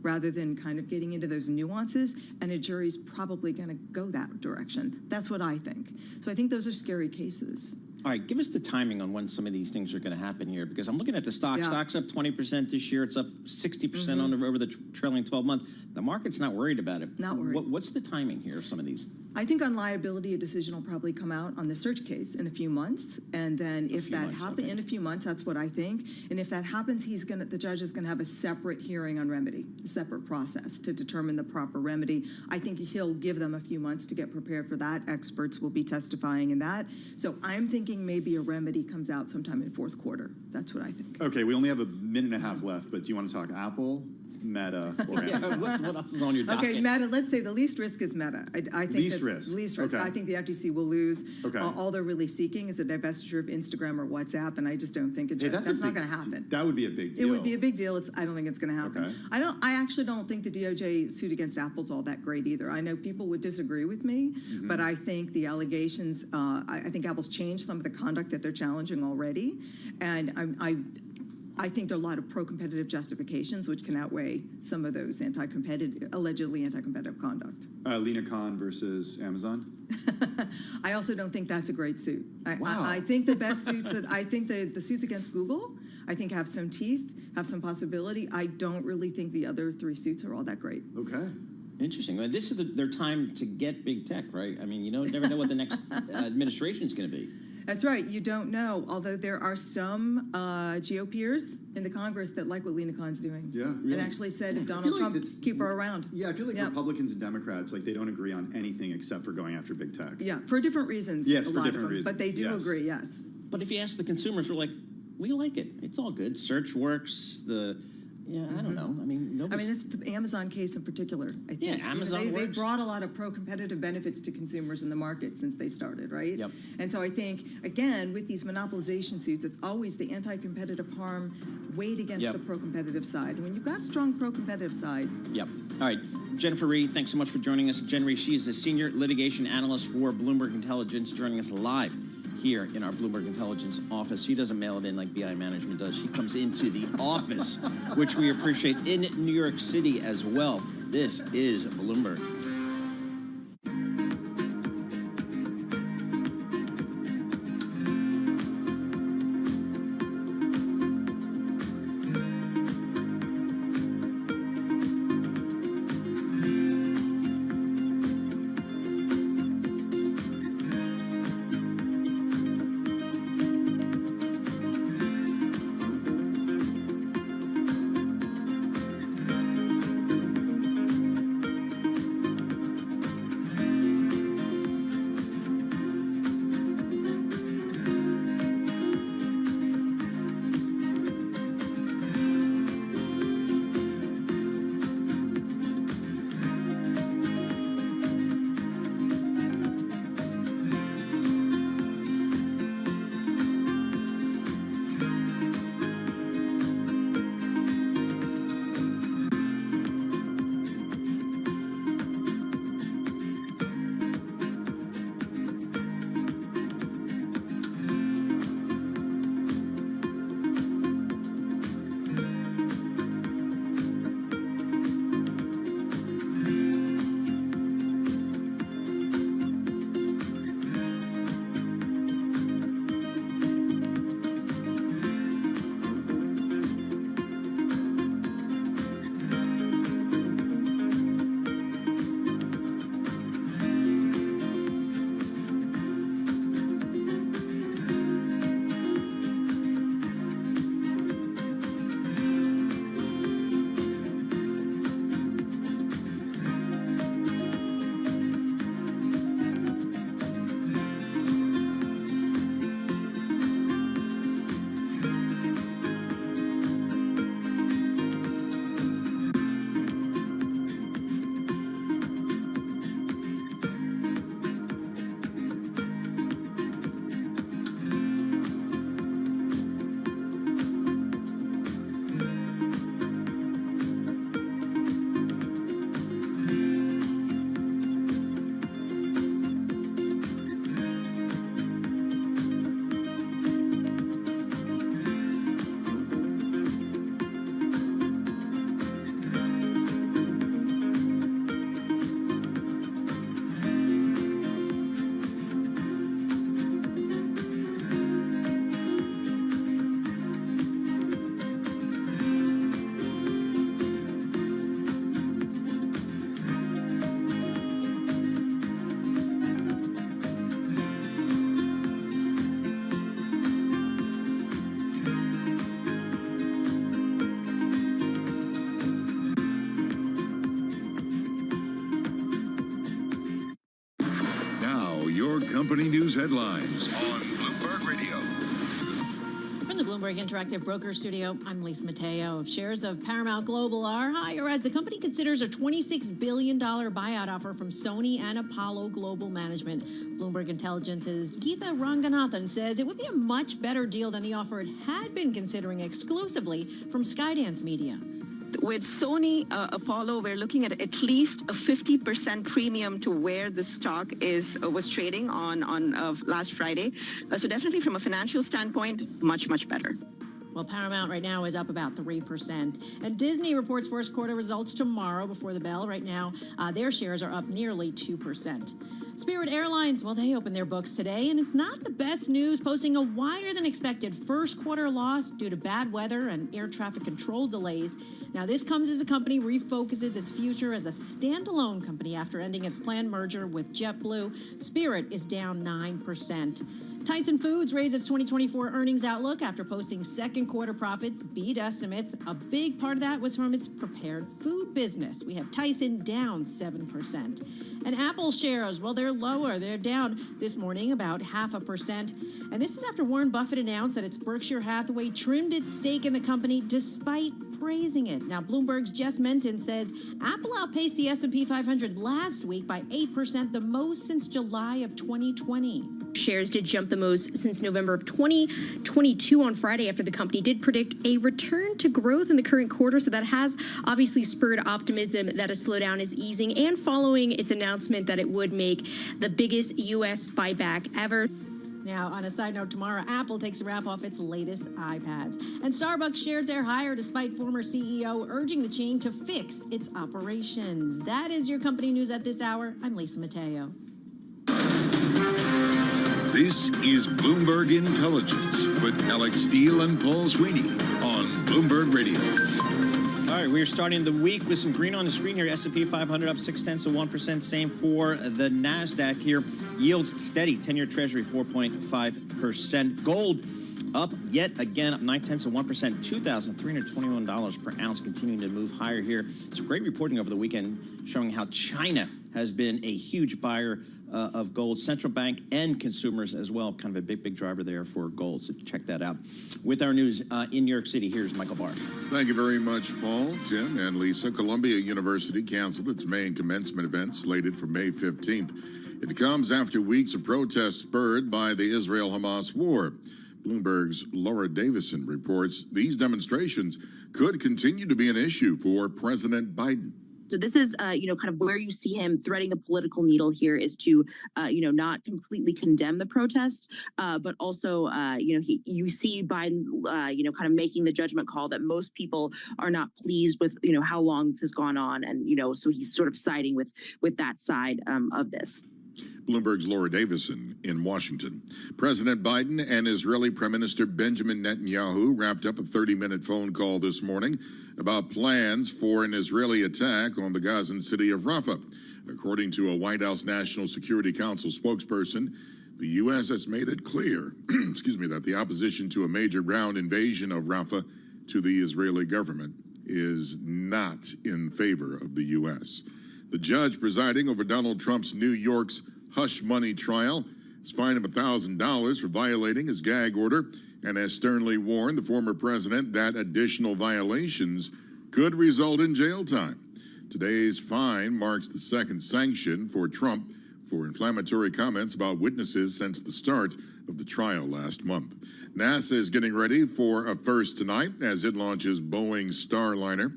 rather than kind of getting into those nuances, and a jury's probably going to go that direction. That's what I think. So I think those are scary cases. All right, give us the timing on when some of these things are going to happen here, because I'm looking at the stock. Yeah. Stock's up 20% this year. It's up 60% over the trailing 12 months. The market's not worried about it. Not worried. What's the timing here of some of these? I think on liability, a decision will probably come out on the search case in a few months, and then if that happens in a few months, that's what I think. And if that happens, the judge is going to have a separate hearing on remedy, a separate process to determine the proper remedy. I think he'll give them a few months to get prepared for that. Experts will be testifying in that. So I'm thinking maybe a remedy comes out sometime in fourth quarter. That's what I think. Okay, we only have a minute and a half left, but do you want to talk Apple, Meta, or Amazon? What else is on your docket? Okay, Meta, let's say the least risk is Meta. I think Least risk. Least risk. Okay. I think the FTC will lose. Okay. All they're really seeking is a divestiture of Instagram or WhatsApp, and I just don't think that's not going to happen. That would be a big deal. It would be a big deal. I don't think it's going to happen. Okay. I actually don't think the DOJ suit against Apple's all that great either. I know people would disagree with me, but I think the allegations, I think Apple's changed some of the conduct that they're challenging already, and I think there are a lot of pro-competitive justifications which can outweigh some of those allegedly anti-competitive conduct. Lina Khan versus Amazon? I also don't think that's a great suit. Wow. I think the best suits, I think the suits against Google, I think have some teeth, have some possibility. I don't really think the other three suits are all that great. Okay. Interesting. Well, this is their time to get big tech, right? I mean, you never know what the next administration is going to be. That's right. You don't know, although there are some GOPers in the Congress that like what Lina Khan's doing. Yeah. And actually said if Donald Trump, keep her around. Yeah, I feel like Republicans and Democrats, they don't agree on anything except for going after big tech. Yeah, for different reasons. Yes, a for lot different of them, reasons. But they do agree, yes. But if you ask the consumers, we're like, we like it. It's all good. Search works. I don't know. I mean, it's the Amazon case in particular. I think. Yeah, Amazon they works. brought a lot of pro-competitive benefits to consumers in the market since they started, right? Yep. And so I think, again, with these monopolization suits, it's always the anti-competitive harm weighed against the pro-competitive side. And when you've got a strong pro-competitive side. Yep. All right. Jennifer Reed, thanks so much for joining us. Jen Reed, she is a senior litigation analyst for Bloomberg Intelligence, joining us live here in our Bloomberg Intelligence office. She doesn't mail it in like BI Management does. She comes into the office, which we appreciate, in New York City as well. This is Bloomberg. news headlines on Bloomberg Radio. From the Bloomberg Interactive Broker Studio, I'm Lisa Mateo. Shares of Paramount Global are higher as the company considers a $26 billion buyout offer from Sony and Apollo Global Management. Bloomberg Intelligence's Geetha Ranganathan says it would be a much better deal than the offer it had been considering exclusively from Skydance Media. With Sony Apollo, we're looking at least a 50% premium to where the stock was trading on last Friday. So definitely from a financial standpoint, much better. Well, Paramount right now is up about 3%. And Disney reports first quarter results tomorrow before the bell. Right now, their shares are up nearly 2%. Spirit Airlines, well, they opened their books today, and it's not the best news, posting a wider than expected first quarter loss due to bad weather and air traffic control delays. Now, this comes as the company refocuses its future as a standalone company after ending its planned merger with JetBlue. Spirit is down 9%. Tyson Foods raised its 2024 earnings outlook after posting second quarter profits beat estimates. A big part of that was from its prepared food business. We have Tyson down 7%. And Apple shares, well, they're lower. They're down this morning about 0.5%. And this is after Warren Buffett announced that its Berkshire Hathaway trimmed its stake in the company despite praising it. Now, Bloomberg's Jess Menton says Apple outpaced the S&P 500 last week by 8%, the most since July of 2020. Shares did jump the most since November of 2022 on Friday after the company did predict a return to growth in the current quarter. So that has obviously spurred optimism that a slowdown is easing, and following its announcement that it would make the biggest U.S. buyback ever. Now, on a side note, tomorrow, Apple takes a wrap off its latest iPads. And Starbucks shares are higher despite former CEO urging the chain to fix its operations. That is your company news at this hour. I'm Lisa Mateo. This is Bloomberg Intelligence with Alex Steele and Paul Sweeney on Bloomberg Radio. All right, we're starting the week with some green on the screen here. S&P 500 up 0.6%. Same for the NASDAQ here. Yields steady. 10-year Treasury 4.5%. Gold up yet again, up 0.9%, $2,321 per ounce, continuing to move higher here. Some great reporting over the weekend showing how China has been a huge buyer of gold. Central bank and consumers as well, kind of a big driver there for gold. So check that out. With our news in New York City, here's Michael Barr. Thank you very much, Paul, Tim, and Lisa. Columbia University canceled its main commencement event slated for May 15th. It comes after weeks of protests spurred by the Israel-Hamas war. Bloomberg's Laura Davison reports these demonstrations could continue to be an issue for President Biden. So this is, kind of where you see him threading the political needle here is to, not completely condemn the protest, but also, you see Biden, kind of making the judgment call that most people are not pleased with, how long this has gone on. And, so he's sort of siding with that side of this. Bloomberg's Laura Davison in Washington. President Biden and Israeli Prime Minister Benjamin Netanyahu wrapped up a 30-minute phone call this morning about plans for an Israeli attack on the Gazan city of Rafah. According to a White House National Security Council spokesperson, the U.S. has made it clear, that the opposition to a major ground invasion of Rafah to the Israeli government is not in favor of the U.S. The judge presiding over Donald Trump's New York's hush money trial has fined him $1,000 for violating his gag order and has sternly warned the former president that additional violations could result in jail time. Today's fine marks the second sanction for Trump for inflammatory comments about witnesses since the start of the trial last month. NASA is getting ready for a first tonight as it launches Boeing's Starliner.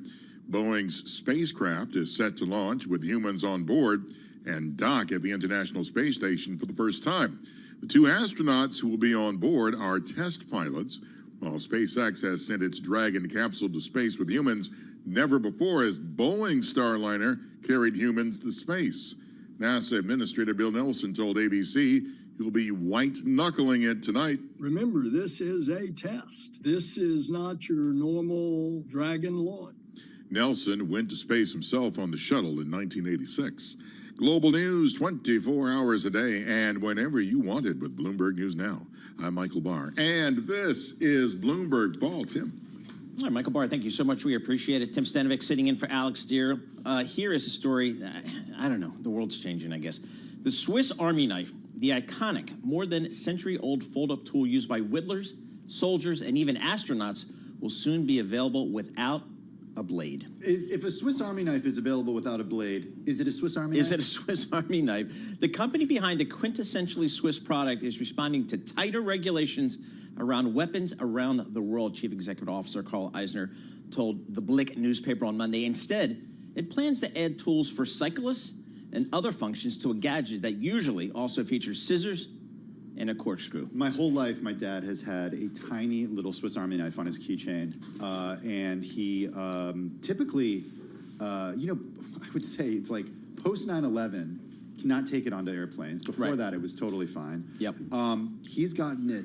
Boeing's spacecraft is set to launch with humans on board and dock at the International Space Station for the first time. The two astronauts who will be on board are test pilots, while SpaceX has sent its Dragon capsule to space with humans. Never before has Boeing's Starliner carried humans to space. NASA Administrator Bill Nelson told ABC he'll be white-knuckling it tonight. Remember, this is a test. This is not your normal Dragon launch. Nelson went to space himself on the shuttle in 1986. Global news 24 hours a day and whenever you want it with Bloomberg News Now. I'm Michael Barr, and this is Bloomberg. Paul, Tim. All right, Michael Barr, thank you so much. We appreciate it. Tim Stanovic sitting in for Alex Steele. Here is a story. I don't know. The world's changing, I guess. The Swiss Army knife the iconic, more than century-old fold-up tool used by whittlers, soldiers, and even astronauts will soon be available without a blade. If a Swiss Army knife is available without a blade, is it a Swiss Army knife? Is it a Swiss Army knife? The company behind the quintessentially Swiss product is responding to tighter regulations around weapons around the world, Chief Executive Officer Carl Eisner told the Blick newspaper on Monday. Instead, it plans to add tools for cyclists and other functions to a gadget that usually also features scissors and a corkscrew. My whole life, my dad has had a tiny little Swiss Army knife on his keychain, and he typically, you know, I would say it's like post 9/11, cannot take it onto airplanes. Before that, it was totally fine. Yep. He's gotten it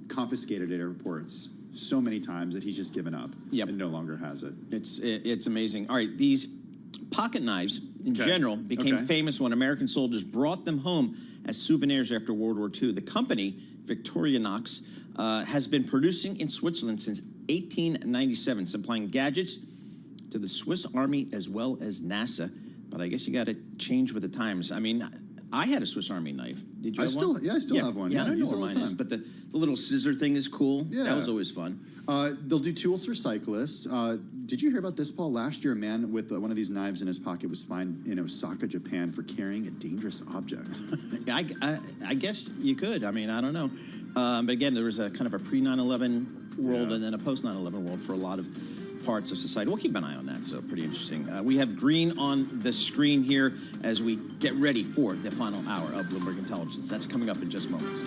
confiscated at airports so many times that he's just given up. Yep. And no longer has it. It's amazing. All right, these pocket knives in general became famous when American soldiers brought them home as souvenirs after World War II. The company, Victorinox, has been producing in Switzerland since 1897, supplying gadgets to the Swiss Army as well as NASA. But I guess you got to change with the times. I mean, I had a Swiss Army knife. Did you have one? Yeah, I still have one. Yeah, I don't know use it all where the mine is, time. but the little scissor thing is cool. Yeah. That was always fun. They'll do tools for cyclists. Did you hear about this, Paul? Last year, a man with one of these knives in his pocket was fined in Osaka, Japan for carrying a dangerous object. I guess you could. I mean, I don't know. But again, there was a kind of a pre-9/11 world and then a post-9/11 world for a lot of parts of society. We'll keep an eye on that, so pretty interesting. We have green on the screen here as we get ready for the final hour of Bloomberg Intelligence. That's coming up in just moments.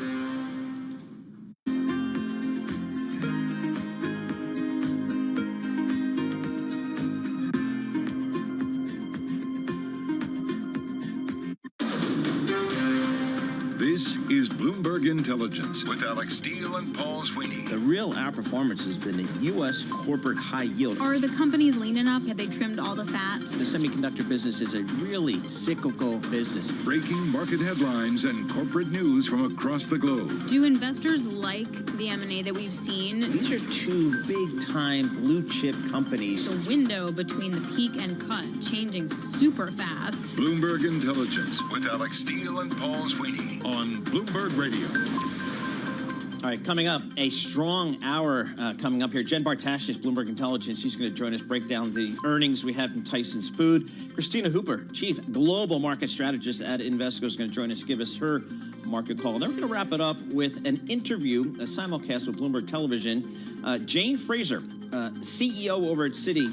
This is Bloomberg Intelligence with Alex Steele and Paul Sweeney. The real outperformance has been the U.S. corporate high yield. Are the companies lean enough? Have they trimmed all the fat? The semiconductor business is a really cyclical business. Breaking market headlines and corporate news from across the globe. Do investors like the M&A that we've seen? These are two big-time blue-chip companies. The window between the peak and cut changing super fast. Bloomberg Intelligence with Alex Steele and Paul Sweeney on Bloomberg Radio. All right, coming up, a strong hour coming up here. Jen Bartashis, Bloomberg Intelligence. She's going to join us, break down the earnings we had from Tyson's Food. Christina Hooper, Chief Global Market Strategist at Invesco, is going to join us, give us her market call. Then we're going to wrap it up with an interview, a simulcast with Bloomberg Television. Jane Fraser, CEO over at Citi,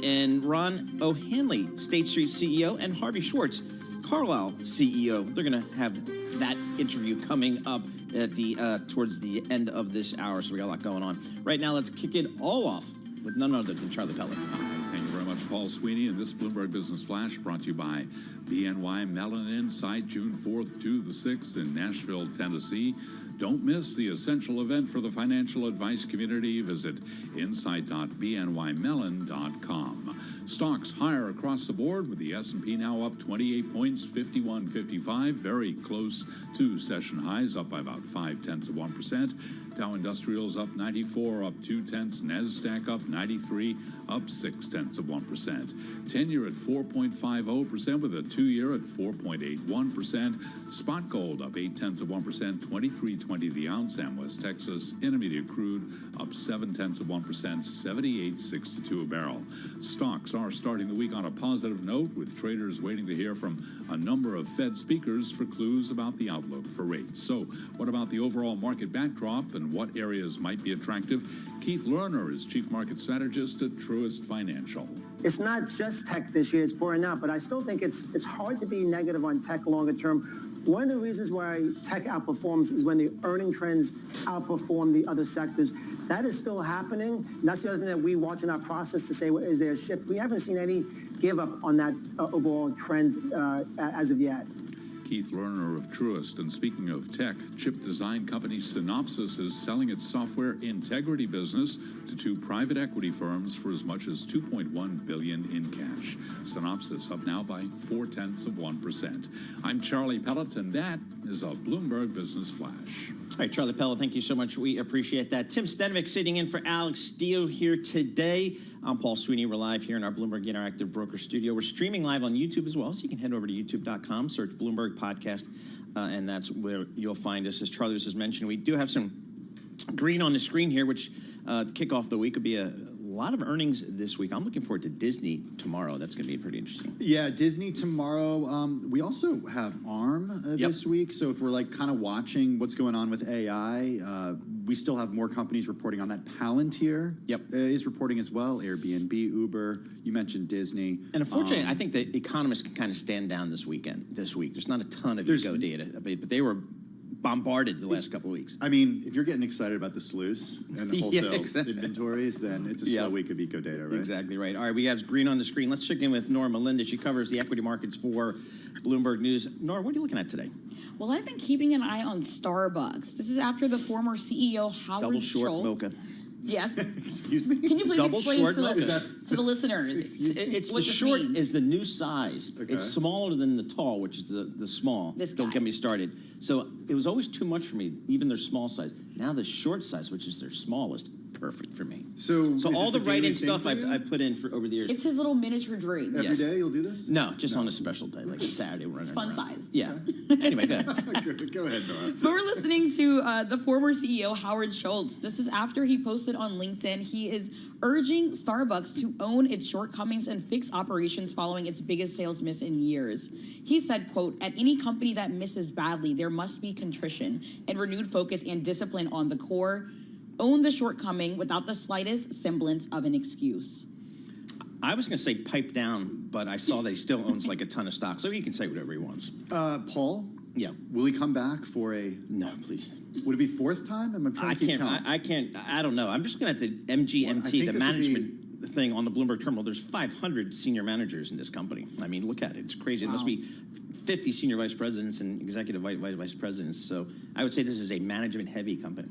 and Ron O'Hanley, State Street CEO, and Harvey Schwartz, Carlyle CEO. They're going to have that interview coming up at the towards the end of this hour, so we got a lot going on. Right now, let's kick it all off with none other than Charlie Pellet. Thank you very much, Paul Sweeney. And this Bloomberg Business Flash brought to you by BNY Mellon Insight, June 4th to the 6th in Nashville, Tennessee. Don't miss the essential event for the financial advice community. Visit insight.bnymellon.com. Stocks higher across the board with the S&P now up 28 points, 51.55, very close to session highs, up by about 0.5%. Dow Industrials up 94, up 0.2. NASDAQ up 93, up 0.6%. 10-year at 4.50% with a 2-year at 4.81%. Spot gold up 0.8%, 23.20 the ounce. And West Texas Intermediate crude up 0.7%, 78.62 a barrel. Stocks are starting the week on a positive note, with traders waiting to hear from a number of Fed speakers for clues about the outlook for rates. So what about the overall market backdrop and what areas might be attractive? Keith Lerner is Chief Market Strategist at Truist Financial. It's not just tech this year, it's pouring out, but I still think it's hard to be negative on tech longer term. One of the reasons why tech outperforms is when the earning trends outperform the other sectors. That is still happening. And that's the other thing that we watch in our process to say, is there a shift? We haven't seen any give up on that overall trend as of yet. Keith Lerner of Truist. And speaking of tech, chip design company Synopsys is selling its software integrity business to two private equity firms for as much as $2.1 billion in cash. Synopsys up now by 0.4%. I'm Charlie Pellet, and that is a Bloomberg Business Flash. All right, Charlie Pellet, thank you so much. We appreciate that. Tim Stenvik sitting in for Alex Steele here today. I'm Paul Sweeney. We're live here in our Bloomberg Interactive Broker Studio. We're streaming live on YouTube as well, so you can head over to youtube.com, search Bloomberg Podcast, and that's where you'll find us. As Charlie has mentioned, we do have some green on the screen here, which to kick off the week would be a lot of earnings this week. I'm looking forward to Disney tomorrow. That's going to be pretty interesting. Yeah, Disney tomorrow. We also have ARM this week. So if we're like kind of watching what's going on with AI, we still have more companies reporting on that. Palantir is reporting as well. Airbnb, Uber. You mentioned Disney. And unfortunately, I think the economists can kind of stand down this week. There's not a ton of eco data, but they were bombarded the last couple of weeks. I mean, if you're getting excited about the SLUs and the wholesale inventories, then it's a slow week of eco data, right? Exactly right. All right, we have green on the screen. Let's check in with Nora Melinda. She covers the equity markets for Bloomberg News. Nora, what are you looking at today? Well, I've been keeping an eye on Starbucks. This is after the former CEO Howard Double short Schultz. mocha. Yes. Excuse me? Can you please Double explain short to mocha. the listeners? It's what the this short means? is the new size. Okay. It's smaller than the tall, which is the small. Don't get me started. So it was always too much for me, even their small size. Now the short size, which is their smallest, perfect for me. So all the writing stuff I've put in for over the years. It's his little miniature drink. Every day you'll do this? No, just on a special day, like a Saturday running It's fun around. size. Yeah. Anyway, go ahead. Go ahead, Nora. But we're listening to the former CEO, Howard Schultz. This is after he posted on LinkedIn. He is urging Starbucks to own its shortcomings and fix operations following its biggest sales miss in years. He said, quote, "At any company that misses badly, there must be contrition and renewed focus and discipline on the core. Own the shortcoming without the slightest semblance of an excuse." I was going to say pipe down, but I saw that he still owns like a ton of stock, so he can say whatever he wants. Paul? Yeah. Will he come back for a... No, please. Would it be fourth time? I'm trying to keep count. I don't know. I'm just looking at the MGMT, the management thing on the Bloomberg terminal. There's 500 senior managers in this company. I mean, look at it. It's crazy. It must be 50 senior vice presidents and executive vice presidents. So I would say this is a management-heavy company.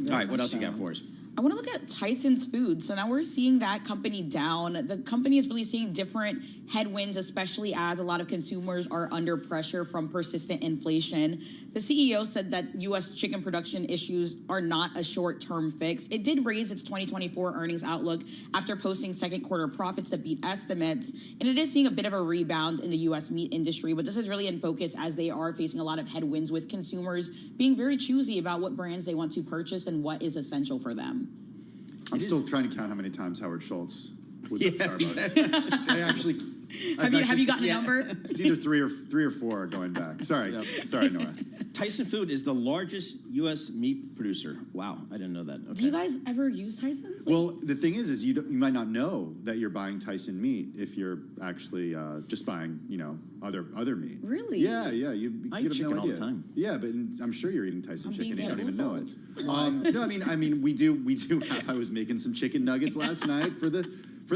All right, what else you got for us? I want to look at Tyson's Foods. So now we're seeing that company down. The company is really seeing different headwinds, especially as a lot of consumers are under pressure from persistent inflation. The CEO said that U.S. chicken production issues are not a short-term fix. It did raise its 2024 earnings outlook after posting second quarter profits that beat estimates. And it is seeing a bit of a rebound in the U.S. meat industry, but this is really in focus as they are facing a lot of headwinds with consumers being very choosy about what brands they want to purchase and what is essential for them. I'm still trying to count how many times Howard Schultz was at Starbucks. I actually... Have you gotten a number? It's either three or four going back. Sorry. Sorry, Nora. Tyson Food is the largest U.S. meat producer. Wow, I didn't know that. Okay. Do you guys ever use Tyson's? Well, the thing is you might not know that you're buying Tyson meat if you're actually just buying, other meat. Really? Yeah. You I eat chicken all the time. Yeah, but I'm sure you're eating Tyson chicken. You don't even know it. bamboozled. No, I mean, we do have. I was making some chicken nuggets last night for the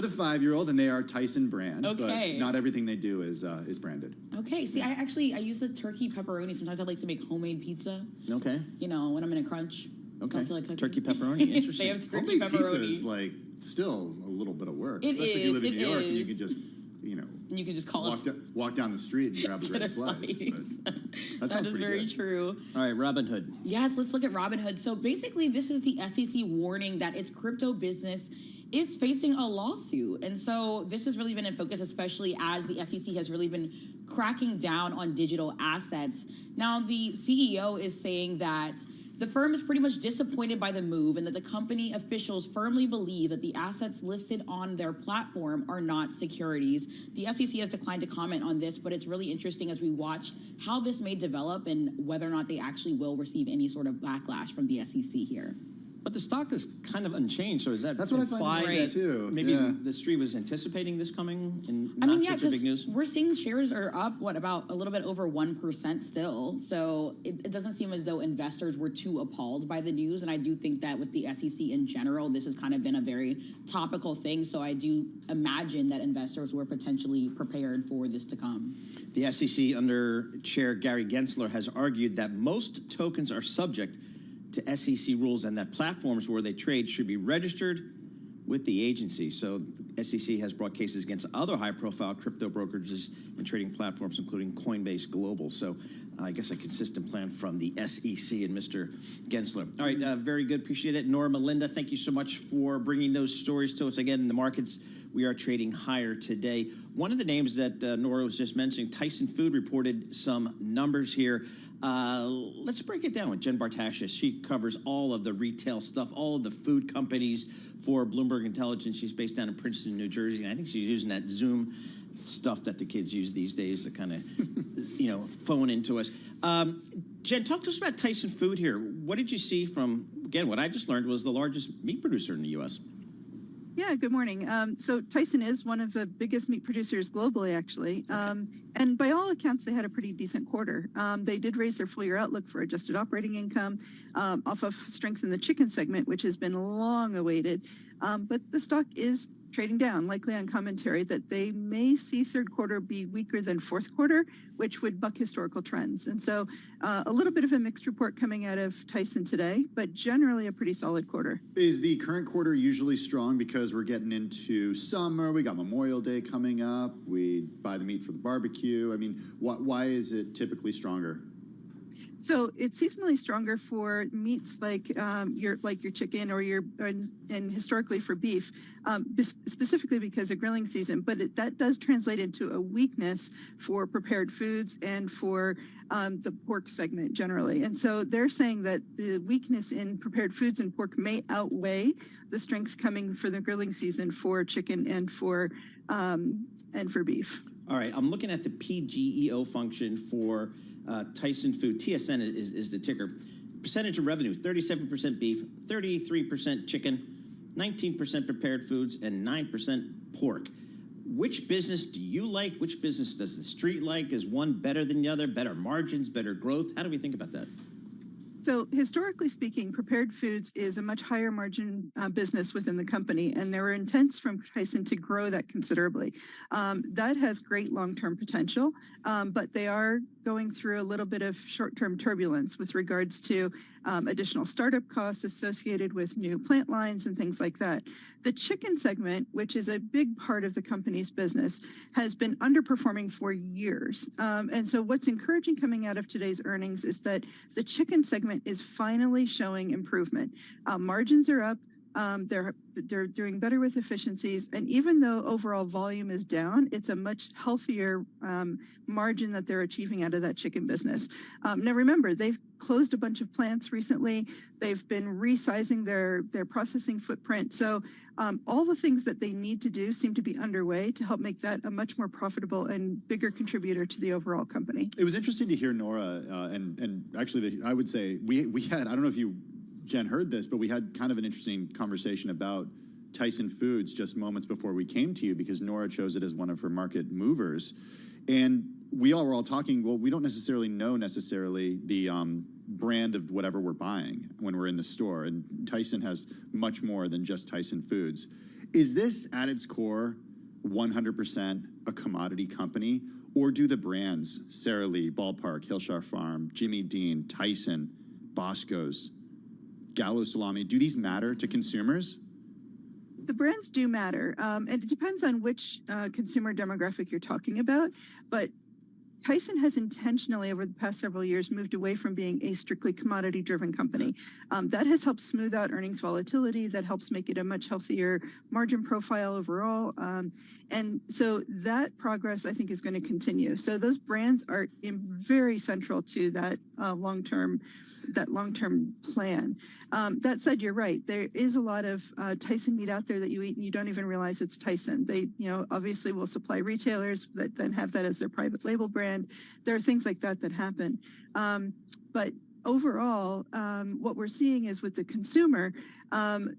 5-year-old, and they are Tyson brand. Okay. But not everything they do is branded. Okay. See, I use the turkey pepperoni. Sometimes I like to make homemade pizza. Okay. When I'm in a crunch. Okay. Don't feel like cooking. Turkey pepperoni. Interesting. They have turkey Homemade pepperoni. pizza is like still a little bit of work, It especially if you is, live in it New York and you is. can just, And you can just call us. walk down the street and grab a Get great a slice. slice. But that That sounds is pretty very good. true. All right, Robinhood. Yes, let's look at Robinhood. So basically, this is the SEC warning that its crypto business is facing a lawsuit. And so this has really been in focus, especially as the SEC has really been cracking down on digital assets. Now, the CEO is saying that the firm is pretty much disappointed by the move and that the company officials firmly believe that the assets listed on their platform are not securities. The SEC has declined to comment on this, but it's really interesting as we watch how this may develop and whether or not they actually will receive any sort of backlash from the SEC here. But the stock is kind of unchanged, so is that That's what I imply find that too. maybe Yeah. the street was anticipating this coming and I not mean, yeah, such a big because news? we're seeing shares are up, about a little bit over 1% still. So it doesn't seem as though investors were too appalled by the news. And I do think that with the SEC in general, this has kind of been a very topical thing. So I do imagine that investors were potentially prepared for this to come. The SEC under Chair Gary Gensler has argued that most tokens are subject to SEC rules and that platforms where they trade should be registered with the agency. So SEC has brought cases against other high-profile crypto brokerages and trading platforms, including Coinbase Global. So I guess a consistent plan from the SEC and Mr. Gensler. All right, very good. Appreciate it. Nora, Melinda, thank you so much for bringing those stories to us. Again, in the markets, we are trading higher today. One of the names that Nora was just mentioning, Tyson Food, reported some numbers here. Let's break it down with Jen Bartashis. She covers all of the retail stuff, all of the food companies for Bloomberg Intelligence. She's based down in Princeton, New Jersey, and I think she's using that Zoom stuff that the kids use these days to kind of, phone into us. Jen, talk to us about Tyson Food here. What did you see from, again, what I just learned was the largest meat producer in the U.S.? Yeah, good morning. So Tyson is one of the biggest meat producers globally, actually. And by all accounts, they had a pretty decent quarter. They did raise their full-year outlook for adjusted operating income off of strength in the chicken segment, which has been long awaited. But the stock is trading down, likely on commentary that they may see third quarter be weaker than fourth quarter, which would buck historical trends. And so a little bit of a mixed report coming out of Tyson today, but generally a pretty solid quarter. Is the current quarter usually strong because we're getting into summer? We got Memorial Day coming up. We buy the meat for the barbecue. I mean, why is it typically stronger? So it's seasonally stronger for meats like your chicken or and historically for beef, specifically because of grilling season. But that does translate into a weakness for prepared foods and for the pork segment generally. And so they're saying that the weakness in prepared foods and pork may outweigh the strength coming for the grilling season for chicken and for beef. All right, I'm looking at the PGEO function for Tyson Food. TSN is the ticker. Percentage of revenue, 37% beef, 33% chicken, 19% prepared foods, and 9% pork. Which business do you like? Which business does the street like? Is one better than the other? Better margins, better growth? How do we think about that? So historically speaking, prepared foods is a much higher margin business within the company, and there were intents from Tyson to grow that considerably. That has great long-term potential, but they are going through a little bit of short-term turbulence with regards to additional startup costs associated with new plant lines and things like that. The chicken segment, which is a big part of the company's business, has been underperforming for years. And so what's encouraging coming out of today's earnings is that the chicken segment is finally showing improvement. Margins are up. They're doing better with efficiencies, and even though overall volume is down, it's a much healthier margin that they're achieving out of that chicken business. Now remember, they've closed a bunch of plants recently. They've been resizing their processing footprint. So all the things that they need to do seem to be underway to help make that a much more profitable and bigger contributor to the overall company. It was interesting to hear Nora, and actually I would say we had, I don't know if you, Jen, heard this, but we had kind of an interesting conversation about Tyson Foods just moments before we came to you, because Nora chose it as one of her market movers. And we all were all talking, well, we don't necessarily know the brand of whatever we're buying when we're in the store. And Tyson has much more than just Tyson Foods. Is this at its core 100% a commodity company? Or do the brands, Sara Lee, Ballpark, Hillshire Farm, Jimmy Dean, Tyson, Bosco's, Gallo Salami, do these matter to consumers? The brands do matter, and it depends on which consumer demographic you're talking about, but Tyson has intentionally, over the past several years, moved away from being a strictly commodity-driven company. That has helped smooth out earnings volatility. That helps make it a much healthier margin profile overall. And so that progress, I think, is going to continue. So those brands are very central to that long-term plan. That said, you're right. There is a lot of Tyson meat out there that you eat and you don't even realize it's Tyson. They, obviously will supply retailers that then have that as their private label brand. There are things like that happen. But overall, what we're seeing is with the consumer,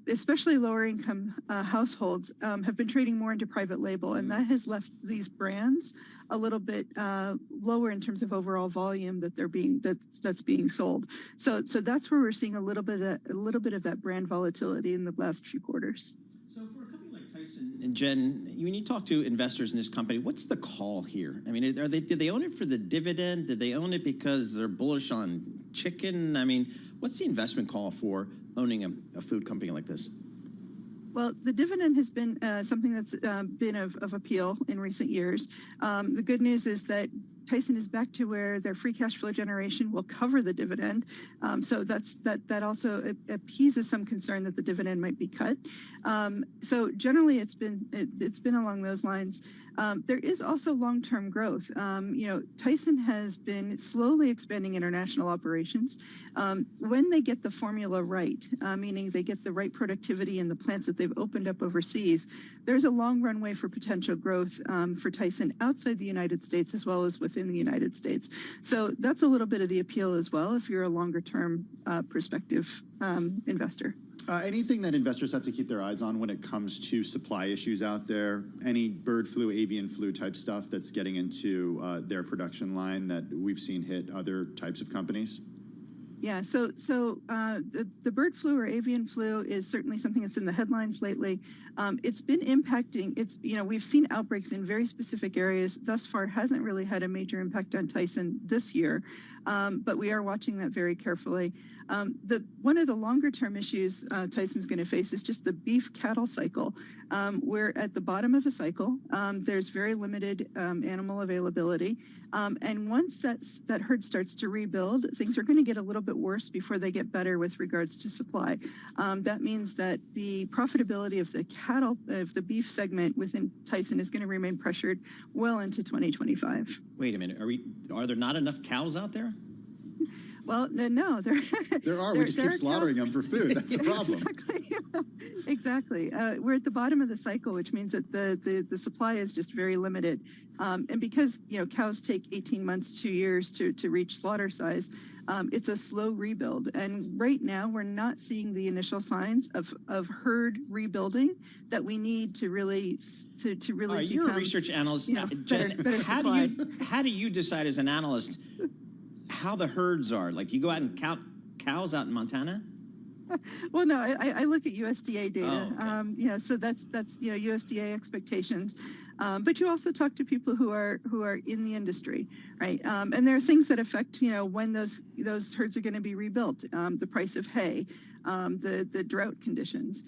especially lower income households, have been trading more into private label, and that has left these brands a little bit lower in terms of overall volume that's being sold. So that's where we're seeing a little bit of that brand volatility in the last few quarters. So for a company like Tyson, and Jen, when you talk to investors in this company, what's the call here? I mean, did they own it for the dividend? Did they own it because they're bullish on chicken? I mean, what's the investment call for owning a food company like this? Well, the dividend has been something that's been of appeal in recent years. The good news is that Tyson is back to where their free cash flow generation will cover the dividend. So that also appeases some concern that the dividend might be cut. So generally, it's been along those lines. There is also long-term growth. Tyson has been slowly expanding international operations. When they get the formula right, meaning they get the right productivity in the plants that they've opened up overseas, there's a long runway for potential growth for Tyson outside the United States as well as within the United States. So that's a little bit of the appeal as well if you're a longer-term perspective investor. Anything that investors have to keep their eyes on when it comes to supply issues out there? Any bird flu, avian flu type stuff that's getting into their production line that we've seen hit other types of companies? Yeah, so the bird flu or avian flu is certainly something that's in the headlines lately. It's been impacting. We've seen outbreaks in very specific areas. Thus far, hasn't really had a major impact on Tyson this year, but we are watching that very carefully. One of the longer term issues Tyson's going to face is just the beef cattle cycle. We're at the bottom of a cycle. There's very limited animal availability, and once that herd starts to rebuild, things are going to get a little bit worse before they get better with regards to supply. That means that the profitability of the cattle, of the beef segment within Tyson is going to remain pressured well into 2025. Wait a minute, are there not enough cows out there? Well, no, there are. We just keep slaughtering them for food. That's the problem. Exactly. We're at the bottom of the cycle, which means that the supply is just very limited. And because cows take 18 months, 2 years to reach slaughter size, it's a slow rebuild. And right now, we're not seeing the initial signs of herd rebuilding that we need to really You're a research analyst, Jen. better supply. How do you decide as an analyst how the herds are? Like, you go out and count cows out in Montana? Well, no, I look at USDA data. Oh, okay. So that's USDA expectations. But you also talk to people who are in the industry, right? And there are things that affect when those herds are going to be rebuilt. The price of hay, the drought conditions,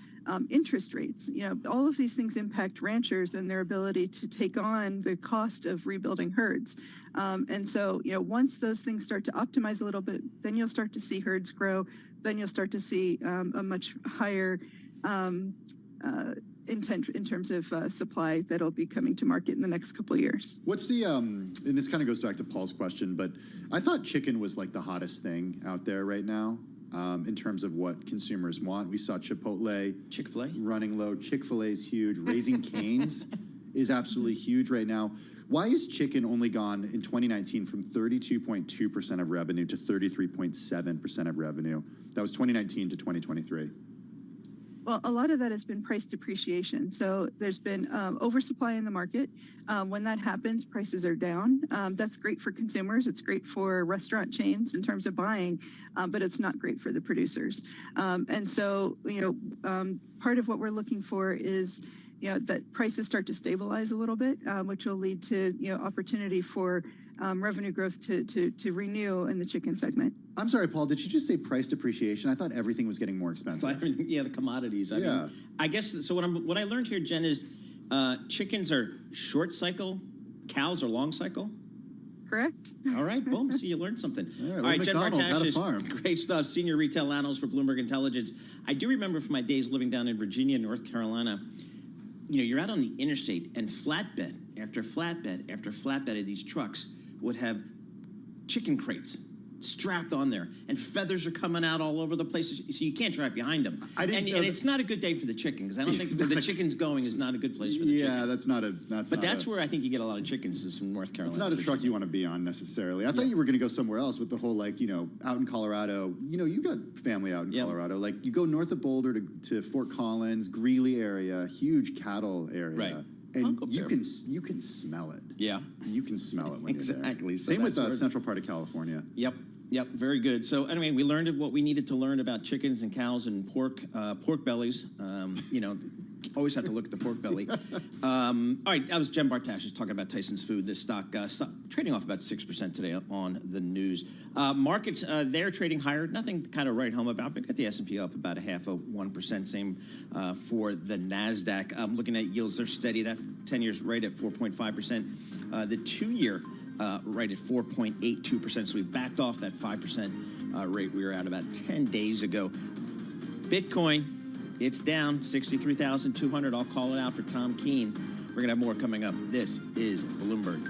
interest rates. All of these things impact ranchers and their ability to take on the cost of rebuilding herds. And so once those things start to optimize a little bit, then you'll start to see herds grow. Then you'll start to see a much higher intent in terms of supply that'll be coming to market in the next couple of years. What's the, and this kind of goes back to Paul's question, but I thought chicken was like the hottest thing out there right now in terms of what consumers want. We saw Chipotle. Chick-fil-A? Running low. Chick-fil-A is huge. Raising Cane's is absolutely huge right now. Why is chicken only gone in 2019 from 32.2% of revenue to 33.7% of revenue? That was 2019 to 2023. Well, a lot of that has been price depreciation. So there's been oversupply in the market. When that happens, prices are down. That's great for consumers. It's great for restaurant chains in terms of buying, but it's not great for the producers. And so, part of what we're looking for is that prices start to stabilize a little bit, which will lead to opportunity for revenue growth to renew in the chicken segment. I'm sorry, Paul, did you just say price depreciation? I thought everything was getting more expensive. Yeah, the commodities. I mean, I guess, so what I learned here, Jen, is chickens are short cycle, cows are long cycle? Correct. All right, boom, see, you learned something. All right, Jen Martash is great stuff, senior retail analyst for Bloomberg Intelligence. I do remember from my days living down in Virginia, North Carolina, you're out on the interstate and flatbed after flatbed after flatbed of these trucks would have chicken crates strapped on there, and feathers are coming out all over the place, so you can't drive behind them. And it's not a good day for the chicken, because I don't think where the chicken's going is not a good place for the chicken. Yeah, that's where I think you get a lot of chickens is from North Carolina. It's not a truck you want to be on necessarily. I thought you were going to go somewhere else with the whole, out in Colorado. You got family out in Colorado. Like, you go north of Boulder to Fort Collins, Greeley area, huge cattle area. Right. And you can smell it. Yeah. You can smell it when you're there. Exactly. Same with the central part of California. Yep, very good. So anyway, we learned what we needed to learn about chickens and cows and pork bellies. Always have to look at the pork belly. All right, that was Jen Bartash just talking about Tyson's Food. This stock trading off about 6% today on the news. Markets, they're trading higher. Nothing to kind of write home about. We've got the S&P up about 0.5%. Same for the NASDAQ. Looking at yields, they're steady. That 10 years right at 4.5%. The 2-year right at 4.82%. So we backed off that 5% rate we were at about 10 days ago. Bitcoin, it's down 63,200. I'll call it out for Tom Keene. We're going to have more coming up. This is Bloomberg.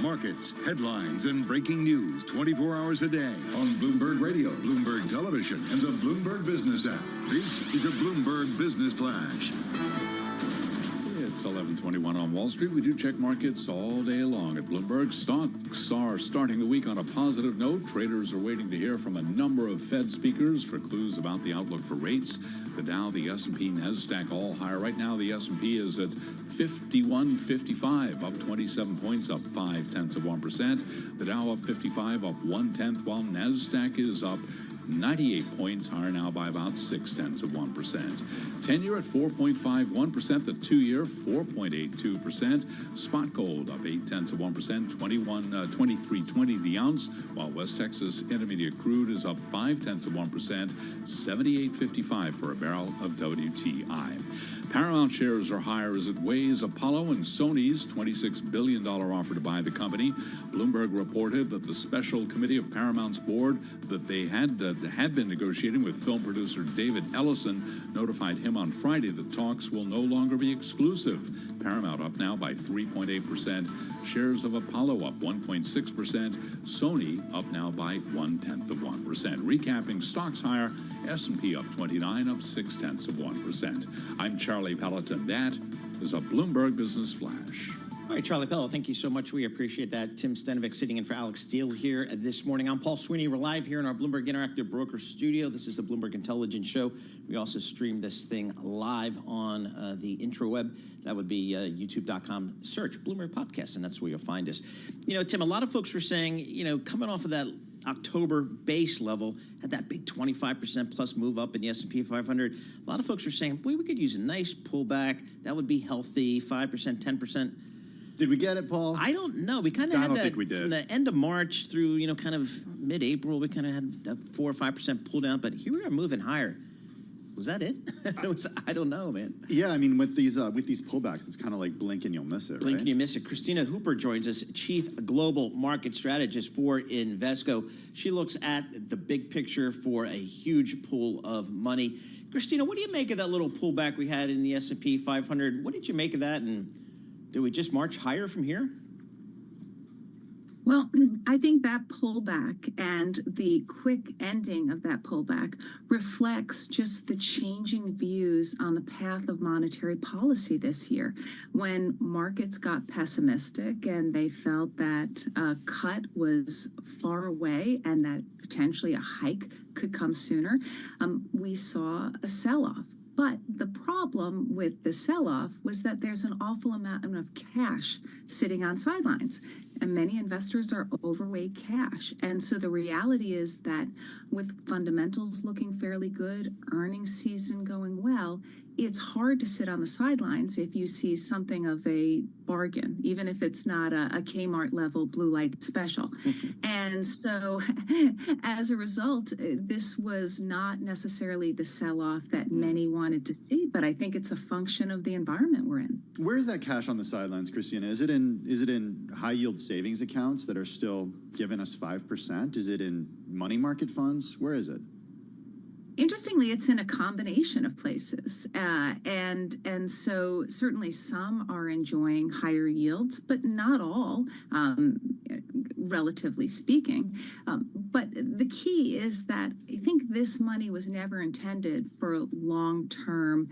Markets, headlines, and breaking news 24 hours a day on Bloomberg Radio, Bloomberg Television, and the Bloomberg Business app. This is a Bloomberg Business Flash. It's 11:21 on Wall Street. We do check markets all day long at Bloomberg. Stocks are starting the week on a positive note. Traders are waiting to hear from a number of Fed speakers for clues about the outlook for rates. The Dow, the S&P, NASDAQ all higher. Right now, the S&P is at 51.55, up 27 points, up 0.5%. The Dow up 55, up 0.1, while NASDAQ is up 98 points, higher now by about 0.6%. 10-year at 4.51%, the 2-year 4.82%. Spot gold up 0.8%, 23.20 the ounce, while West Texas Intermediate crude is up 0.5%, 78.55 for a barrel of WTI. Paramount shares are higher as it weighs Apollo and Sony's $26 billion offer to buy the company. Bloomberg reported that the special committee of Paramount's board that they had been negotiating with film producer David Ellison notified him on Friday that talks will no longer be exclusive. Paramount up now by 3.8%. Shares of Apollo up 1.6%. Sony up now by 0.1%. Recapping stocks higher, S&P up 29, up 0.6%. I'm Charlie Pelleton. That is a Bloomberg Business Flash. All right, Charlie Pello, thank you so much. We appreciate that. Tim Stenovic sitting in for Alex Steele here this morning. I'm Paul Sweeney. We're live here in our Bloomberg Interactive Broker Studio. This is the Bloomberg Intelligence Show. We also stream this thing live on the intraweb. That would be youtube.com. Search Bloomberg Podcast, and that's where you'll find us. You know, Tim, a lot of folks were saying, you know, coming off of that October base level, had that big 25% plus move up in the S&P 500. A lot of folks were saying, boy, we could use a nice pullback. That would be healthy, 5%, 10%. Did we get it, Paul? I don't know. We kind of had that from the end of March through, you know, kind of mid-April. We kind of had that 4 or 5% pull down, but here we are moving higher. Was that it? I don't know, man. Yeah, I mean, with these pullbacks, it's kind of like blink and you'll miss it, Blink right? and you miss it. Christina Hooper joins us, Chief Global Market Strategist for Invesco. She looks at the big picture for a huge pool of money. Christina, what do you make of that little pullback we had in the S&P 500? What did you make of that, and do we just march higher from here? Well, I think that pullback and the quick ending of that pullback reflects just the changing views on the path of monetary policy this year. When markets got pessimistic and they felt that a cut was far away and that potentially a hike could come sooner, we saw a sell-off. But the problem with the sell-off was that there's an awful amount of cash sitting on sidelines, and many investors are overweight cash. And so the reality is that with fundamentals looking fairly good, earnings season going well, it's hard to sit on the sidelines if you see something of a bargain, even if it's not a Kmart level blue light special. And so as a result, this was not necessarily the sell-off that many wanted to see, but I think it's a function of the environment we're in. Where's that cash on the sidelines, Christina? Is it in high yield savings accounts that are still giving us 5%? Is it in money market funds? Where is it? Interestingly, it's in a combination of places. And so certainly some are enjoying higher yields, but not all, relatively speaking. But the key is that I think this money was never intended for long-term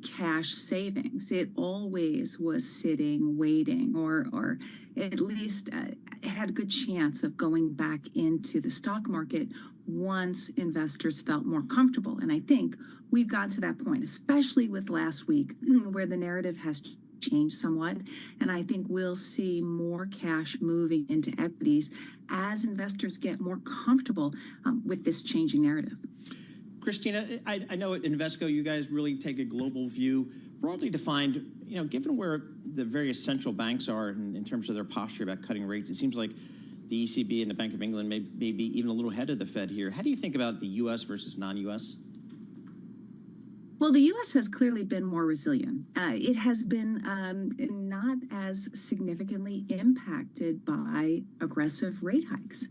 cash savings. It always was sitting, waiting, or at least it had a good chance of going back into the stock market once investors felt more comfortable. And I think we've gotten to that point, especially with last week, where the narrative has changed somewhat. And I think we'll see more cash moving into equities as investors get more comfortable with this changing narrative. Christina, I know at Invesco, you guys really take a global view. Broadly defined, you know, given where the various central banks are in terms of their posture about cutting rates, it seems like the ECB and the Bank of England may be even a little ahead of the Fed here. How do you think about the U.S. versus non-U.S.? Well, the U.S. has clearly been more resilient. It has been not as significantly impacted by aggressive rate hikes.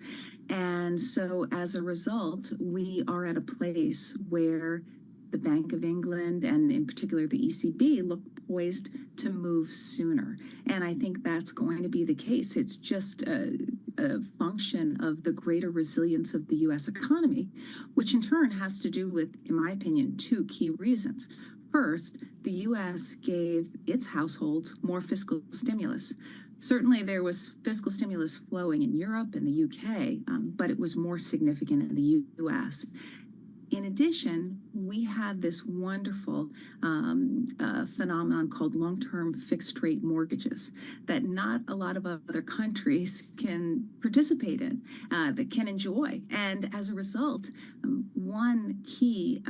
And so as a result, we are at a place where the Bank of England and in particular the ECB look poised to move sooner. And I think that's going to be the case. It's just a function of the greater resilience of the U.S. economy, which in turn has to do with, in my opinion, two key reasons. First, the U.S. gave its households more fiscal stimulus. Certainly there was fiscal stimulus flowing in Europe and the UK, but it was more significant in the U.S. In addition, we have this wonderful phenomenon called long-term fixed-rate mortgages that not a lot of other countries can participate in, that can enjoy. And as a result, one key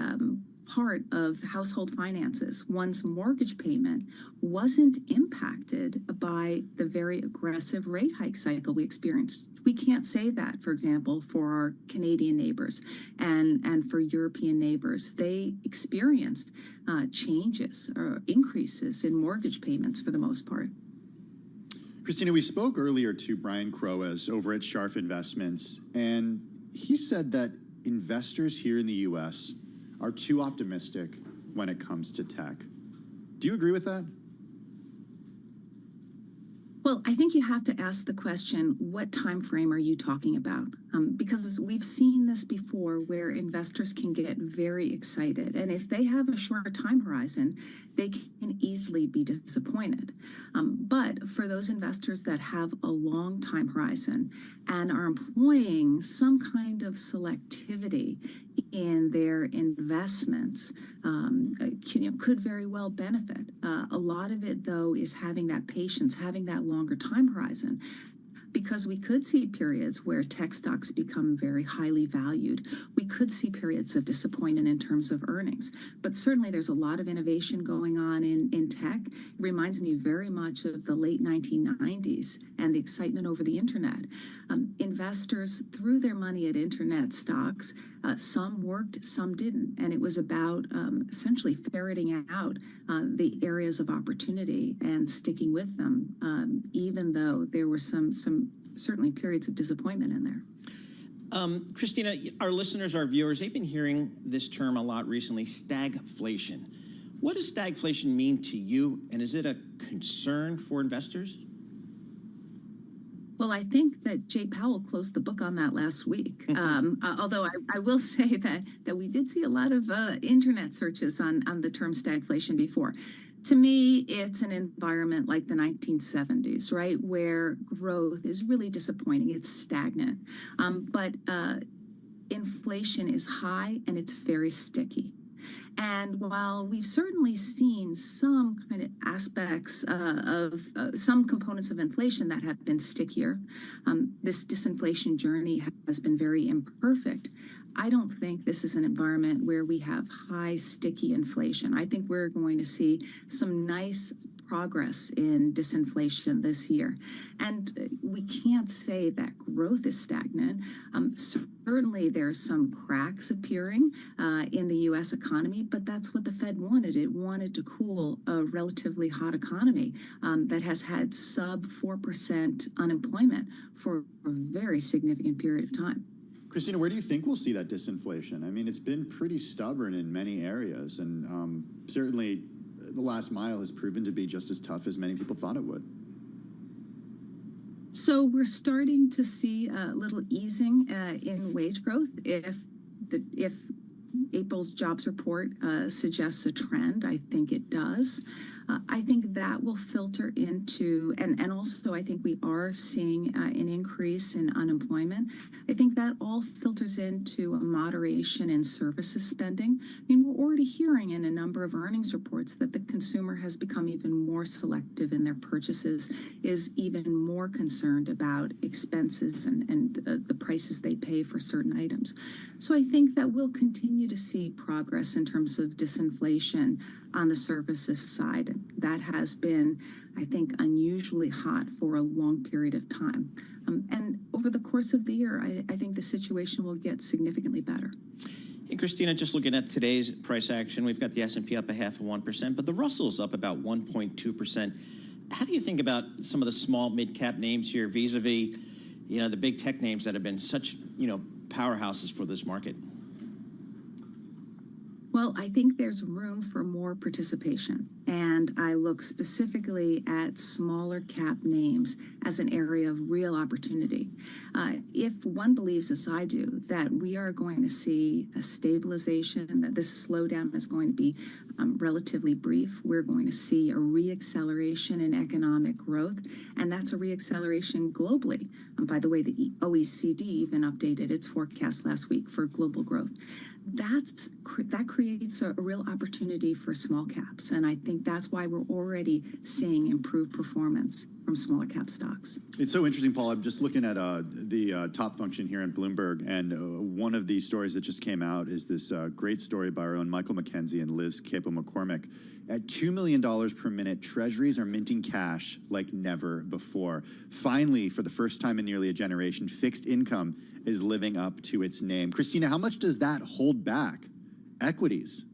part of household finances, one's mortgage payment, wasn't impacted by the very aggressive rate hike cycle we experienced. We can't say that, for example, for our Canadian neighbors and for European neighbors. They experienced changes or increases in mortgage payments for the most part. Christina, we spoke earlier to Brian Croas over at Scharf Investments, and he said that investors here in the U.S. are too optimistic when it comes to tech. Do you agree with that? Well, I think you have to ask the question, what time frame are you talking about? Because we've seen this before where investors can get very excited. And if they have a short time horizon, they can easily be disappointed. But for those investors that have a long time horizon and are employing some kind of selectivity in their investments, could very well benefit. A lot of it, though, is having that patience, having that longer time horizon, because we could see periods where tech stocks become very highly valued. We could see periods of disappointment in terms of earnings. But certainly there's a lot of innovation going on in tech. It reminds me very much of the late 1990s and the excitement over the internet. Investors threw their money at internet stocks. Some worked, some didn't. And it was about essentially ferreting out the areas of opportunity and sticking with them, even though there were some certainly periods of disappointment in there. Christina, our listeners, our viewers, they've been hearing this term a lot recently, stagflation. What does stagflation mean to you, and is it a concern for investors? Well, I think that Jay Powell closed the book on that last week. Although I will say that we did see a lot of internet searches on the term stagflation before. To me, it's an environment like the 1970s, right, where growth is really disappointing. It's stagnant. But inflation is high and it's very sticky. And while we've certainly seen some kind of aspects of some components of inflation that have been stickier, this disinflation journey has been very imperfect. I don't think this is an environment where we have high, sticky inflation. I think we're going to see some nice progress in disinflation this year. And we can't say that growth is stagnant. Certainly there's some cracks appearing in the U.S. economy, but that's what the Fed wanted. It wanted to cool a relatively hot economy that has had sub 4% unemployment for a very significant period of time. Christina, where do you think we'll see that disinflation? I mean, it's been pretty stubborn in many areas, and certainly the last mile has proven to be just as tough as many people thought it would. So we're starting to see a little easing in wage growth. If April's jobs report suggests a trend, I think it does. I think that will filter into, and also I think we are seeing an increase in unemployment. I think that all filters into a moderation in services spending. I mean, we're already hearing in a number of earnings reports that the consumer has become even more selective in their purchases, is even more concerned about expenses and the prices they pay for certain items. So I think that we'll continue to see progress in terms of disinflation on the services side. That has been, I think, unusually hot for a long period of time. And over the course of the year, I think the situation will get significantly better. Hey, Christina, just looking at today's price action, we've got the S&P up 0.5% but the Russell's up about 1.2%. How do you think about some of the small mid-cap names here vis-a-vis, the big tech names that have been such, powerhouses for this market? Well, I think there's room for more participation. and I look specifically at smaller cap names as an area of real opportunity. If one believes, as I do, that we are going to see a stabilization, that this slowdown is going to be relatively brief, we're going to see a reacceleration in economic growth, and that's a reacceleration globally. By the way, the OECD even updated its forecast last week for global growth. That creates a real opportunity for small caps, and I think that's why we're already seeing improved performance from smaller cap stocks. It's so interesting, Paul. I'm just looking at the top function here in Bloomberg, and one of the stories that just came out is this great story by our own Michael McKenzie and Liz Capo-McCormick. At $2 million per minute, treasuries are minting cash like never before. Finally, for the first time in nearly a generation, fixed income is living up to its name. Christina, how much does that hold back equities?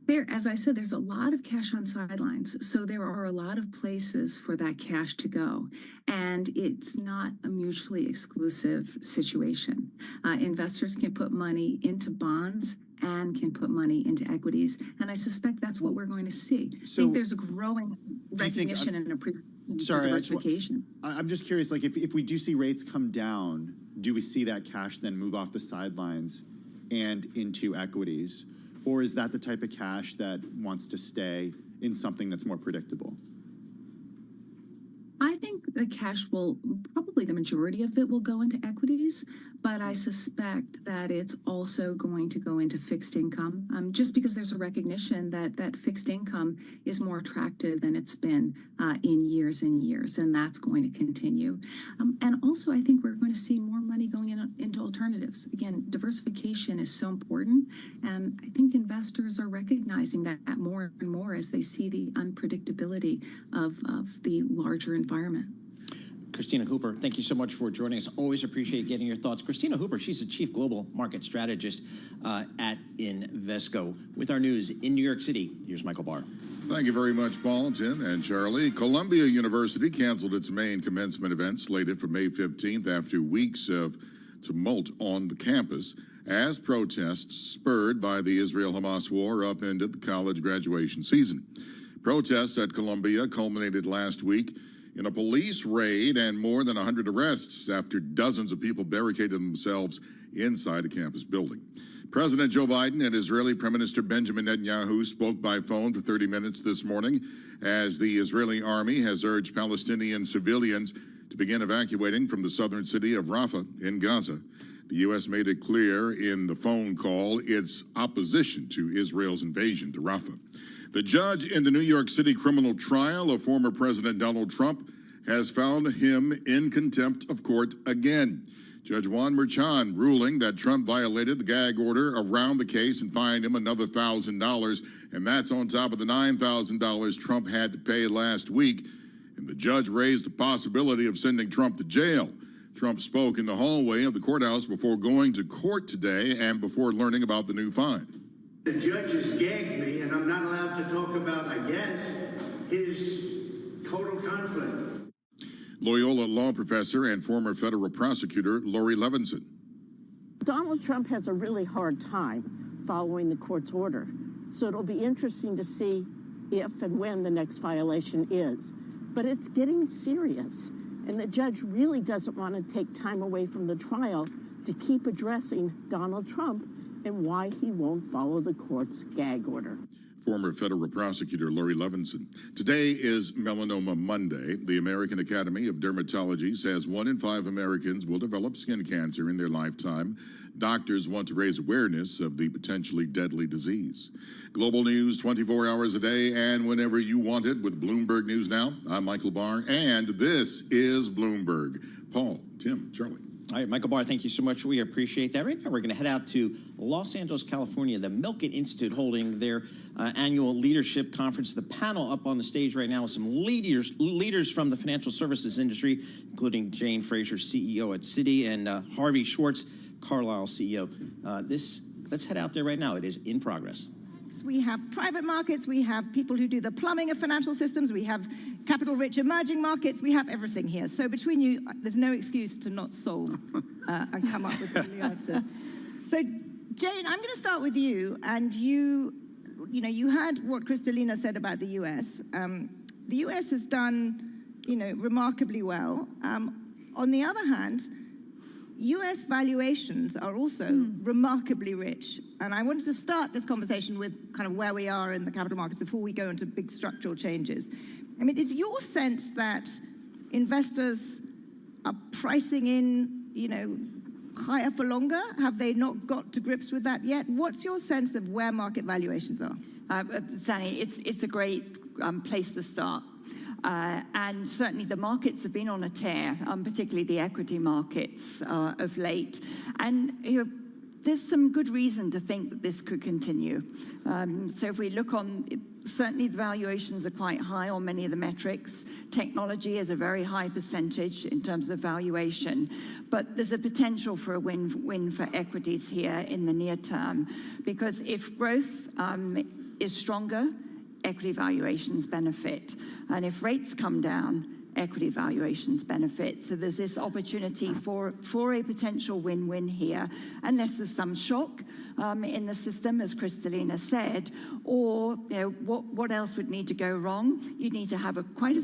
There, as I said, there's a lot of cash on sidelines, so there are a lot of places for that cash to go, and it's not a mutually exclusive situation. Investors can put money into bonds and can put money into equities, and I suspect that's what we're going to see. I think there's a growing recognition and appreciation for diversification. I'm just curious, like if we do see rates come down, do we see that cash then move off the sidelines and into equities? Or is that the type of cash that wants to stay in something that's more predictable? I think the cash will, probably the majority of it will go into equities, but I suspect that it's also going to go into fixed income, just because there's a recognition that fixed income is more attractive than it's been in years and years, and that's going to continue. And also, I think we're going to see more money going into alternatives. Again, diversification is so important, and I think investors are recognizing that more and more as they see the unpredictability of the larger environment. Christina Hooper, thank you so much for joining us. Always appreciate getting your thoughts. Christina Hooper, she's the Chief Global Market Strategist at Invesco. With our news in New York City, here's Michael Barr. Thank you very much, Paul, Tim, and Charlie. Columbia University canceled its main commencement event slated for May 15th after weeks of tumult on the campus as protests spurred by the Israel-Hamas war upended the college graduation season. Protests at Columbia culminated last week in a police raid and more than 100 arrests after dozens of people barricaded themselves inside a campus building. President Joe Biden and Israeli Prime Minister Benjamin Netanyahu spoke by phone for 30 minutes this morning as the Israeli army has urged Palestinian civilians to begin evacuating from the southern city of Rafah in Gaza. The U.S. made it clear in the phone call its opposition to Israel's invasion to Rafah. The judge in the New York City criminal trial of former President Donald Trump has found him in contempt of court again. Judge Juan Merchan ruling that Trump violated the gag order around the case and fined him another $1,000, and that's on top of the $9,000 Trump had to pay last week. And the judge raised the possibility of sending Trump to jail. Trump spoke in the hallway of the courthouse before going to court today and before learning about the new fine. The judge has gagged me, and I'm not allowed to talk about, I guess, his total conflict. Loyola law professor and former federal prosecutor Lori Levinson. Donald Trump has a really hard time following the court's order, so it'll be interesting to see if and when the next violation is. But it's getting serious, and the judge really doesn't want to take time away from the trial to keep addressing Donald Trump and why he won't follow the court's gag order. Former federal prosecutor Lori Levinson. Today is Melanoma Monday. The American Academy of Dermatology says 1 in 5 Americans will develop skin cancer in their lifetime. Doctors want to raise awareness of the potentially deadly disease. Global news 24 hours a day and whenever you want it with Bloomberg News Now. I'm Michael Barr, and this is Bloomberg. Paul, Tim, Charlie. All right, Michael Barr, thank you so much. We appreciate that. Right now, we're going to head out to Los Angeles, California. The Milken Institute holding their annual leadership conference. The panel up on the stage right now with some leaders from the financial services industry, including Jane Fraser, CEO at Citi, and Harvey Schwartz, Carlyle CEO. Let's head out there right now. It is in progress. We have private markets, we have people who do the plumbing of financial systems, we have capital-rich emerging markets, we have everything here. So between you, there's no excuse to not solve and come up with new answers. So Jane, I'm going to start with you, and you you know, you had what Kristalina said about the US. The US has done, you know, remarkably well. On the other hand, US valuations are also remarkably rich. And I wanted to start this conversation with kind of where we are in the capital markets before we go into big structural changes. I mean, is your sense that investors are pricing in, you know, higher for longer? Have they not got to grips with that yet? What's your sense of where market valuations are? Zanny, it's a great place to start. And certainly the markets have been on a tear, particularly the equity markets of late. And you know, there's some good reason to think that this could continue. So if we look on, certainly the valuations are quite high on many of the metrics. Technology is a very high percentage in terms of valuation. But there's a potential for a win-win for equities here in the near term. Because if growth is stronger, equity valuations benefit. And if rates come down, equity valuations benefit. So there's this opportunity for a potential win-win here, unless there's some shock in the system, as Kristalina said, or you know, what else would need to go wrong? You'd need to have quite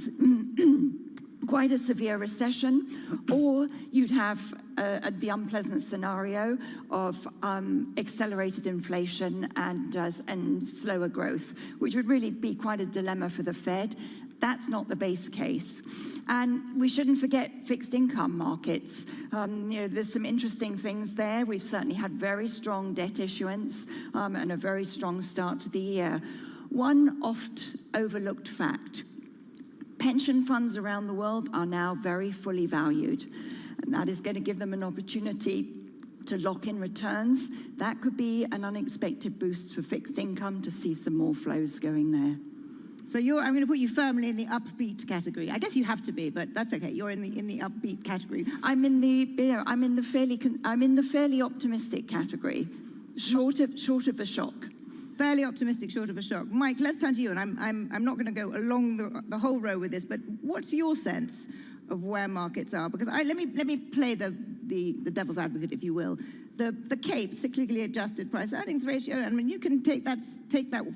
a severe recession, or you'd have the unpleasant scenario of accelerated inflation and slower growth, which would really be quite a dilemma for the Fed. That's not the base case. And we shouldn't forget fixed income markets. You know, there's some interesting things there. We've certainly had very strong debt issuance and a very strong start to the year. One oft overlooked fact: pension funds around the world are now very fully valued, and that is going to give them an opportunity to lock in returns. That could be an unexpected boost for fixed income to see some more flows going there. So I'm going to put you firmly in the upbeat category. I guess you have to be, but that's okay. You're in the upbeat category. I'm in the fairly optimistic category, short of a shock. Fairly optimistic, short of a shock. Mike, let's turn to you, and I'm not going to go along the whole row with this, but what's your sense of where markets are? Because let me play the devil's advocate, if you will. The CAPE, cyclically adjusted price earnings ratio. I mean, you can take that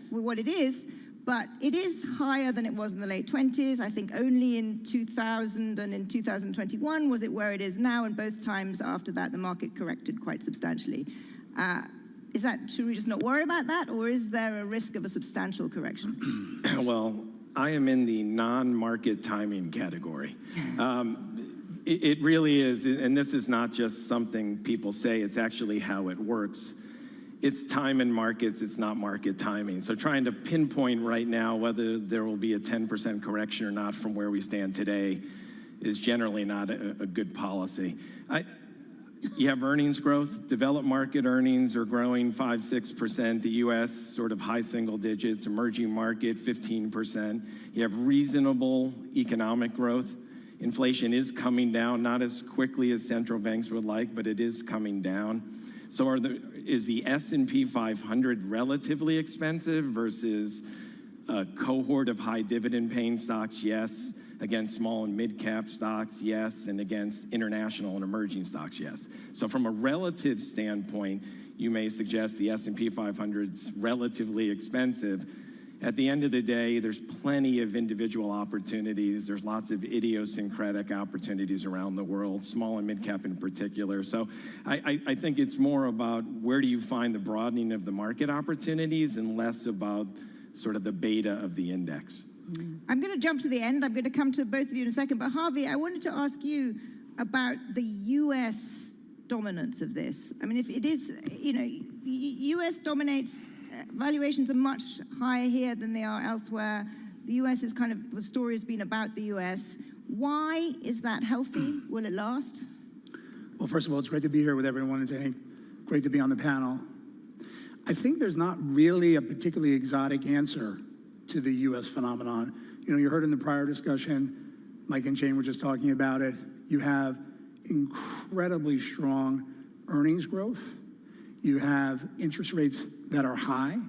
for what it is, but it is higher than it was in the late 20s. I think only in 2000 and in 2021 was it where it is now, and both times after that the market corrected quite substantially. Should we just not worry about that, or is there a risk of a substantial correction? Well, I am in the non-market timing category. It really is, and this is not just something people say, it's actually how it works. It's time in markets, it's not market timing. So trying to pinpoint right now whether there will be a 10% correction or not from where we stand today is generally not a good policy. You have earnings growth. Developed market earnings are growing 5-6%. The U.S. sort of high single digits. Emerging market 15%. You have reasonable economic growth. Inflation is coming down, not as quickly as central banks would like, but it is coming down. So is the S&P 500 relatively expensive versus a cohort of high dividend paying stocks? Yes. Against small and mid-cap stocks, yes, and against international and emerging stocks, yes. So from a relative standpoint, you may suggest the S&P 500's relatively expensive. At the end of the day, there's plenty of individual opportunities. There's lots of idiosyncratic opportunities around the world, small and mid-cap in particular. So I think it's more about where do you find the broadening of the market opportunities and less about sort of the beta of the index. I'm going to jump to the end. I'm going to come to both of you in a second. But Harvey, I wanted to ask you about the U.S. dominance of this. I mean, if it is, you know, U.S. dominates, valuations are much higher here than they are elsewhere. The U.S. is kind of, the story has been about the U.S. Why is that healthy? Will it last? Well, first of all, it's great to be here with everyone today. Great to be on the panel. I think there's not really a particularly exotic answer to the U.S. phenomenon. You know, you heard in the prior discussion, Mike and Jane were just talking about it. You have incredibly strong earnings growth. You have interest rates that are high,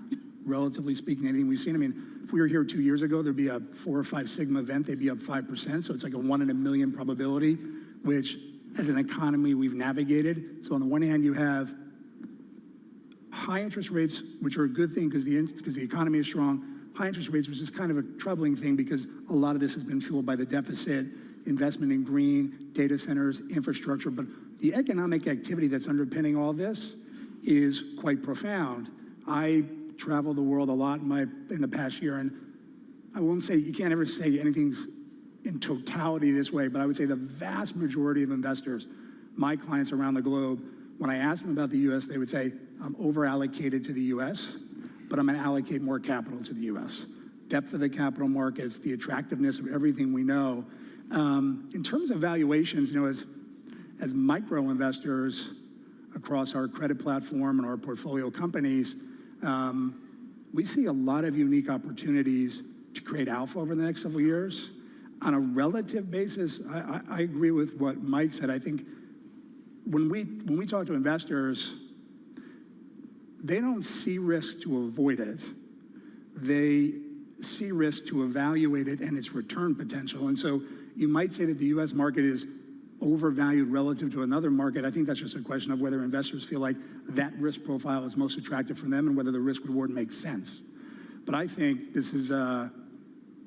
relatively speaking, anything we've seen. I mean, if we were here 2 years ago, there'd be a 4 or 5 sigma event, they'd be up 5%. So it's like a 1 in a million probability, which as an economy we've navigated. So on the one hand, you have high interest rates, which are a good thing because the economy is strong, high interest rates was just kind of a troubling thing because a lot of this has been fueled by the deficit, investment in green, data centers, infrastructure, but the economic activity that's underpinning all this is quite profound. I travel the world a lot in the past year, and I won't say, you can't ever say anything's in totality this way, but I would say the vast majority of investors, my clients around the globe, when I ask them about the U.S., they would say, I'm over-allocated to the U.S., but I'm going to allocate more capital to the U.S. Depth of the capital markets, the attractiveness of everything we know. In terms of valuations, as micro investors across our credit platform and our portfolio companies, we see a lot of unique opportunities to create alpha over the next several years. On a relative basis, I agree with what Mike said. I think when we talk to investors, they don't see risk to avoid it. They see risk to evaluate it and its return potential. And so you might say that the U.S. market is overvalued relative to another market. I think that's just a question of whether investors feel like that risk profile is most attractive for them and whether the risk reward makes sense. But I think this is the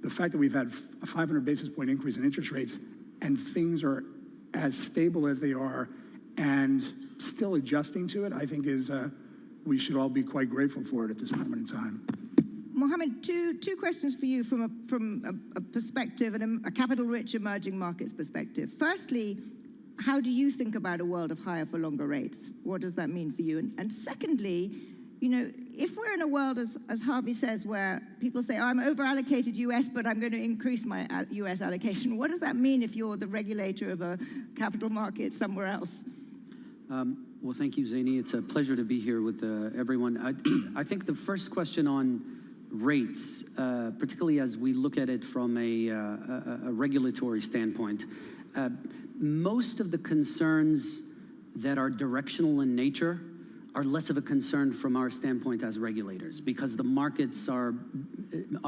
fact that we've had a 500 basis point increase in interest rates and things are as stable as they are and still adjusting to it, I think is we should all be quite grateful for it at this moment in time. Mohammed, two questions for you from a perspective and a capital-rich emerging markets perspective. Firstly, how do you think about a world of higher for longer rates? What does that mean for you? And secondly, if we're in a world, as Harvey says, where people say, I'm over-allocated US, but I'm going to increase my US allocation, what does that mean if you're the regulator of a capital market somewhere else? Well, thank you, Zaini. It's a pleasure to be here with everyone. I think the first question on rates, particularly as we look at it from a regulatory standpoint, most of the concerns that are directional in nature are less of a concern from our standpoint as regulators because the markets are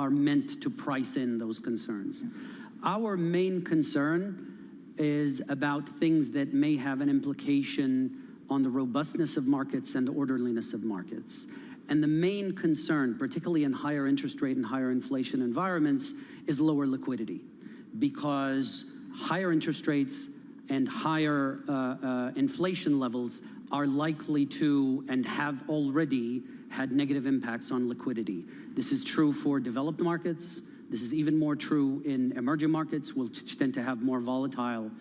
meant to price in those concerns. Our main concern is about things that may have an implication on the robustness of markets and the orderliness of markets. And the main concern, particularly in higher interest rate and higher inflation environments, is lower liquidity because higher interest rates and higher inflation levels are likely to and have already had negative impacts on liquidity. This is true for developed markets. This is even more true in emerging markets, which tend to have more volatile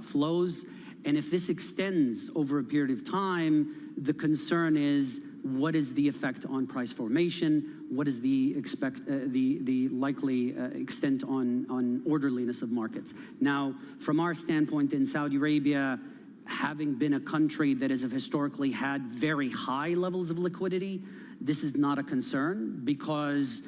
flows. And if this extends over a period of time, the concern is, what is the effect on price formation? What is the likely extent on orderliness of markets? Now, from our standpoint in Saudi Arabia, having been a country that has historically had very high levels of liquidity, this is not a concern because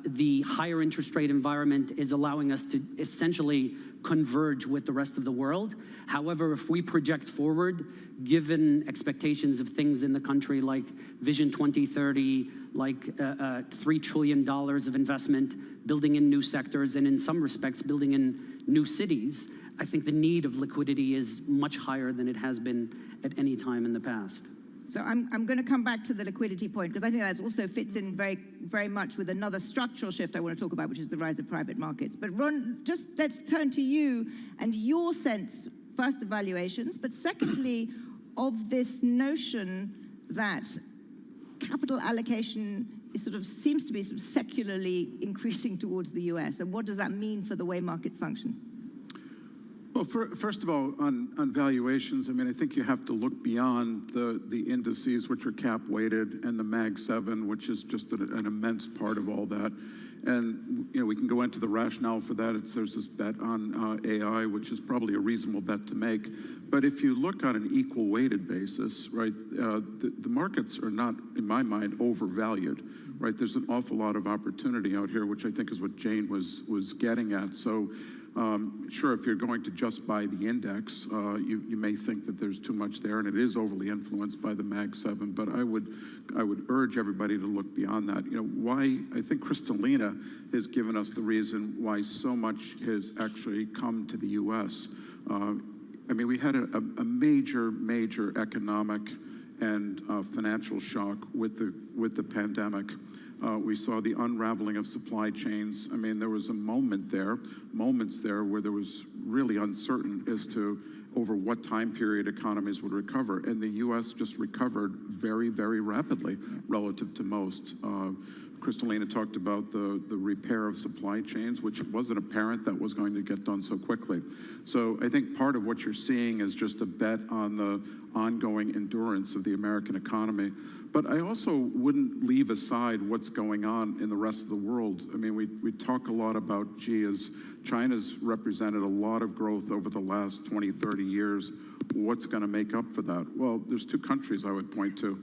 the higher interest rate environment is allowing us to essentially converge with the rest of the world. However, if we project forward, given expectations of things in the country like Vision 2030, like $3 trillion of investment, building in new sectors, and in some respects, building in new cities, I think the need of liquidity is much higher than it has been at any time in the past. So I'm going to come back to the liquidity point because I think that also fits in very, very much with another structural shift I want to talk about, which is the rise of private markets. But Ron, just let's turn to you and your sense, first of valuations, but secondly, of this notion that capital allocation is seems to be secularly increasing towards the US. And what does that mean for the way markets function? Well, first of all, on valuations, I think you have to look beyond the indices, which are cap-weighted, and the Mag 7, which is just an immense part of all that. And we can go into the rationale for that. There's this bet on AI, which is probably a reasonable bet to make. But if you look on an equal-weighted basis, right, the markets are not, in my mind, overvalued. Right, there's an awful lot of opportunity out here, which I think is what Jane was getting at. So. Sure, if you're going to just buy the index, you may think that there's too much there, and it is overly influenced by the Mag 7. But I would urge everybody to look beyond that. Why I think Kristalina has given us the reason why so much has actually come to the U.S. We had a major economic and financial shock with the pandemic. We saw the unraveling of supply chains. I mean, there was moments there where there was really uncertain as to over what time period economies would recover. And the U.S. just recovered very, very rapidly relative to most. Kristalina talked about the repair of supply chains, which wasn't apparent that was going to get done so quickly. So I think part of what you're seeing is just a bet on the ongoing endurance of the American economy. But I also wouldn't leave aside what's going on in the rest of the world. I mean, we talk a lot about, as China's represented a lot of growth over the last 20, 30 years. What's going to make up for that? Well, there's two countries I would point to.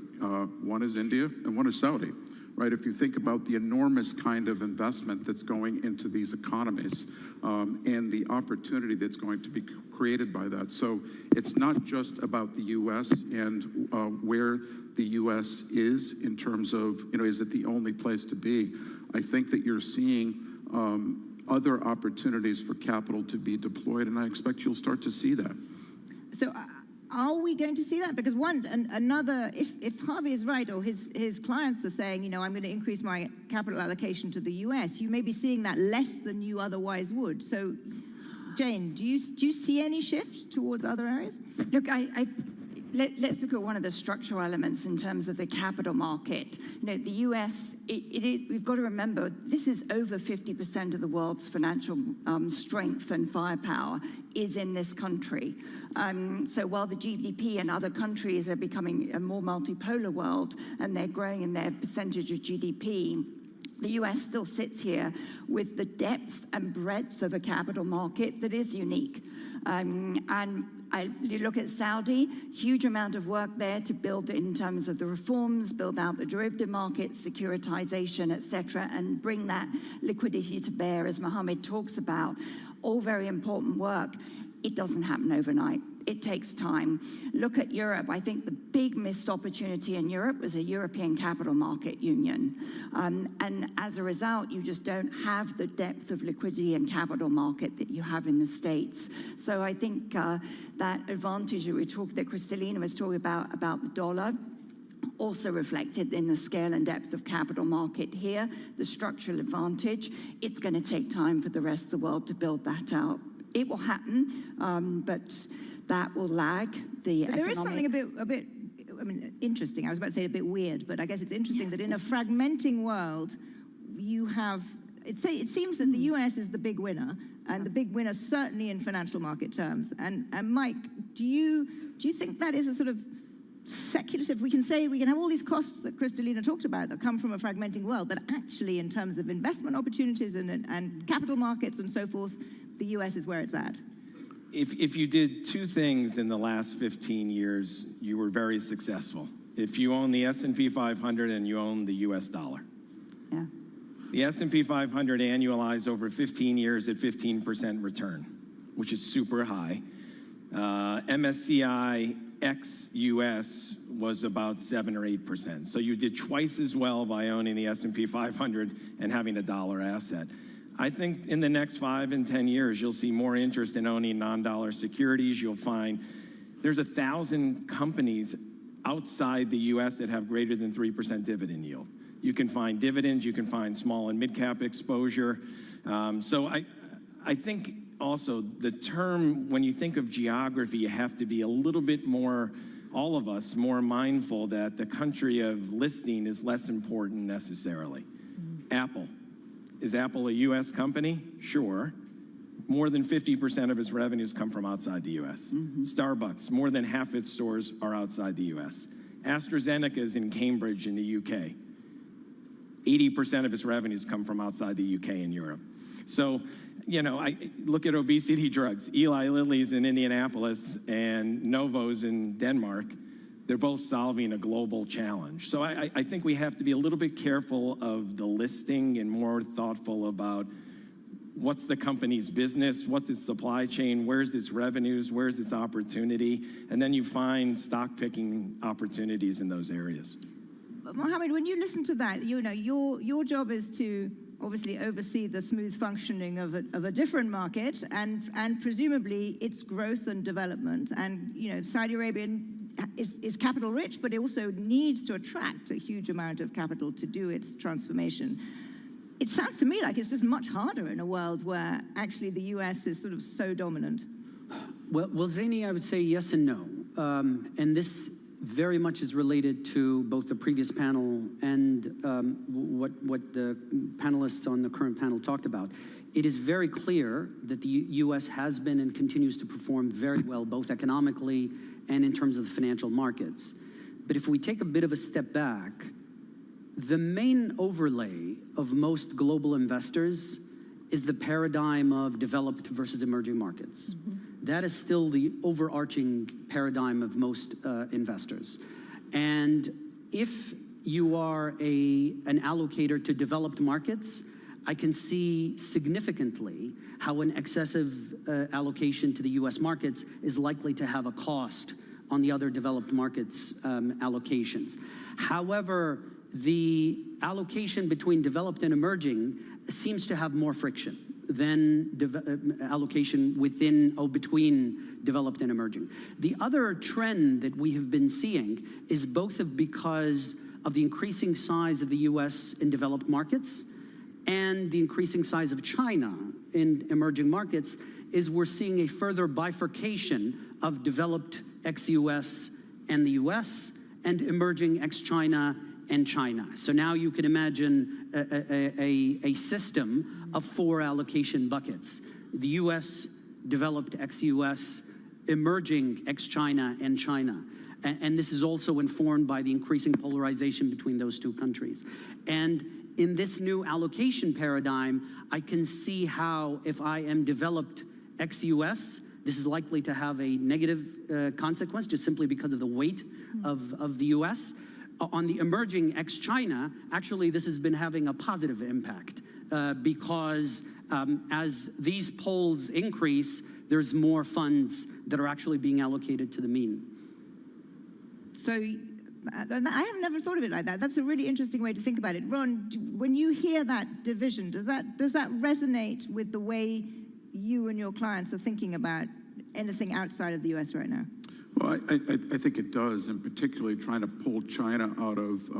One is India and one is Saudi. Right, if you think about the enormous kind of investment that's going into these economies and the opportunity that's going to be created by that. So it's not just about the U.S. and where the U.S. is in terms of, is it the only place to be? I think that you're seeing other opportunities for capital to be deployed, and I expect you'll start to see that. So are we going to see that? Because if Harvey is right, or his clients are saying, I'm going to increase my capital allocation to the U.S., you may be seeing that less than you otherwise would. So, Jane, do you see any shift towards other areas? Look, let's look at one of the structural elements in terms of the capital market. The U.S., we've got to remember, this is over 50% of the world's financial strength and firepower is in this country. So while the GDP in other countries are becoming a more multipolar world and they're growing in their percentage of GDP, the US still sits here with the depth and breadth of a capital market that is unique. You look at Saudi, huge amount of work there to build in terms of the reforms, build out the derivative market, securitization, et cetera, and bring that liquidity to bear, as Mohammed talks about. All very important work. It doesn't happen overnight. It takes time. Look at Europe. I think the big missed opportunity in Europe was a European capital market union. And as a result, you just don't have the depth of liquidity and capital market that you have in the States. So I think that advantage that Kristalina was talking about the dollar, also reflected in the scale and depth of capital market here, the structural advantage. It's going to take time for the rest of the world to build that out. It will happen, but that will lag the economics. There is something a bit, interesting. I was about to say a bit weird, but I guess it's interesting that in a fragmenting world, you have, it seems that the US is the big winner, and the big winner certainly in financial market terms. And Mike, do you think that is a sort of speculative? We can have all these costs that Kristalina talked about that come from a fragmenting world, but actually in terms of investment opportunities and capital markets and so forth, the US is where it's at. If you did two things in the last 15 years, you were very successful. If you own the S&P 500 and you own the US dollar. Yeah. The S&P 500 annualized over 15 years at 15% return, which is super high. MSCI ex-US was about 7 or 8%. So you did twice as well by owning the S&P 500 and having a dollar asset. I think in the next 5 and 10 years, you'll see more interest in owning non-dollar securities. You'll find there's 1,000 companies outside the US that have greater than 3% dividend yield. You can find dividends, you can find small and mid-cap exposure. So I think also the term, when you think of geography, you have to be a little bit more, all of us, more mindful that the country of listing is less important necessarily. Apple. Is Apple a U.S. company? Sure. More than 50% of its revenues come from outside the U.S. Starbucks, more than half its stores are outside the U.S. AstraZeneca is in Cambridge in the U.K. 80% of its revenues come from outside the U.K. and Europe. So, I look at obesity drugs. Eli Lilly's in Indianapolis and Novo's in Denmark. They're both solving a global challenge. So I think we have to be a little bit careful of the listing and more thoughtful about what's the company's business, what's its supply chain, where's its revenues, where's its opportunity, and then you find stock picking opportunities in those areas. Mohammed, when you listen to that, your job is to obviously oversee the smooth functioning of a different market and presumably its growth and development. And Saudi Arabia is capital rich, but it also needs to attract a huge amount of capital to do its transformation. It sounds to me like it's just much harder in a world where actually the US is sort of so dominant. Well, Zaini, I would say yes and no. And this very much is related to both the previous panel and what the panelists on the current panel talked about. It is very clear that the U.S. has been and continues to perform very well, both economically and in terms of the financial markets. But if we take a bit of a step back, the main overlay of most global investors is the paradigm of developed versus emerging markets. That is still the overarching paradigm of most investors. And if you are an allocator to developed markets, I can see significantly how an excessive allocation to the US markets is likely to have a cost on the other developed markets allocations. However, the allocation between developed and emerging seems to have more friction than allocation between developed and emerging. The other trend that we have been seeing is both because of the increasing size of the US in developed markets and the increasing size of China in emerging markets, is we're seeing a further bifurcation of developed ex-US and the US and emerging ex-China and China. So now you can imagine a system of 4 allocation buckets: the US, developed ex-US, emerging ex-China, and China. And this is also informed by the increasing polarization between those two countries. And in this new allocation paradigm, I can see how if I am developed ex-US, this is likely to have a negative consequence just simply because of the weight of the US. On the emerging ex-China, actually this has been having a positive impact because as these polls increase, there's more funds that are actually being allocated to the mean. So I have never thought of it like that. That's a really interesting way to think about it. Ron, when you hear that division, does that resonate with the way you and your clients are thinking about anything outside of the US right now? Well, I think it does, and particularly trying to pull China out of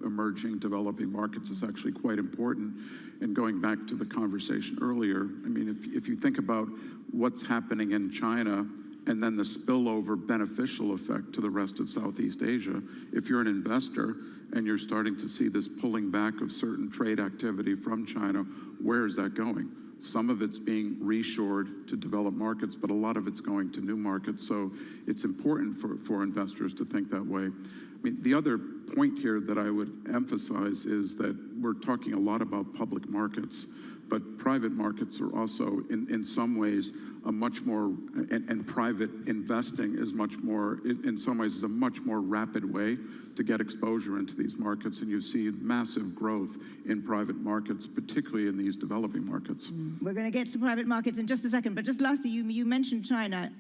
emerging, developing markets is actually quite important. And going back to the conversation earlier, I mean, if you think about what's happening in China and then the spillover beneficial effect to the rest of Southeast Asia, if you're an investor and you're starting to see this pulling back of certain trade activity from China, where is that going? Some of it's being reshored to developed markets, but a lot of it's going to new markets. So it's important for investors to think that way. I mean, the other point here that I would emphasize is that we're talking a lot about public markets, but private markets are also, in some ways, a much more, and private investing is much more, in some ways, is a much more rapid way to get exposure into these markets. And you see massive growth in private markets, particularly in these developing markets. We're going to get to private markets in just a second, but just lastly, you mentioned China.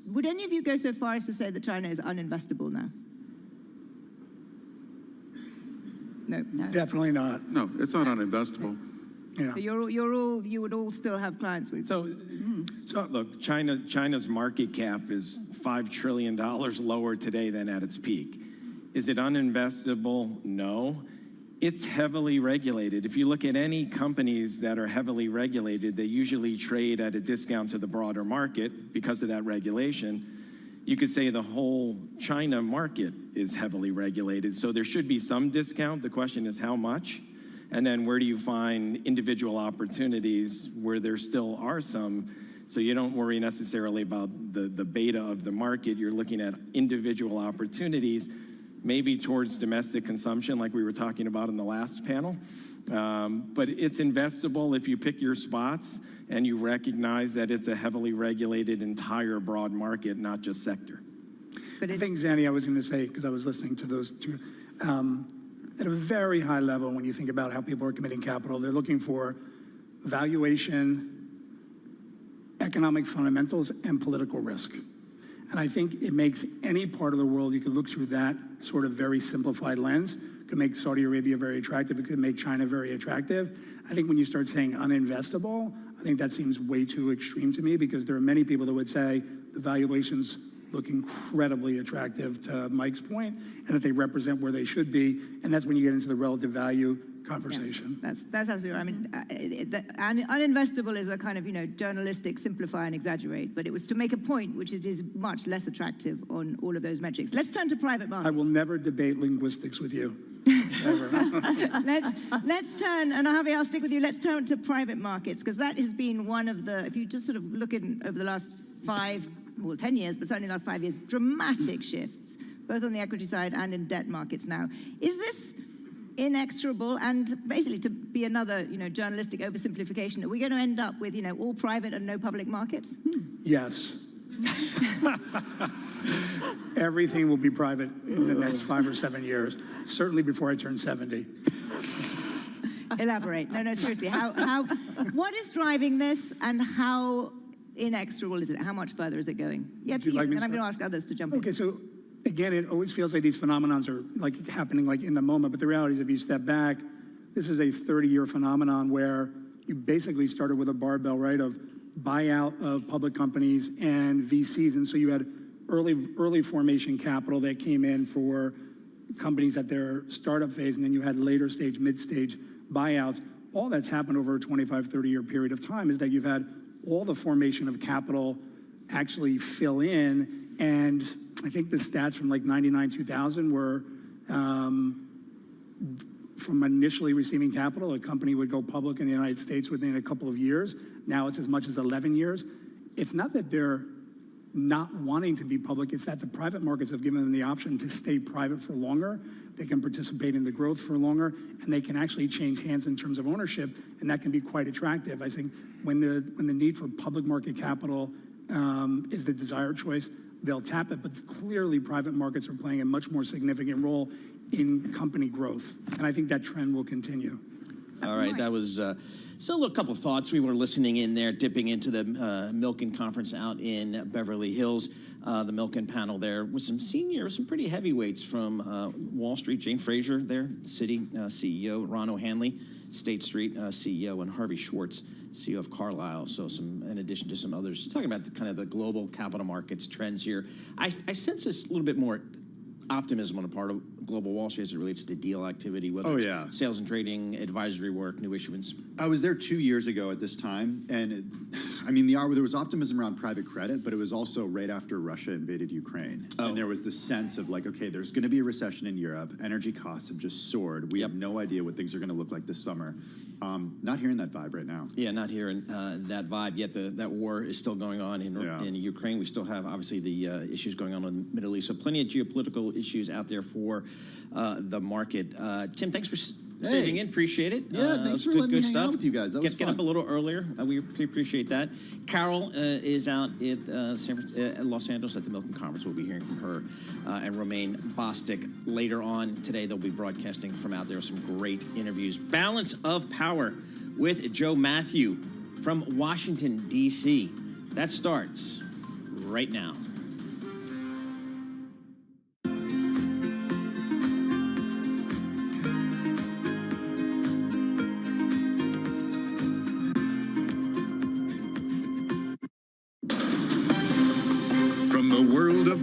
Would any of you go so far as to say that China is uninvestable now? No. Definitely not. No, it's not uninvestable. Yeah. So you would all still have clients with. So look, China's market cap is $5 trillion lower today than at its peak. Is it uninvestable? No. It's heavily regulated. If you look at any companies that are heavily regulated, they usually trade at a discount to the broader market because of that regulation. You could say the whole China market is heavily regulated, so there should be some discount. The question is how much? And then where do you find individual opportunities where there still are some? So you don't worry necessarily about the beta of the market. You're looking at individual opportunities, maybe towards domestic consumption like we were talking about in the last panel. But it's investable if you pick your spots and you recognize that it's a heavily regulated entire broad market, not just sector. But I think, Zanny, I was going to say, because I was listening to those two, at a very high level, when you think about how people are committing capital, they're looking for valuation, economic fundamentals, and political risk. And I think it makes any part of the world, you can look through that sort of very simplified lens. It could make Saudi Arabia very attractive. It could make China very attractive. I think when you start saying uninvestable, I think that seems way too extreme to me, because there are many people that would say the valuations look incredibly attractive to Mike's point, and that they represent where they should be. And that's when you get into the relative value conversation. Yeah, that's absolutely right. I mean, uninvestable is a kind of, journalistic simplify and exaggerate, but it was to make a point which is much less attractive on all of those metrics. Let's turn to private markets. I will never debate linguistics with you. Let's turn, and Javi, I'll stick with you. Let's turn to private markets, because that has been one of the, if you just sort of look at over the last 10 years, but certainly the last 5 years, dramatic shifts, both on the equity side and in debt markets now. Is this inexorable, and basically to be another, journalistic oversimplification, are we going to end up with, all private and no public markets? Yes. Everything will be private in the next 5 or 7 years, certainly before I turn 70. Elaborate. No, seriously. What is driving this, and how inexorable is it? How much further is it going? Yeah, to you, and I'm going to ask others to jump in. Okay, so again, it always feels like these phenomenons are like happening like in the moment, but the reality is if you step back, this is a 30-year phenomenon where you basically started with a barbell, right, of buyout of public companies and VCs. And so you had early formation capital that came in for companies at their startup phase, and then you had later stage, mid-stage buyouts. All that's happened over a 25, 30-year period of time is that you've had all the formation of capital actually fill in, and I think the stats from like 99, 2000 were from initially receiving capital, a company would go public in the United States within a couple of years. Now it's as much as 11 years. It's not that they're not wanting to be public, it's that the private markets have given them the option to stay private for longer. They can participate in the growth for longer, and they can actually change hands in terms of ownership, and that can be quite attractive. I think when the need for public market capital is the desired choice, they'll tap it, but clearly private markets are playing a much more significant role in company growth, and I think that trend will continue. All right, that was so a couple of thoughts. We were listening in there, dipping into the Milken conference out in Beverly Hills, the Milken panel there with some pretty heavyweights from Wall Street. Jane Fraser there, Citi CEO, Ron O'Hanley, State Street CEO, and Harvey Schwartz, CEO of Carlyle. So in addition to some others, talking about the global capital markets trends here. I sense this a little bit more optimism on the part of global Wall Street as it relates to deal activity, whether it's sales and trading, advisory work, new issuance. I was there 2 years ago at this time, and there was optimism around private credit, but it was also right after Russia invaded Ukraine. And there was this sense of like, okay, there's going to be a recession in Europe. Energy costs have just soared. We have no idea what things are going to look like this summer. Not hearing that vibe right now. Yeah, not hearing that vibe yet. That war is still going on in Ukraine. We still have, obviously, the issues going on in the Middle East. So plenty of geopolitical issues out there for the market. Tim, thanks for sitting in. Appreciate it. Yeah, thanks for letting me hang out with you guys. That was fun. Get up a little earlier. We appreciate that. Carol is out at Los Angeles at the Milken Conference. We'll be hearing from her and Romaine Bostick later on today. They'll be broadcasting from out there. Some great interviews. Balance of Power with Joe Matthew from Washington, D.C. That starts right now.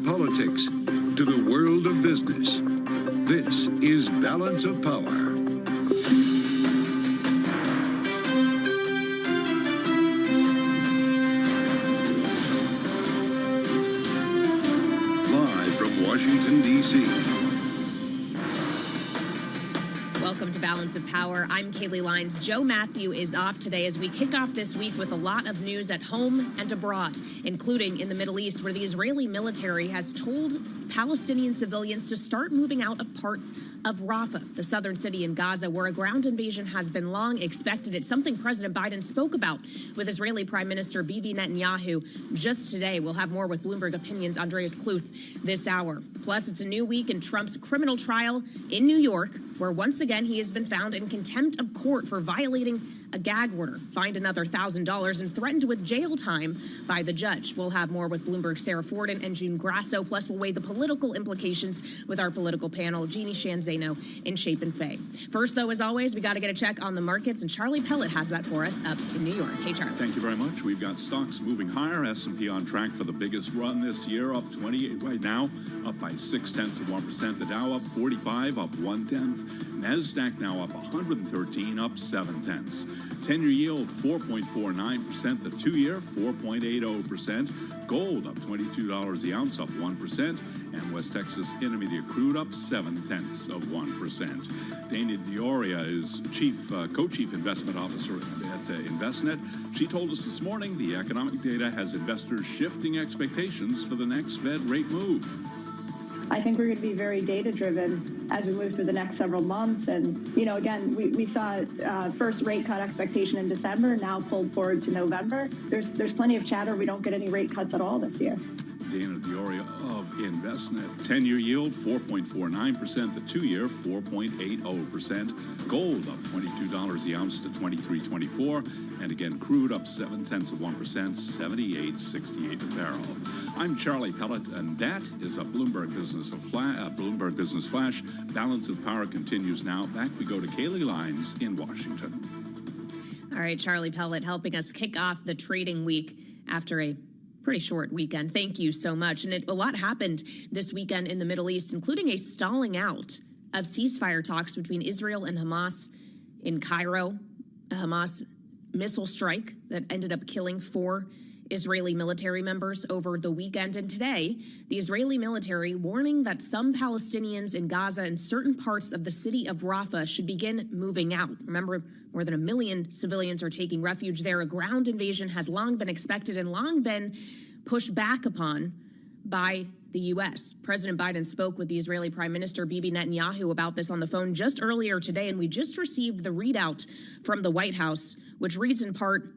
Politics to the world of business. This is Balance of Power. Live from Washington, D.C. Welcome to Balance of Power. I'm Kaylee Lyons. Joe Matthew is off today as we kick off this week with a lot of news at home and abroad, including in the Middle East, where the Israeli military has told Palestinian civilians to start moving out of parts of Rafah, the southern city in Gaza, where a ground invasion has been long expected. It's something President Biden spoke about with Israeli Prime Minister Bibi Netanyahu just today. We'll have more with Bloomberg Opinion's Andreas Kluth this hour. Plus, it's a new week in Trump's criminal trial in New York, where once again he has been found in contempt of court for violating a gag order, fined another $1,000, and threatened with jail time by the judge. We'll have more with Bloomberg's Sarah Forden and June Grasso. Plus, we'll weigh the political implications with our political panel, Jeannie Shanzano and Chapin Fay. First, though, as always, we got to get a check on the markets, and Charlie Pellet has that for us up in New York. Hey, Charlie. Thank you very much. We've got stocks moving higher. S&P on track for the biggest run this year, up 28 right now, up by 0.6%. The Dow up 45, up 0.1. NASDAQ now up 113, up 0.7. 10-year yield 4.49%. The 2-year 4.80%. Gold up $22 the ounce, up 1%. And West Texas Intermediate crude up 0.7%. Dana Dioria is co-chief investment officer at Investnet. She told us this morning the economic data has investors shifting expectations for the next Fed rate move. I think we're going to be very data-driven as we move through the next several months. And, again, we saw first rate cut expectation in December, now pulled forward to November. There's plenty of chatter we don't get any rate cuts at all this year. Dana Dioria of Investnet. 10-year yield 4.49%. The 2-year 4.80%. Gold up $22 the ounce to $23.24. And again, crude up 0.7%, $78.68 a barrel. I'm Charlie Pellet, and that is a Bloomberg Business Flash. Balance of Power continues now. Back we go to Kaylee Lines in Washington. All right, Charlie Pellet helping us kick off the trading week after a pretty short weekend. Thank you so much. And a lot happened this weekend in the Middle East, including a stalling out of ceasefire talks between Israel and Hamas in Cairo, a Hamas missile strike that ended up killing 4 Israeli military members over the weekend. And today, the Israeli military warning that some Palestinians in Gaza and certain parts of the city of Rafah should begin moving out. Remember, more than 1 million civilians are taking refuge there. A ground invasion has long been expected and long been pushed back upon by the U.S. President Biden spoke with the Israeli Prime Minister Bibi Netanyahu about this on the phone just earlier today, and we just received the readout from the White House, which reads in part,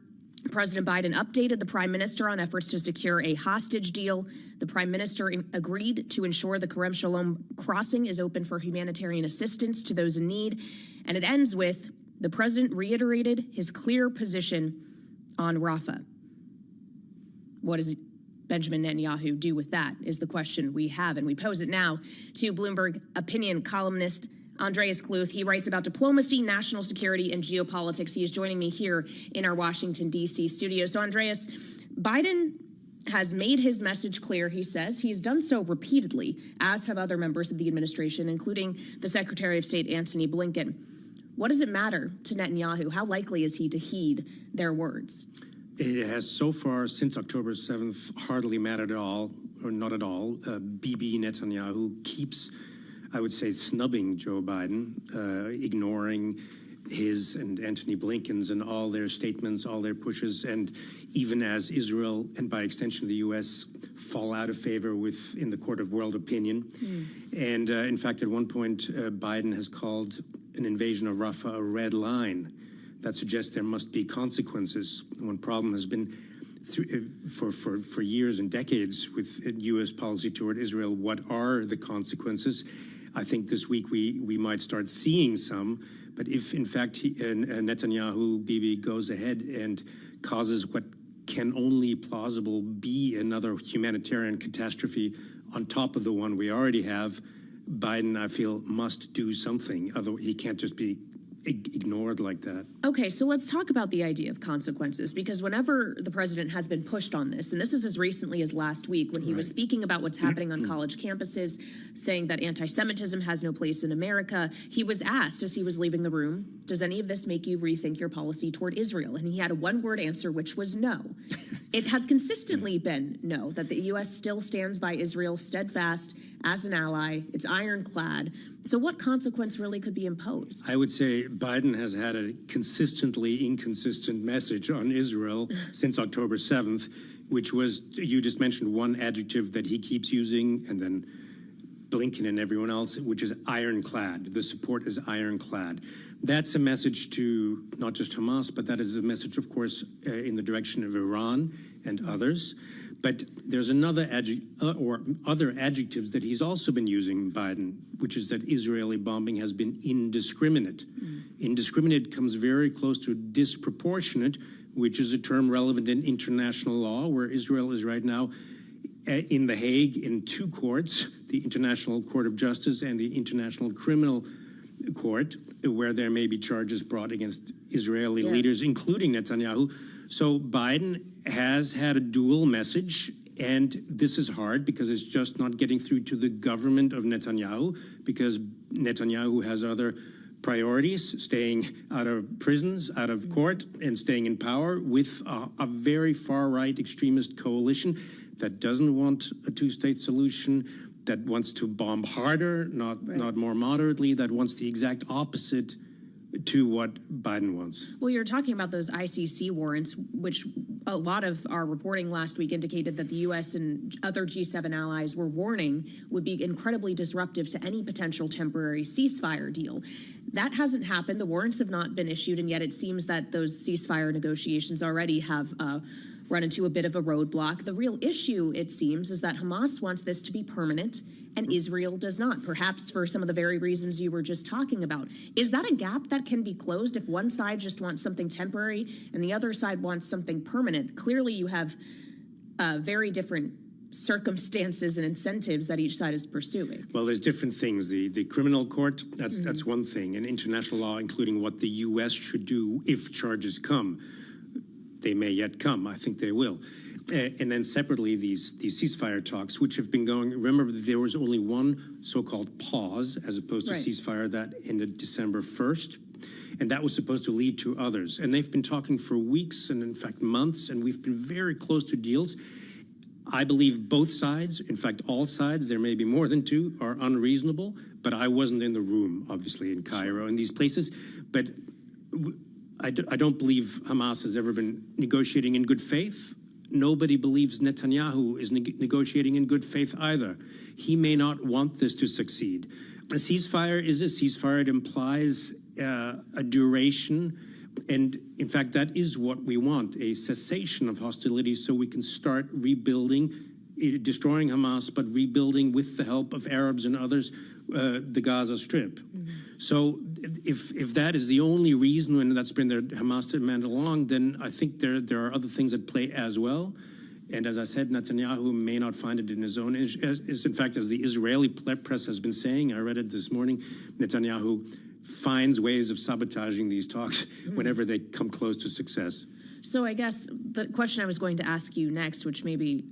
President Biden updated the Prime Minister on efforts to secure a hostage deal. The Prime Minister agreed to ensure the Kerem Shalom crossing is open for humanitarian assistance to those in need. And it ends with, the President reiterated his clear position on Rafah. What does Benjamin Netanyahu do with that is the question we have, and we pose it now to Bloomberg opinion columnist Andreas Kluth. He writes about diplomacy, national security, and geopolitics. He is joining me here in our Washington, D.C. studio. So, Andreas, Biden has made his message clear, he says. He's done so repeatedly, as have other members of the administration, including the Secretary of State, Antony Blinken. What does it matter to Netanyahu? How likely is he to heed their words? It has so far, since October 7th, hardly mattered at all, or not at all. Bibi Netanyahu keeps, I would say, snubbing Joe Biden, ignoring his and Antony Blinken's and all their statements, all their pushes, and even as Israel and by extension the U.S. fall out of favor in the court of world opinion. And in fact, at one point, Biden has called an invasion of Rafah a red line. That suggests there must be consequences. One problem has been for years and decades with U.S. policy toward Israel. What are the consequences? I think this week we might start seeing some. But if, in fact, Netanyahu, Bibi, goes ahead and causes what can only plausible be another humanitarian catastrophe on top of the one we already have, Biden, I feel, must do something. Otherwise, he can't just be ignored like that. Okay, so let's talk about the idea of consequences, because whenever the president has been pushed on this, and this is as recently as last week when he was speaking about what's happening on college campuses, saying that anti-Semitism has no place in America, he was asked as he was leaving the room, does any of this make you rethink your policy toward Israel? And he had a one-word answer, which was no. It has consistently been no, that the U.S. still stands by Israel steadfast as an ally. It's ironclad. So what consequence really could be imposed? I would say Biden has had a consistently inconsistent message on Israel since October 7th, which was, you just mentioned one adjective that he keeps using, and then Blinken and everyone else, which is ironclad. The support is ironclad. That's a message to not just Hamas, but that is a message, of course, in the direction of Iran and others. But there's another other adjectives that he's also been using, Biden, which is that Israeli bombing has been indiscriminate. Indiscriminate comes very close to disproportionate, which is a term relevant in international law, where Israel is right now in The Hague in two courts, the International Court of Justice and the International Criminal Court, where there may be charges brought against Israeli leaders, including Netanyahu. So Biden has had a dual message, and this is hard because it's just not getting through to the government of Netanyahu, because Netanyahu has other priorities, staying out of prisons, out of court, and staying in power with a very far-right extremist coalition that doesn't want a two-state solution, that wants to bomb harder, not more moderately, that wants the exact opposite to what Biden wants. Well, you're talking about those ICC warrants, which a lot of our reporting last week indicated that the U.S. and other G7 allies were warning would be incredibly disruptive to any potential temporary ceasefire deal. That hasn't happened. The warrants have not been issued, and yet it seems that those ceasefire negotiations already have run into a bit of a roadblock. The real issue, it seems, is that Hamas wants this to be permanent and Israel does not, perhaps for some of the very reasons you were just talking about. Is that a gap that can be closed if one side just wants something temporary and the other side wants something permanent? Clearly you have very different circumstances and incentives that each side is pursuing. Well, there's different things. The criminal court, that's one thing, and international law, including what the U.S. should do if charges come. They may yet come. I think they will. And then separately, these ceasefire talks, which have been going. Remember, there was only one so-called pause, as opposed to ceasefire that ended December 1st. And that was supposed to lead to others. And they've been talking for weeks and, in fact, months, and we've been very close to deals. I believe both sides, in fact, all sides, there may be more than two, are unreasonable. But I wasn't in the room, obviously, in Cairo and these places. But I don't believe Hamas has ever been negotiating in good faith. Nobody believes Netanyahu is negotiating in good faith either. He may not want this to succeed. A ceasefire is a ceasefire. It implies a duration. And in fact, that is what we want, a cessation of hostilities so we can start rebuilding, destroying Hamas, but rebuilding with the help of Arabs and others, the Gaza Strip. So if that is the only reason, and that's been their Hamas demand along, then I think there are other things at play as well. And as I said, Netanyahu may not find it in his own. In fact, as the Israeli press has been saying, I read it this morning, Netanyahu finds ways of sabotaging these talks whenever they come close to success. So I guess the question I was going to ask you next, which maybe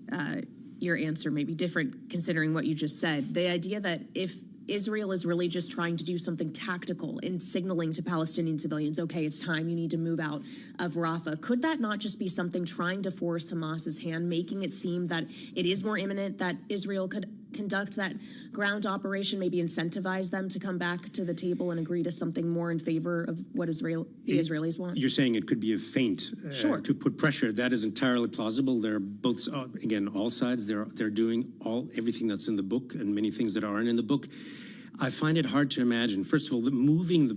your answer may be different considering what you just said, the idea that if Israel is really just trying to do something tactical in signaling to Palestinian civilians, okay, it's time, you need to move out of Rafah. Could that not just be something trying to force Hamas's hand, making it seem that it is more imminent that Israel could conduct that ground operation, maybe incentivize them to come back to the table and agree to something more in favor of what the Israelis want? You're saying it could be a feint to put pressure. That is entirely plausible. They're both, again, all sides. They're doing everything that's in the book and many things that aren't in the book. I find it hard to imagine. First of all, moving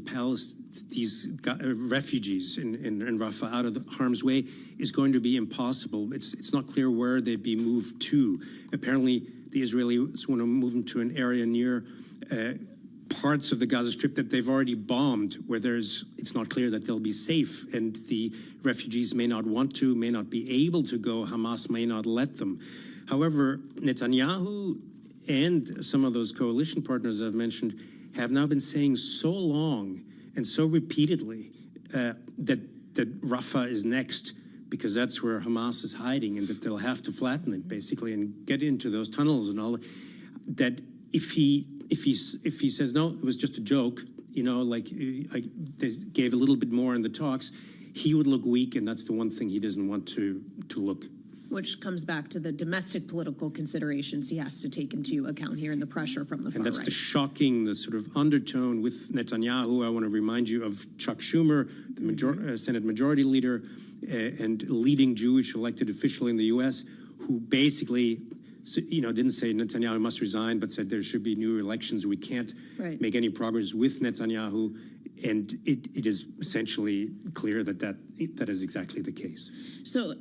these refugees in Rafah out of the harm's way is going to be impossible. It's not clear where they'd be moved to. Apparently, the Israelis want to move them to an area near parts of the Gaza Strip that they've already bombed, where it's not clear that they'll be safe, and the refugees may not want to, may not be able to go. Hamas may not let them. However, Netanyahu and some of those coalition partners I've mentioned have now been saying so long and so repeatedly that Rafah is next, because that's where Hamas is hiding, and that they'll have to flatten it basically and get into those tunnels and all that. If he says no, it was just a joke, like they gave a little bit more in the talks, he would look weak, and that's the one thing he doesn't want to look. Which comes back to the domestic political considerations he has to take into account here and the pressure from the far right. And that's the sort of undertone with Netanyahu. I want to remind you of Chuck Schumer, the Senate Majority Leader and leading Jewish elected official in the U.S., who basically, didn't say Netanyahu must resign, but said there should be new elections. We can't make any progress with Netanyahu. And it is essentially clear that is exactly the case. So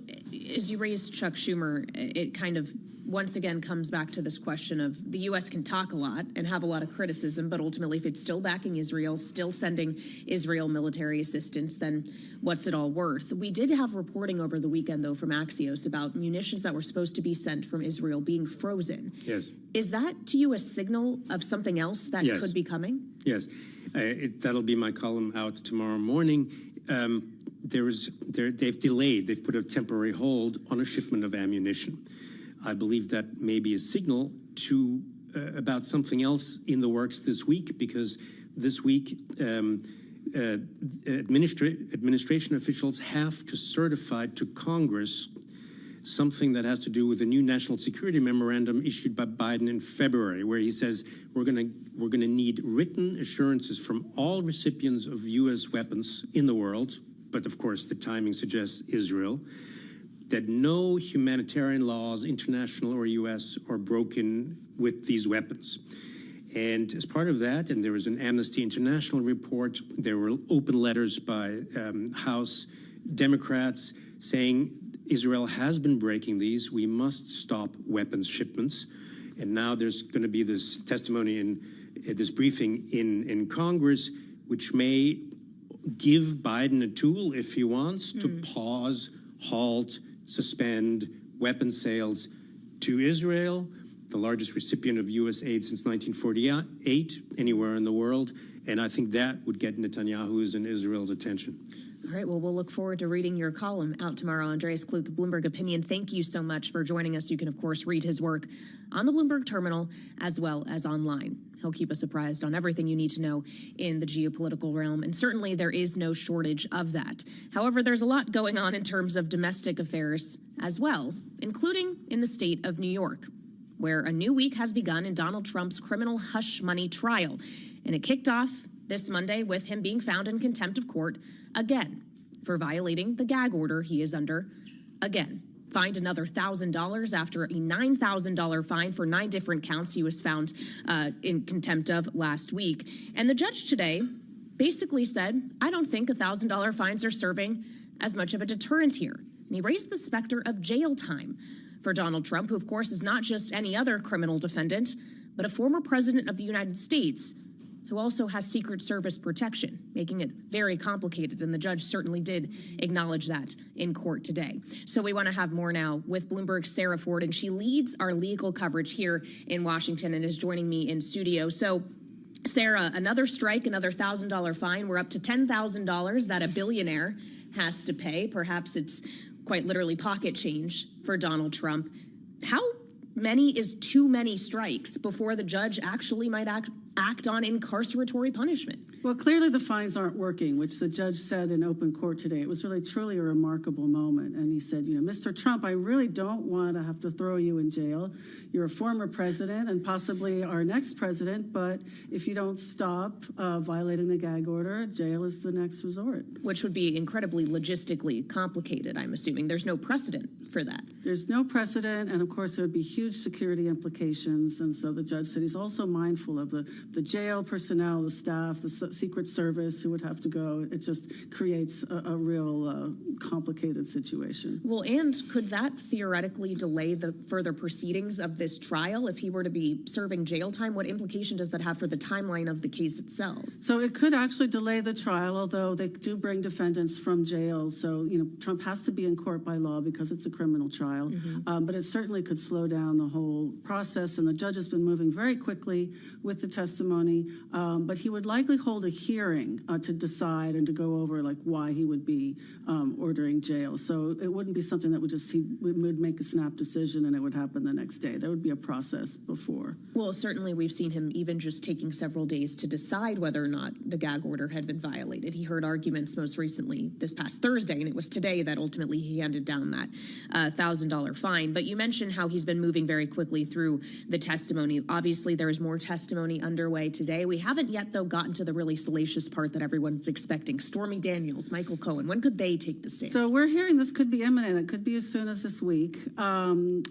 as you raised Chuck Schumer, it kind of once again comes back to this question of the U.S. can talk a lot and have a lot of criticism, but ultimately if it's still backing Israel, still sending Israel military assistance, then what's it all worth? We did have reporting over the weekend, though, from Axios about munitions that were supposed to be sent from Israel being frozen. Yes. Is that to you a signal of something else that Yes. could be coming? Yes. That'll be my column out tomorrow morning. They've delayed, they've put a temporary hold on a shipment of ammunition. I believe that may be a signal to about something else in the works this week, because this week administration officials have to certify to Congress something that has to do with a new national security memorandum issued by Biden in February, where he says we're going to need written assurances from all recipients of U.S. weapons in the world, but of course the timing suggests Israel, that no humanitarian laws, international or U.S., are broken with these weapons. And as part of that, and there was an Amnesty International report, there were open letters by House Democrats saying Israel has been breaking these. We must stop weapons shipments. And now there's going to be this testimony in this briefing in Congress, which may give Biden a tool, if he wants, to pause, halt, suspend weapon sales to Israel, the largest recipient of U.S. aid since 1948, anywhere in the world. And I think that would get Netanyahu's and Israel's attention. All right, well, we'll look forward to reading your column out tomorrow. Andreas Kluth, the Bloomberg Opinion, thank you so much for joining us. You can, of course, read his work on the Bloomberg terminal as well as online. He'll keep us apprised on everything you need to know in the geopolitical realm, and certainly there is no shortage of that. However, there's a lot going on in terms of domestic affairs as well, including in the state of New York, where a new week has begun in Donald Trump's criminal hush money trial. And it kicked off this Monday with him being found in contempt of court again for violating the gag order he is under again. Fined another $1,000 after a $9,000 fine for 9 different counts he was found in contempt of last week. And the judge today basically said, I don't think $1,000 fines are serving as much of a deterrent here. And he raised the specter of jail time for Donald Trump, who of course is not just any other criminal defendant, but a former president of the United States who also has Secret Service protection, making it very complicated. And the judge certainly did acknowledge that in court today. So we want to have more now with Bloomberg's Sarah Ford, and she leads our legal coverage here in Washington and is joining me in studio. So Sarah, another strike, another $1,000 fine. We're up to $10,000 that a billionaire has to pay. Perhaps it's quite literally pocket change for Donald Trump. How many is too many strikes before the judge actually might act on incarceratory punishment? Well, clearly the fines aren't working, which the judge said in open court today. It was really truly a remarkable moment. And he said, you know, Mr. Trump, I really don't want to have to throw you in jail. You're a former president and possibly our next president, but if you don't stop violating the gag order, jail is the next resort. Which would be incredibly logistically complicated, I'm assuming. There's no precedent for that. There's no precedent, and of course there would be huge security implications. And so the judge said he's also mindful of the jail personnel, the staff, the Secret Service who would have to go. It just creates a real complicated situation. Well, and could that theoretically delay the further proceedings of this trial if he were to be serving jail time? What implication does that have for the timeline of the case itself? So it could actually delay the trial, although they do bring defendants from jail. So, you know, Trump has to be in court by law because it's a criminal trial. But it certainly could slow down the whole process. And the judge has been moving very quickly with the testimony. But he would likely hold a hearing to decide and to go over like why he would be ordering jail. So it wouldn't be something that he would make a snap decision and it would happen the next day. There would be a process before. Well, certainly we've seen him even just taking several days to decide whether or not the gag order had been violated. He heard arguments most recently this past Thursday, and it was today that ultimately he handed down that $1,000 fine. But you mentioned how he's been moving very quickly through the testimony. Obviously, there is more testimony under underway today. We haven't yet, though, gotten to the really salacious part that everyone's expecting. Stormy Daniels, Michael Cohen, when could they take the stand? So we're hearing this could be imminent. It could be as soon as this week.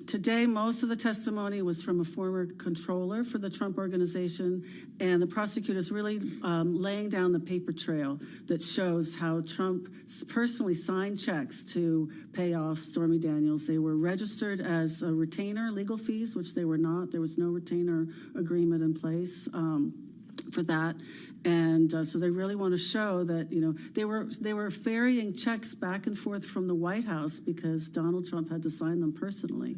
Today, most of the testimony was from a former controller for the Trump organization, and the prosecutor's really laying down the paper trail that shows how Trump personally signed checks to pay off Stormy Daniels. They were registered as a retainer, legal fees, which they were not. There was no retainer agreement in place for that. And so they really want to show that, they were ferrying checks back and forth from the White House because Donald Trump had to sign them personally.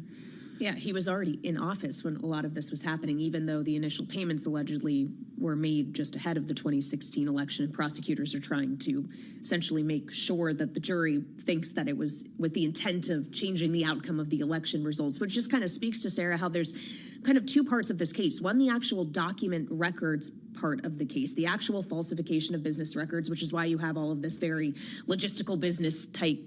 Yeah, he was already in office when a lot of this was happening, even though the initial payments allegedly were made just ahead of the 2016 election. And prosecutors are trying to essentially make sure that the jury thinks that it was with the intent of changing the outcome of the election results, which just kind of speaks to, Sarah, how there's kind of two parts of this case. One, the actual document records part of the case, the actual falsification of business records, which is why you have all of this very logistical business type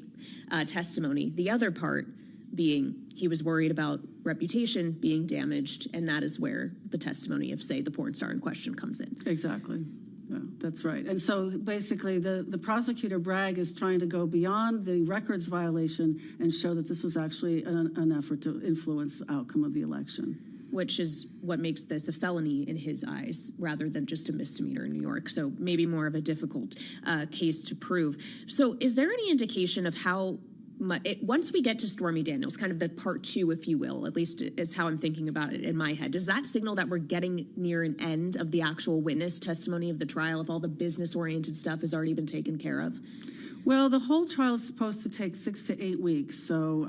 testimony. The other part being he was worried about reputation being damaged, and that is where the testimony of, say, the porn star in question comes in. Exactly. Yeah, that's right. And so basically the prosecutor, Bragg, is trying to go beyond the records violation and show that this was actually an effort to influence the outcome of the election. Which is what makes this a felony in his eyes rather than just a misdemeanor in New York. So maybe more of a difficult case to prove. So is there any indication of how once we get to Stormy Daniels, kind of the part two, if you will, at least is how I'm thinking about it in my head, does that signal that we're getting near an end of the actual witness testimony of the trial if all the business-oriented stuff has already been taken care of? Well, the whole trial is supposed to take 6 to 8 weeks, so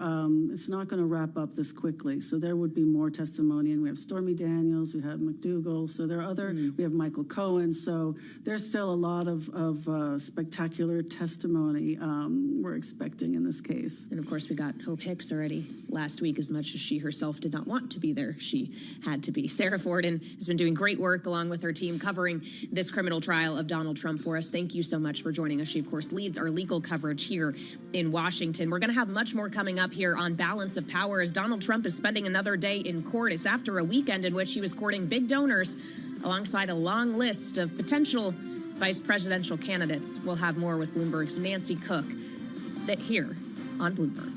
it's not going to wrap up this quickly. So there would be more testimony, and we have Stormy Daniels, we have McDougal, so there are other, we have Michael Cohen, so there's still a lot of spectacular testimony we're expecting in this case. And of course, we got Hope Hicks already last week. As much as she herself did not want to be there, she had to be. Sarah Forden has been doing great work along with her team covering this criminal trial of Donald Trump for us. Thank you so much for joining us. She, of course, leads our legal coverage here in Washington. We're going to have much more coming up here on Balance of Power as Donald Trump is spending another day in court. It's after a weekend in which he was courting big donors alongside a long list of potential vice presidential candidates. We'll have more with Bloomberg's Nancy Cook here on Bloomberg.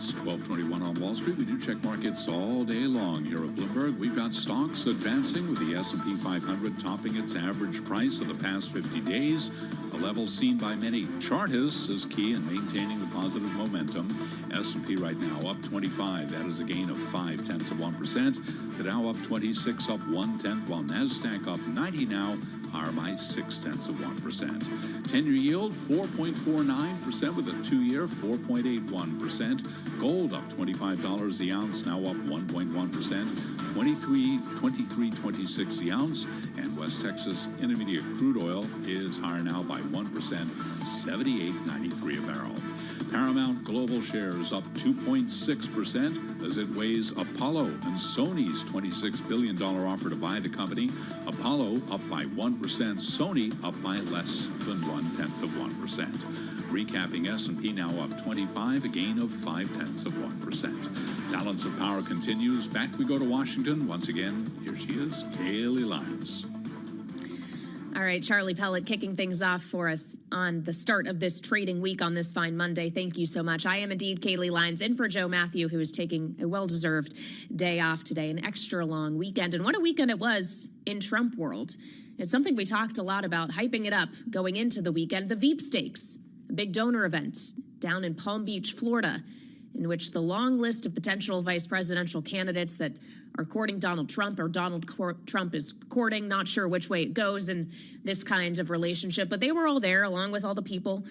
It's 12:21 on Wall Street. We do check markets all day long here at Bloomberg. We've got stocks advancing with the S&P 500 topping its average price of the past 50 days. A level seen by many chartists as key in maintaining the positive momentum. S&P right now up 25. That is a gain of 0.5%. The Dow up 26, up 0.1, while NASDAQ up 90 now, higher by 0.6%. 10-year yield 4.49% with a 2-year 4.81%. Gold up $25 the ounce, now up 1.1%. 23.26 the ounce. And West Texas Intermediate crude oil is higher now by 1%, 78.93 a barrel. Paramount Global shares up 2.6% as it weighs Apollo and Sony's $26 billion offer to buy the company. Apollo up by 1%, Sony up by less than 0.1%. Recapping S&P now up 25, a gain of 0.5%. Balance of Power continues. Back we go to Washington. Once again, here she is, Kaylee Lines. All right, Charlie Pellet kicking things off for us on the start of this trading week on this fine Monday. Thank you so much. I am indeed Kaylee Lines, in for Joe Matthew, who is taking a well-deserved day off today, an extra long weekend. And what a weekend it was in Trump world. It's something we talked a lot about, hyping it up going into the weekend. The Veep Stakes, a big donor event down in Palm Beach, Florida, in which the long list of potential vice presidential candidates that are courting Donald Trump or Donald Trump is courting, not sure which way it goes in this kind of relationship, but they were all there along with all the people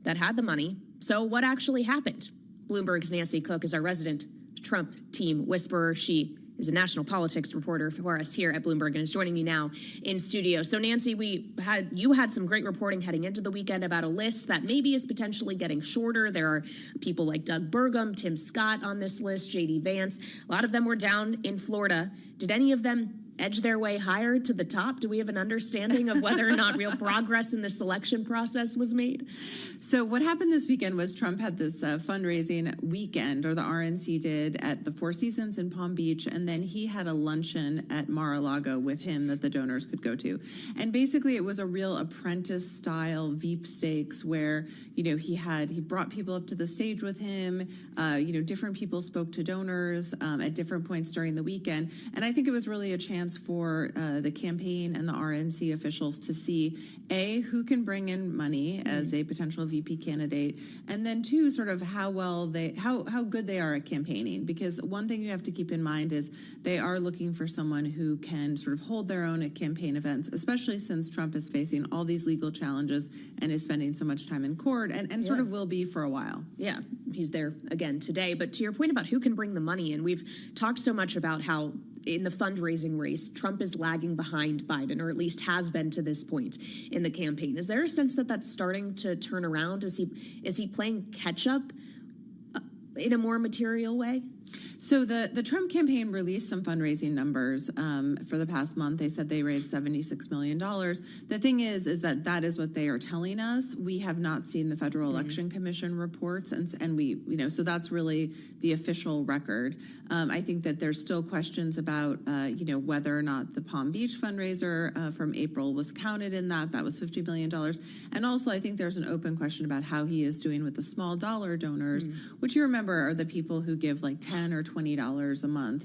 that had the money. So what actually happened? Bloomberg's Nancy Cook is our resident Trump team whisperer. She is a national politics reporter for us here at Bloomberg and is joining me now in studio. So Nancy, you had some great reporting heading into the weekend about a list that maybe is potentially getting shorter. There are people like Doug Burgum, Tim Scott on this list, J.D. Vance. A lot of them were down in Florida. Did any of them edge their way higher to the top? Do we have an understanding of whether or not real progress in the selection process was made? So what happened this weekend was Trump had this fundraising weekend, or the RNC did, at the Four Seasons in Palm Beach, and then he had a luncheon at Mar-a-Lago with him that the donors could go to. And basically it was a real apprentice-style Veep Stakes where, you know, he brought people up to the stage with him, different people spoke to donors at different points during the weekend. And I think it was really a chance for the campaign and the RNC officials to see, A, who can bring in money as a potential VP candidate, and then two, sort of how good they are at campaigning. Because one thing you have to keep in mind is they are looking for someone who can sort of hold their own at campaign events, especially since Trump is facing all these legal challenges and is spending so much time in court and sort of will be for a while. Yeah, he's there again today. But to your point about who can bring the money in, we've talked so much about how in the fundraising race, Trump is lagging behind Biden, or at least has been to this point in the campaign. Is there a sense that that's starting to turn around? Is he playing catch up in a more material way? So the Trump campaign released some fundraising numbers for the past month. They said they raised $76 million. The thing is that is what they are telling us. We have not seen the Federal Election Commission reports, and we, so that's really the official record. I think that there's still questions about, whether or not the Palm Beach fundraiser from April was counted in that. That was $50 million. And also, I think there's an open question about how he is doing with the small dollar donors, which you remember are the people who give like $10 or $20 a month,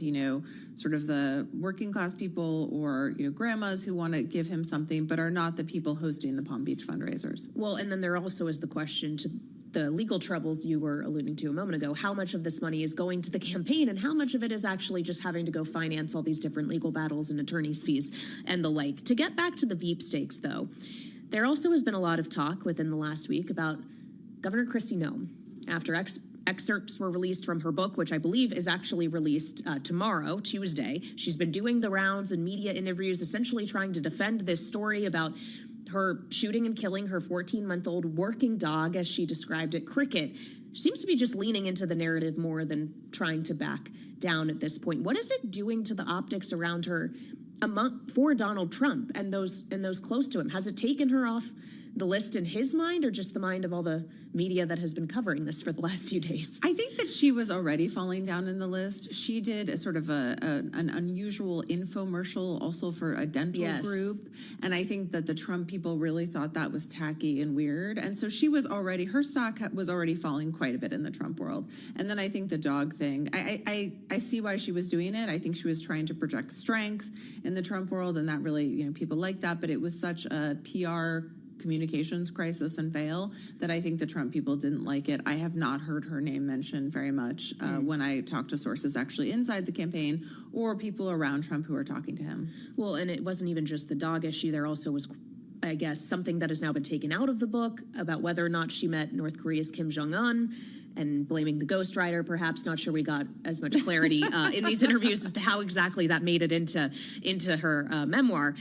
sort of the working class people or, grandmas who want to give him something, but are not the people hosting the Palm Beach fundraisers. Well, and then there also is the question to the legal troubles you were alluding to a moment ago. How much of this money is going to the campaign and how much of it is actually just having to go finance all these different legal battles and attorney's fees and the like? To get back to the Veep Stakes, though, there also has been a lot of talk within the last week about Governor Kristi Noem after excerpts were released from her book, which I believe is actually released tomorrow, Tuesday. She's been doing the rounds and media interviews, essentially trying to defend this story about her shooting and killing her 14-month-old working dog, as she described it, Cricket. She seems to be just leaning into the narrative more than trying to back down at this point. What is it doing to the optics around her for Donald Trump and those close to him? Has it taken her off the list in his mind or just the mind of all the media that has been covering this for the last few days? I think that she was already falling down in the list. She did a sort of an unusual infomercial also for a dental group. And I think that the Trump people really thought that was tacky and weird. And so she was already, her stock was already falling quite a bit in the Trump world. And then I think the dog thing, I see why she was doing it. I think she was trying to project strength in the Trump world, and that really, you know, people like that. But it was such a PR communications crisis and fail that I think the Trump people didn't like it. I have not heard her name mentioned very much when I talk to sources actually inside the campaign or people around Trump who are talking to him. Well, and it wasn't even just the dog issue. There also was, I guess, something that has now been taken out of the book about whether or not she met North Korea's Kim Jong-un, and blaming the ghostwriter, perhaps. Not sure we got as much clarity in these interviews as to how exactly that made it into her memoir.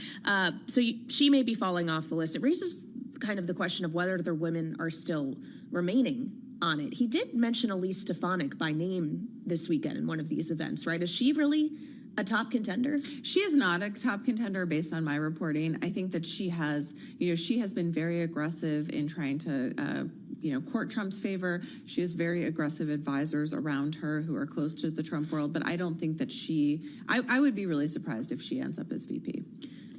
So she may be falling off the list. It raises kind of the question of whether the women are still remaining on it. He did mention Elise Stefanik by name this weekend in one of these events, right? Is she really a top contender? She is not a top contender based on my reporting. I think that she has, she has been very aggressive in trying to, court Trump's favor. She has very aggressive advisors around her who are close to the Trump world, but I don't think that I would be really surprised if she ends up as VP.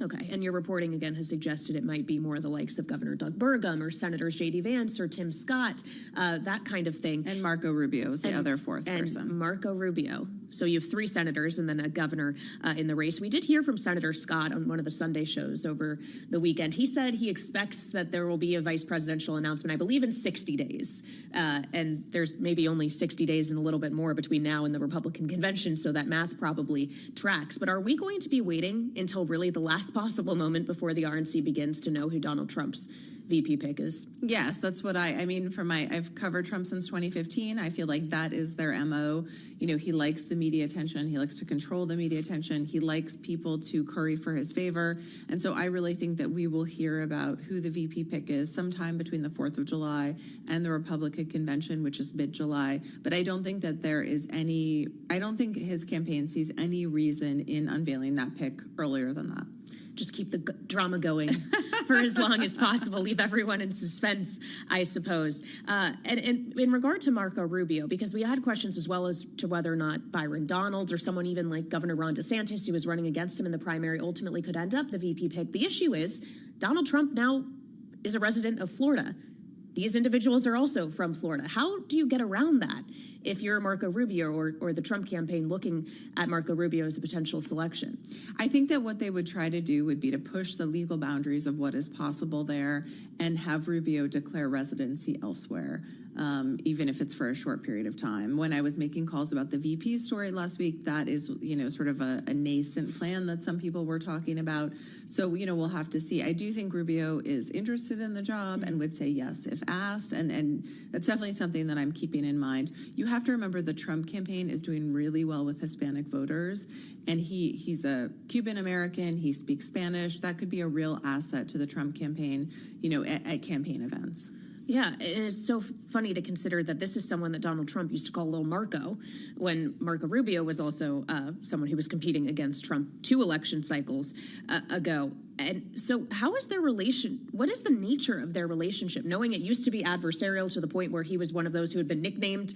Okay, and your reporting again has suggested it might be more the likes of Governor Doug Burgum or Senators J.D. Vance or Tim Scott, that kind of thing. And Marco Rubio is the other fourth person. Marco Rubio. So you have three senators and then a governor in the race. We did hear from Senator Scott on one of the Sunday shows over the weekend. He said he expects that there will be a vice presidential announcement, I believe, in 60 days. And there's maybe only 60 days and a little bit more between now and the Republican convention, so that math probably tracks. But are we going to be waiting until really the last possible moment before the RNC begins to know who Donald Trump's VP pick is? Yes, that's what I mean, I've covered Trump since 2015. I feel like that is their MO. He likes the media attention. He likes to control the media attention. He likes people to curry for his favor. And so I really think that we will hear about who the VP pick is sometime between the 4th of July and the Republican convention, which is mid-July. But I don't think that I don't think his campaign sees any reason in unveiling that pick earlier than that. Just keep the drama going for as long as possible. Leave everyone in suspense, I suppose. And in regard to Marco Rubio, because we had questions as well as to whether or not Byron Donalds or someone even like Governor Ron DeSantis, who was running against him in the primary, ultimately could end up the VP pick. The issue is Donald Trump now is a resident of Florida. These individuals are also from Florida. How do you get around that if you're Marco Rubio or the Trump campaign looking at Marco Rubio as a potential selection? I think that what they would try to do would be to push the legal boundaries of what is possible there and have Rubio declare residency elsewhere, even if it's for a short period of time. When I was making calls about the VP story last week, that is, sort of a nascent plan that some people were talking about. So, we'll have to see. I do think Rubio is interested in the job and would say yes if asked, and that's definitely something that I'm keeping in mind. You have to remember the Trump campaign is doing really well with Hispanic voters, and he's a Cuban American. He speaks Spanish. That could be a real asset to the Trump campaign, at campaign events. Yeah, and it's so funny to consider that this is someone that Donald Trump used to call Little Marco, when Marco Rubio was also someone who was competing against Trump 2 election cycles ago. And so how is their what is the nature of their relationship, knowing it used to be adversarial to the point where he was one of those who had been nicknamed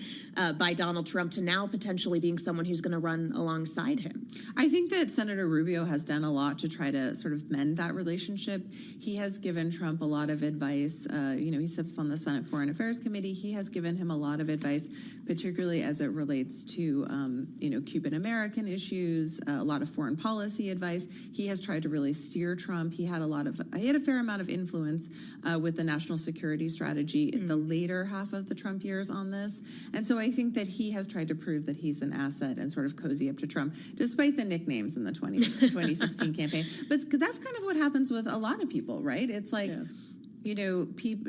by Donald Trump to now potentially being someone who's going to run alongside him? I think that Senator Rubio has done a lot to try to sort of mend that relationship. He has given Trump a lot of advice. He sits on the Senate Foreign Affairs Committee. He has given him a lot of advice, particularly as it relates to, Cuban American issues, a lot of foreign policy advice. He has tried to really steer Trump. He had a fair amount of influence with the national security strategy in the later half of the Trump years on this. And so I think that he has tried to prove that he's an asset and sort of cozy up to Trump, despite the nicknames in the 2016 campaign. But that's kind of what happens with a lot of people, right? It's like,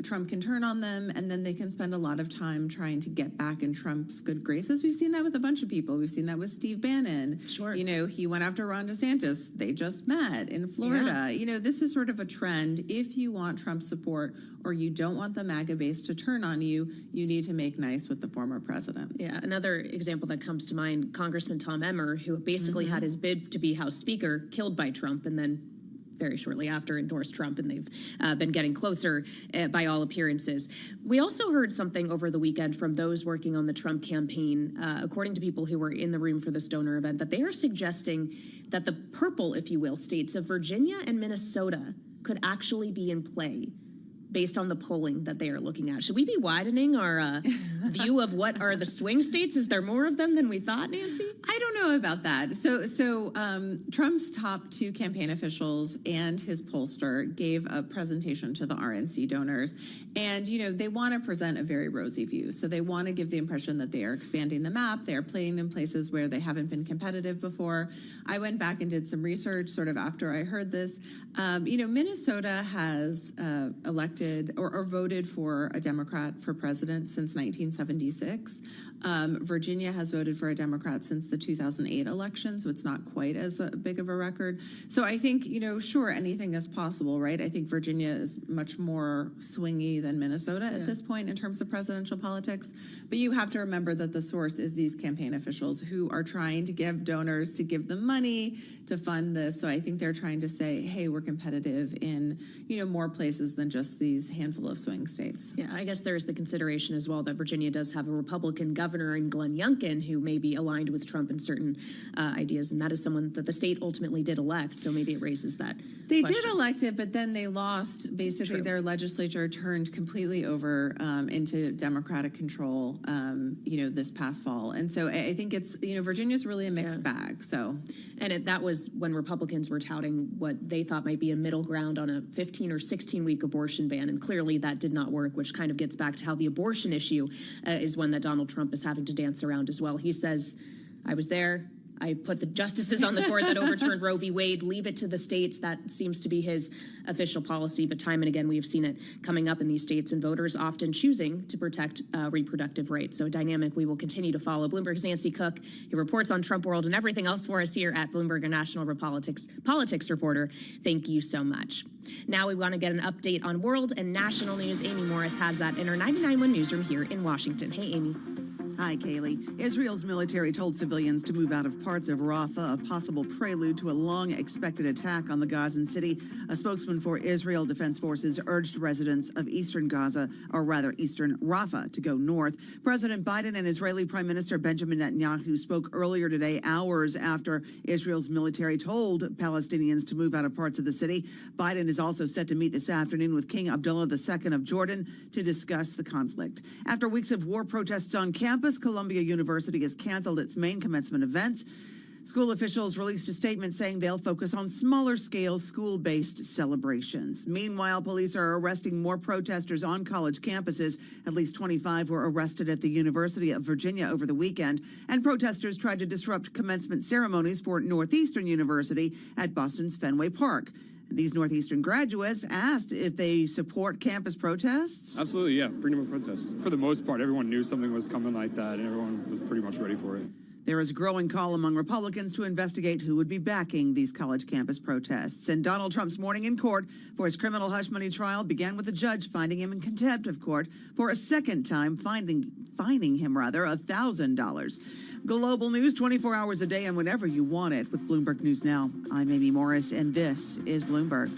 Trump can turn on them, and then they can spend a lot of time trying to get back in Trump's good graces. We've seen that with a bunch of people. We've seen that with Steve Bannon. Sure. He went after Ron DeSantis. They just met in Florida. Yeah. This is sort of a trend. If you want Trump support or you don't want the MAGA base to turn on you, you need to make nice with the former president. Yeah, another example that comes to mind, Congressman Tom Emmer, who basically had his bid to be House Speaker killed by Trump and then very shortly after endorsed Trump, and they've been getting closer by all appearances. We also heard something over the weekend from those working on the Trump campaign, according to people who were in the room for this donor event, that they are suggesting that the purple, if you will, states of Virginia and Minnesota could actually be in play based on the polling that they are looking at. Should we be widening our view of what are the swing states? Is there more of them than we thought, Nancy? I don't know about that. So Trump's top two campaign officials and his pollster gave a presentation to the RNC donors. And, they want to present a very rosy view. So they want to give the impression that they are expanding the map. They are playing in places where they haven't been competitive before. I went back and did some research sort of after I heard this. Minnesota has elected or voted for a Democrat for president since 1976. Virginia has voted for a Democrat since the 2008 election, so it's not quite as big of a record. So I think, sure, anything is possible, right? I think Virginia is much more swingy than Minnesota at this point in terms of presidential politics. But you have to remember that the source is these campaign officials who are trying to give donors to give them money to fund this. So I think they're trying to say, hey, we're competitive in, more places than just these handful of swing states. Yeah, I guess there's the consideration as well that Virginia does have a Republican governor in Glenn Youngkin who may be aligned with Trump in certain ideas, and that is someone that the state ultimately did elect, so maybe it raises that They question. did elect it, but then they lost. Basically, their legislature turned completely over into Democratic control, this past fall. And so I think it's, Virginia's really a mixed bag. So, and that was when Republicans were touting what they thought might be a middle ground on a 15 or 16-week abortion ban, and clearly that did not work, which kind of gets back to how the abortion issue is one that Donald Trump is having to dance around as well. He says, I was there. I put the justices on the court that overturned Roe v. Wade, leave it to the states. That seems to be his official policy. But time and again, we have seen it coming up in these states and voters often choosing to protect reproductive rights. So a dynamic we will continue to follow. Bloomberg's Nancy Cook, who reports on Trump World and everything else for us here at Bloomberg, a national politics reporter. Thank you so much. Now we want to get an update on world and national news. Amy Morris has that in our 99.1 newsroom here in Washington. Hey, Amy. Hi, Kaylee. Israel's military told civilians to move out of parts of Rafah, a possible prelude to a long-expected attack on the Gazan city. A spokesman for Israel Defense Forces urged residents of eastern Gaza, or rather eastern Rafah, to go north. President Biden and Israeli Prime Minister Benjamin Netanyahu spoke earlier today, hours after Israel's military told Palestinians to move out of parts of the city. Biden is also set to meet this afternoon with King Abdullah II of Jordan to discuss the conflict. After weeks of war protests on campus, Columbia University has canceled its main commencement events. School officials released a statement saying they'll focus on smaller-scale school-based celebrations. Meanwhile, police are arresting more protesters on college campuses. At least 25 were arrested at the University of Virginia over the weekend, and protesters tried to disrupt commencement ceremonies for Northeastern University at Boston's Fenway Park. These Northeastern graduates asked if they support campus protests. Absolutely, yeah. Freedom of protest. For the most part, everyone knew something was coming like that, and everyone was pretty much ready for it. There is a growing call among Republicans to investigate who would be backing these college campus protests. And Donald Trump's morning in court for his criminal hush money trial began with a judge finding him in contempt of court for a second time, fining him $1,000. Global news 24 hours a day and whenever you want it with Bloomberg News Now. I'm Amy Morris, and this is Bloomberg.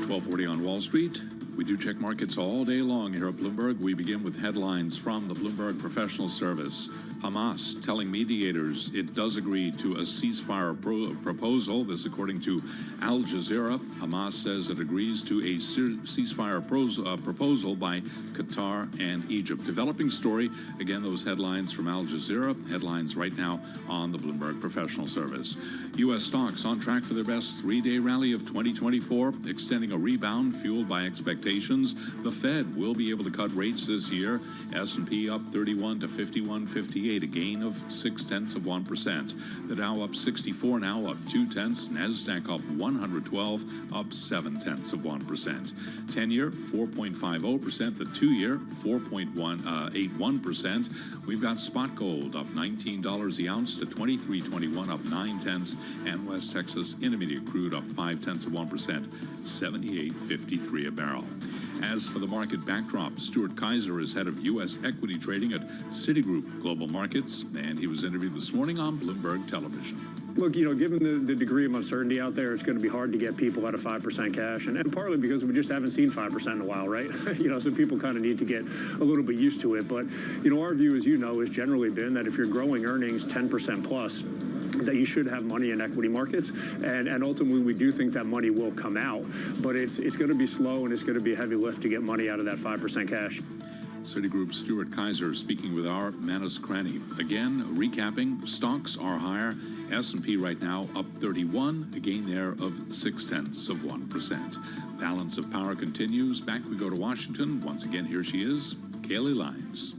12:40 on Wall Street. We do check markets all day long here at Bloomberg. We begin with headlines from the Bloomberg Professional Service. Hamas telling mediators it does agree to a ceasefire proposal. This according to Al Jazeera. Hamas says it agrees to a ceasefire proposal by Qatar and Egypt. Developing story. Again, those headlines from Al Jazeera. Headlines right now on the Bloomberg Professional Service. U.S. stocks on track for their best three-day rally of 2024, extending a rebound fueled by expectations. The Fed will be able to cut rates this year. S&P up 31 to 51.58, a gain of 0.6%. The Dow up 64, now up 0.2. NASDAQ up 112, up 0.7%. 10-year 4.50%. The 2-year 4.81%. We've got spot gold up $19 the ounce to $23.21, up 0.9, and West Texas Intermediate crude up 0.5%, 78.53 a barrel. As for the market backdrop, Stuart Kaiser is head of U.S. equity trading at Citigroup Global Markets, and he was interviewed this morning on Bloomberg Television. Look, given the degree of uncertainty out there, it's going to be hard to get people out of 5% cash, and partly because we just haven't seen 5% in a while, right? So people kind of need to get a little bit used to it. But, our view, as you know, has generally been that if you're growing earnings 10% plus, that you should have money in equity markets, and ultimately we do think that money will come out, but it's going to be slow and it's going to be a heavy lift to get money out of that 5% cash. Citigroup Stuart Kaiser speaking with our Manus Cranny. Again, recapping, stocks are higher. S&P right now up 31, a gain there of 0.6%. Balance of power continues. Back we go to Washington. Once again, here she is, Kaylee Lines.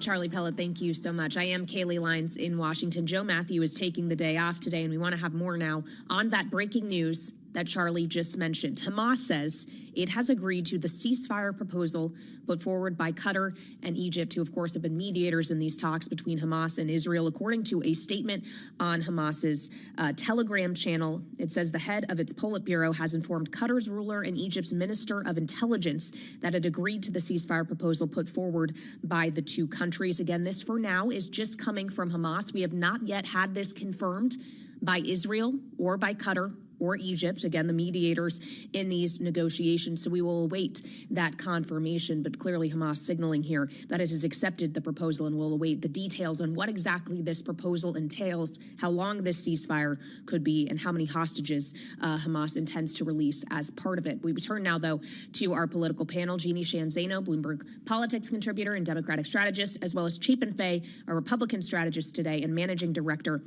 Charlie Pellet, thank you so much. I am Kaylee Lines in Washington. Joe Matthew is taking the day off today, and we want to have more now on that breaking news that Charlie just mentioned. Hamas says it has agreed to the ceasefire proposal put forward by Qatar and Egypt, who, of course, have been mediators in these talks between Hamas and Israel. According to a statement on Hamas's Telegram channel, it says the head of its Politburo has informed Qatar's ruler and Egypt's Minister of Intelligence that it agreed to the ceasefire proposal put forward by the two countries. Again, this for now is just coming from Hamas. We have not yet had this confirmed by Israel or by Qatar or Egypt, again, the mediators in these negotiations. So we will await that confirmation, but clearly Hamas signaling here that it has accepted the proposal, and we'll await the details on what exactly this proposal entails, how long this ceasefire could be, and how many hostages Hamas intends to release as part of it. We return now, though, to our political panel. Jeannie Shanzano, Bloomberg politics contributor and Democratic strategist, as well as Chapin Fay, a Republican strategist today and managing director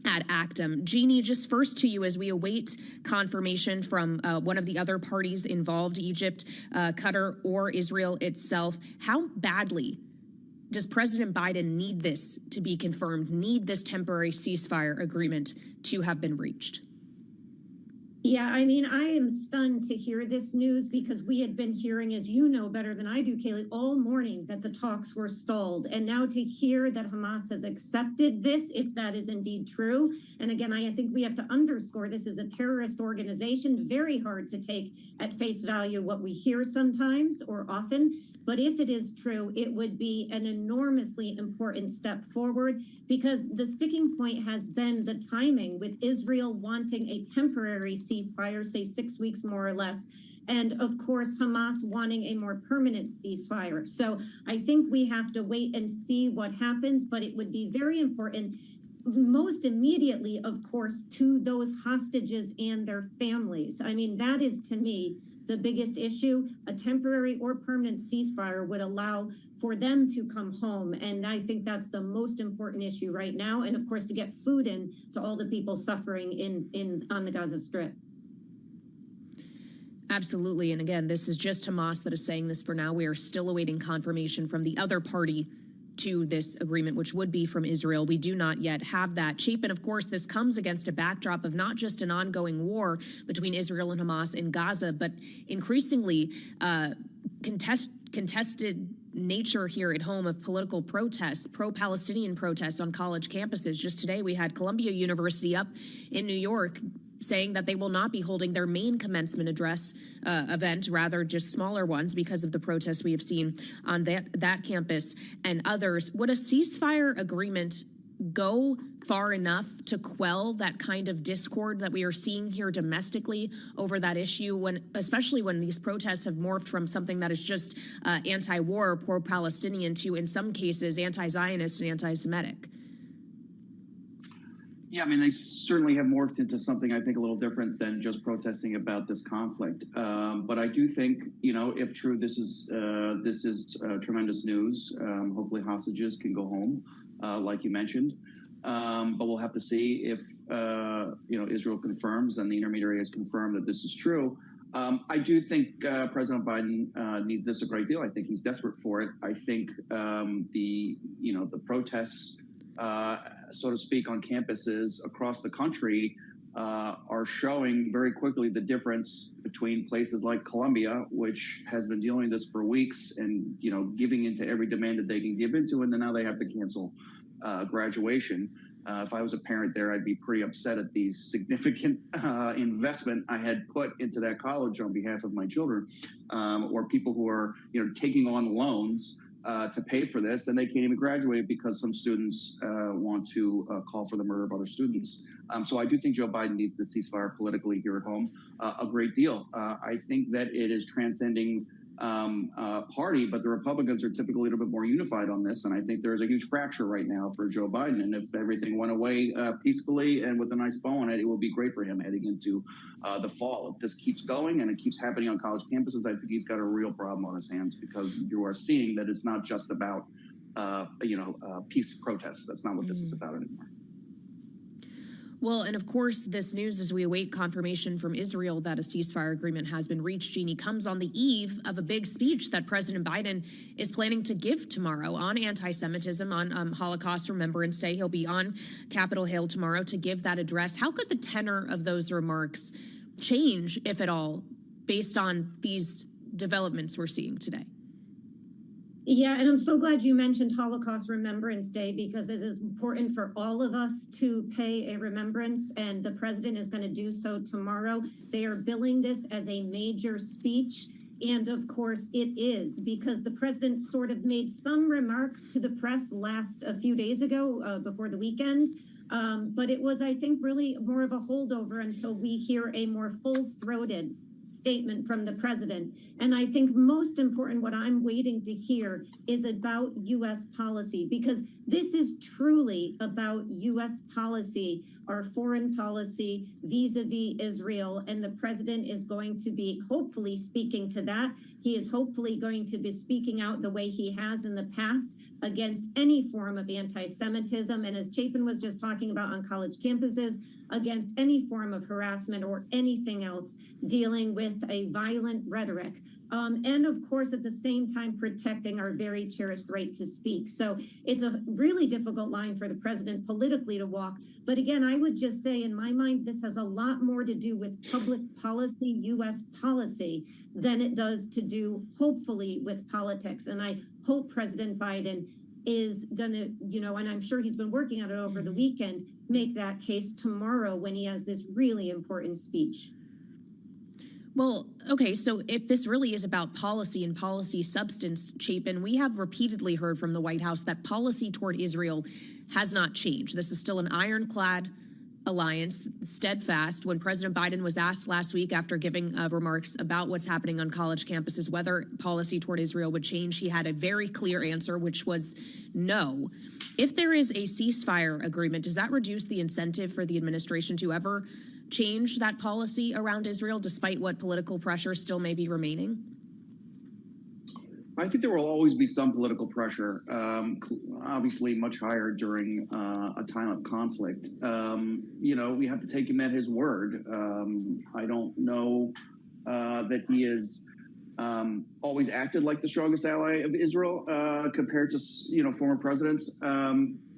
at Actum. Jeannie, just first to you as we await confirmation from one of the other parties involved, Egypt, Qatar, or Israel itself. How badly does President Biden need this to be confirmed, need this temporary ceasefire agreement to have been reached? Yeah, I mean, I am stunned to hear this news because we had been hearing, as you know better than I do, Kaylee, all morning that the talks were stalled. And now to hear that Hamas has accepted this, if that is indeed true. And again, I think we have to underscore this is a terrorist organization, very hard to take at face value what we hear sometimes or often. But if it is true, it would be an enormously important step forward because the sticking point has been the timing with Israel wanting a temporary ceasefire, say 6 weeks more or less, and of course Hamas wanting a more permanent ceasefire. So I think we have to wait and see what happens, but it would be very important, most immediately, of course, to those hostages and their families. I mean, that is, to me, the biggest issue. A temporary or permanent ceasefire would allow for them to come home. And I think that's the most important issue right now. And of course, to get food in to all the people suffering on the Gaza Strip. Absolutely. And again, this is just Hamas that is saying this for now. We are still awaiting confirmation from the other party to this agreement, which would be from Israel. We do not yet have that. Chapin, of course, this comes against a backdrop of not just an ongoing war between Israel and Hamas in Gaza, but increasingly contested nature here at home of political protests, pro-Palestinian protests on college campuses. Just today, we had Columbia University up in New York saying that they will not be holding their main commencement address event, rather just smaller ones because of the protests we have seen on that campus and others. Would a ceasefire agreement go far enough to quell that kind of discord that we are seeing here domestically over that issue, especially when these protests have morphed from something that is just anti-war, pro-Palestinian, to, in some cases, anti-Zionist and anti-Semitic? Yeah, I mean, they certainly have morphed into something, I think, a little different than just protesting about this conflict. But I do think, if true, this is tremendous news. Hopefully hostages can go home, like you mentioned. But we'll have to see if, Israel confirms and the intermediary has confirmed that this is true. I do think President Biden needs this a great deal. I think he's desperate for it. I think the protests, so to speak, on campuses across the country are showing very quickly the difference between places like Columbia, which has been dealing with this for weeks and, giving into every demand that they can give into, and then now they have to cancel graduation. If I was a parent there, I'd be pretty upset at the significant investment I had put into that college on behalf of my children, or people who are, taking on loans to pay for this, and they can't even graduate because some students want to call for the murder of other students. So I do think Joe Biden needs the ceasefire politically here at home a great deal. I think that it is transcending party, but the Republicans are typically a little bit more unified on this, and I think there's a huge fracture right now for Joe Biden, and if everything went away peacefully and with a nice bow on it, it will be great for him heading into the fall. If this keeps going and it keeps happening on college campuses, I think he's got a real problem on his hands, because you are seeing that it's not just about peace protests. That's not what this is about anymore. Well, and of course, this news, as we await confirmation from Israel that a ceasefire agreement has been reached, Jeannie, comes on the eve of a big speech that President Biden is planning to give tomorrow on anti-Semitism, on Holocaust Remembrance Day. He'll be on Capitol Hill tomorrow to give that address. How could the tenor of those remarks change, if at all, based on these developments we're seeing today? Yeah, and I'm so glad you mentioned Holocaust Remembrance Day, because it is important for all of us to pay a remembrance, and the president is going to do so tomorrow. They are billing this as a major speech, and of course it is, because the president sort of made some remarks to the press a few days ago before the weekend, but it was, I think, really more of a holdover until we hear a more full-throated statement from the president. And I think most important, what I'm waiting to hear is about U.S. policy, because this is truly about U.S. policy, our foreign policy vis-a-vis Israel. And the president is going to be hopefully speaking to that. He is hopefully going to be speaking out the way he has in the past against any form of anti-Semitism. And as Chapin was just talking about on college campuses, against any form of harassment or anything else dealing with a violent rhetoric. And of course, at the same time, protecting our very cherished right to speak. So it's a really difficult line for the president politically to walk. But again, I would just say, in my mind, this has a lot more to do with public policy, U.S. policy, than it does to do, hopefully, with politics. And I hope President Biden is going to, and I'm sure he's been working on it over the weekend, make that case tomorrow when he has this really important speech. Well, okay, so if this really is about policy and policy substance, Chapin, we have repeatedly heard from the White House that policy toward Israel has not changed. This is still an ironclad alliance, steadfast. When President Biden was asked last week, after giving remarks about what's happening on college campuses, whether policy toward Israel would change, he had a very clear answer, which was no. If there is a ceasefire agreement, does that reduce the incentive for the administration to ever change that policy around Israel, despite what political pressure still may be remaining? I think there will always be some political pressure, obviously much higher during a time of conflict. We have to take him at his word. I don't know that he is always acted like the strongest ally of Israel compared to, former presidents.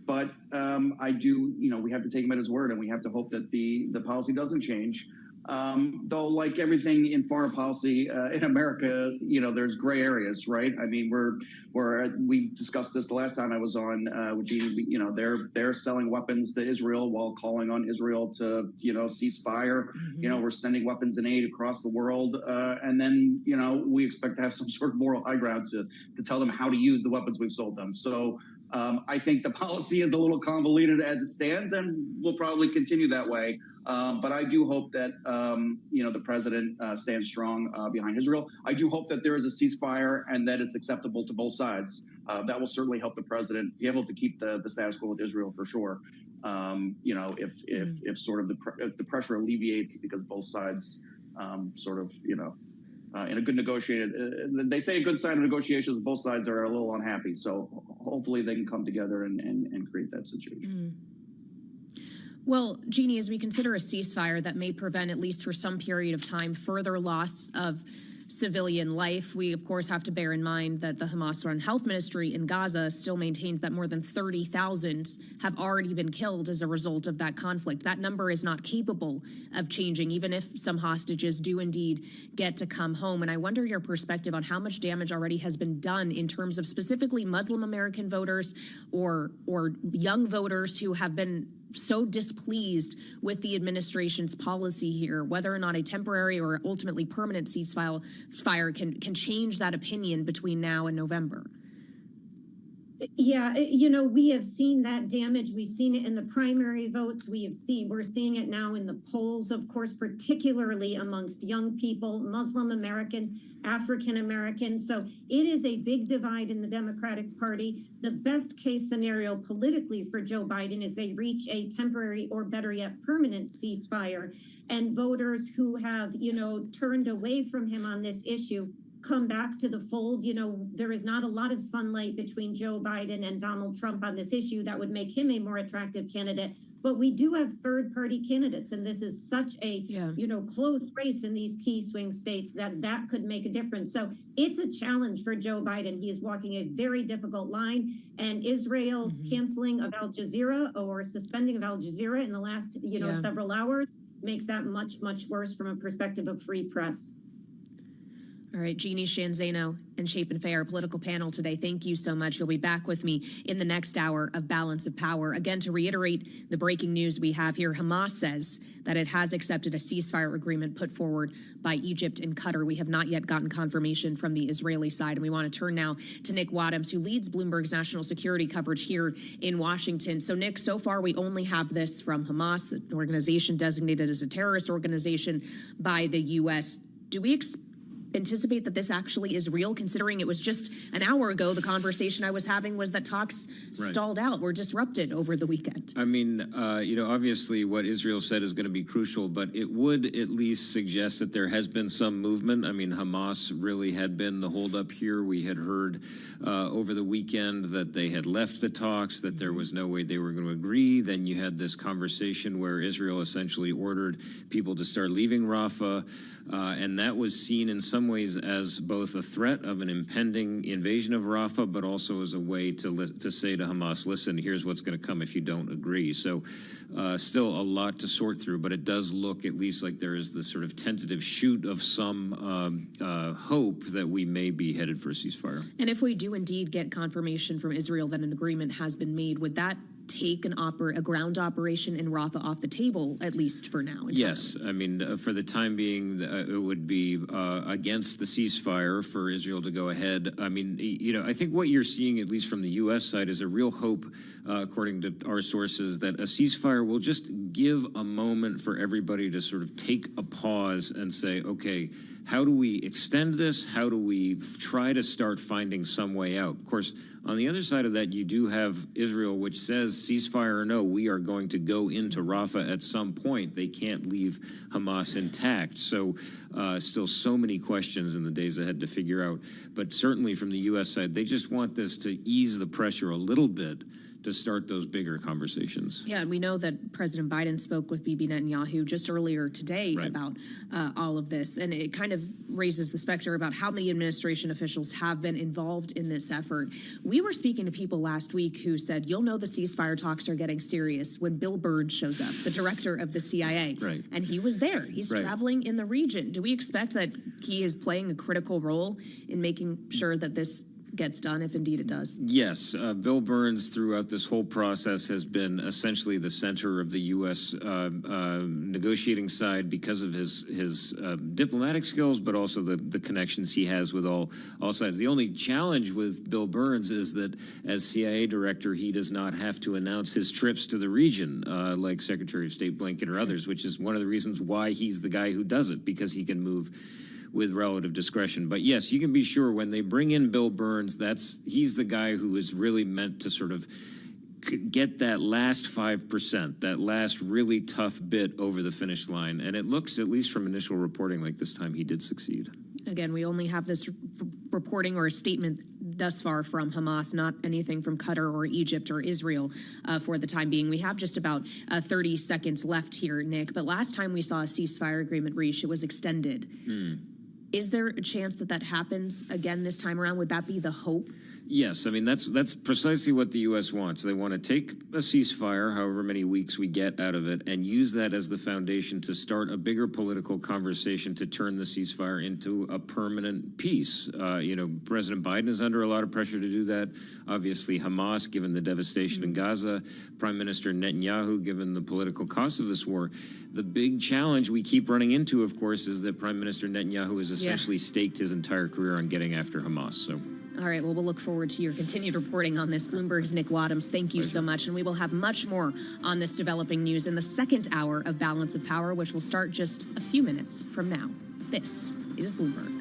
But I do, we have to take him at his word, and we have to hope that the policy doesn't change. Though, like everything in foreign policy in America, there's gray areas, right? I mean, we discussed this the last time I was on with Jeannie. They're selling weapons to Israel while calling on Israel to, cease fire. Mm-hmm. We're sending weapons and aid across the world, and then we expect to have some sort of moral high ground to tell them how to use the weapons we've sold them. So I think the policy is a little convoluted as it stands and will probably continue that way. But I do hope that, the president stands strong behind Israel. I do hope that there is a ceasefire and that it's acceptable to both sides. That will certainly help the president be able to keep the status quo with Israel for sure. If sort of if the pressure alleviates because both sides in a good negotiated, they say a good sign of negotiations, both sides are a little unhappy. So hopefully they can come together and create that situation. Well, Jeannie, as we consider a ceasefire that may prevent, at least for some period of time, further loss of civilian life, we of course have to bear in mind that the Hamas-run health ministry in Gaza still maintains that more than 30,000 have already been killed as a result of that conflict. That number is not capable of changing, even if some hostages do indeed get to come home. And I wonder your perspective on how much damage already has been done in terms of specifically Muslim American voters or young voters who have been so displeased with the administration's policy here, whether or not a temporary or ultimately permanent ceasefire can change that opinion between now and November. Yeah, we have seen that damage. We've seen it in the primary votes. We're seeing it now in the polls, of course, particularly amongst young people, Muslim Americans, African Americans. So it is a big divide in the Democratic Party. The best case scenario politically for Joe Biden is they reach a temporary or better yet permanent ceasefire, and voters who have, turned away from him on this issue come back to the fold. There is not a lot of sunlight between Joe Biden and Donald Trump on this issue that would make him a more attractive candidate. But we do have third-party candidates, and this is such a, close race in these key swing states that could make a difference. So it's a challenge for Joe Biden. He is walking a very difficult line, and Israel's canceling of Al Jazeera or suspending of Al Jazeera in the last, several hours makes that much, much worse from a perspective of free press. All right, Jeannie Shanzano and Chapin Fay, our political panel today. Thank you so much. You'll be back with me in the next hour of Balance of Power. Again, to reiterate the breaking news we have here, Hamas says that it has accepted a ceasefire agreement put forward by Egypt and Qatar. We have not yet gotten confirmation from the Israeli side. And we want to turn now to Nick Wadhams, who leads Bloomberg's national security coverage here in Washington. So, Nick, so far we only have this from Hamas, an organization designated as a terrorist organization by the U.S. Do we anticipate that this actually is real, considering it was just an hour ago the conversation I was having was that talks stalled out, were disrupted over the weekend? I mean, obviously what Israel said is going to be crucial, but it would at least suggest that there has been some movement. I mean, Hamas really had been the holdup here. We had heard over the weekend that they had left the talks, that there was no way they were going to agree. Then you had this conversation where Israel essentially ordered people to start leaving Rafah, and that was seen in some ways as both a threat of an impending invasion of Rafah, but also as a way to say to Hamas, listen, here's what's going to come if you don't agree. So still a lot to sort through, but it does look at least like there is this sort of tentative shoot of some hope that we may be headed for a ceasefire. And if we do indeed get confirmation from Israel that an agreement has been made, would that take a ground operation in Rafah off the table, at least for now? Yes. I mean, for the time being, it would be against the ceasefire for Israel to go ahead. I mean, I think what you're seeing, at least from the U.S. side, is a real hope, according to our sources, that a ceasefire will just give a moment for everybody to sort of take a pause and say, okay, how do we extend this? How do we try to start finding some way out? Of course, on the other side of that, you do have Israel, which says, ceasefire or no, we are going to go into Rafah at some point. They can't leave Hamas intact. So still so many questions in the days ahead to figure out. But certainly from the U.S. side, they just want this to ease the pressure a little bit to start those bigger conversations. Yeah, and we know that President Biden spoke with Bibi Netanyahu just earlier today about all of this, and it kind of raises the specter about how many administration officials have been involved in this effort. We were speaking to people last week who said, you'll know the ceasefire talks are getting serious when Bill Burns shows up, the director of the CIA, and he was there. He's traveling in the region. Do we expect that he is playing a critical role in making sure that this gets done, if indeed it does. Yes, Bill Burns throughout this whole process has been essentially the center of the U.S. Negotiating side because of his diplomatic skills, but also the connections he has with all sides. The only challenge with Bill Burns is that as CIA director, he does not have to announce his trips to the region like Secretary of State Blinken or others, which is one of the reasons why he's the guy who does it, because he can move with relative discretion. But yes, you can be sure when they bring in Bill Burns, he's the guy who is really meant to sort of get that last 5%, that last really tough bit over the finish line. And it looks, at least from initial reporting, like this time he did succeed. Again, we only have this reporting or a statement thus far from Hamas, not anything from Qatar or Egypt or Israel for the time being. We have just about 30 seconds left here, Nick. But last time we saw a ceasefire agreement reached, it was extended. Is there a chance that happens again this time around? Would that be the hope? Yes, I mean, that's precisely what the U.S. wants. They want to take a ceasefire, however many weeks we get out of it, and use that as the foundation to start a bigger political conversation to turn the ceasefire into a permanent peace. President Biden is under a lot of pressure to do that. Obviously, Hamas, given the devastation in Gaza, Prime Minister Netanyahu, given the political cost of this war. The big challenge we keep running into, of course, is that Prime Minister Netanyahu has essentially staked his entire career on getting after Hamas. So. All right, well, we'll look forward to your continued reporting on this. Bloomberg's Nick Wadhams, thank you so much. And we will have much more on this developing news in the second hour of Balance of Power, which will start just a few minutes from now. This is Bloomberg.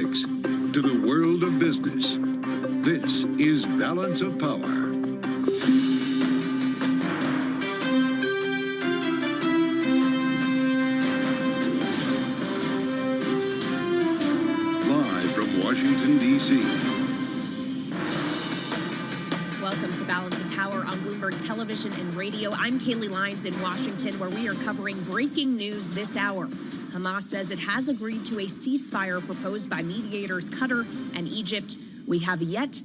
politics to the world of business. This is Balance of Power. Live from Washington, D.C. Welcome to Balance of Power on Bloomberg Television and Radio. I'm Kaylee Lyons in Washington, where we are covering breaking news this hour. Hamas says it has agreed to a ceasefire proposed by mediators Qatar and Egypt. We have yet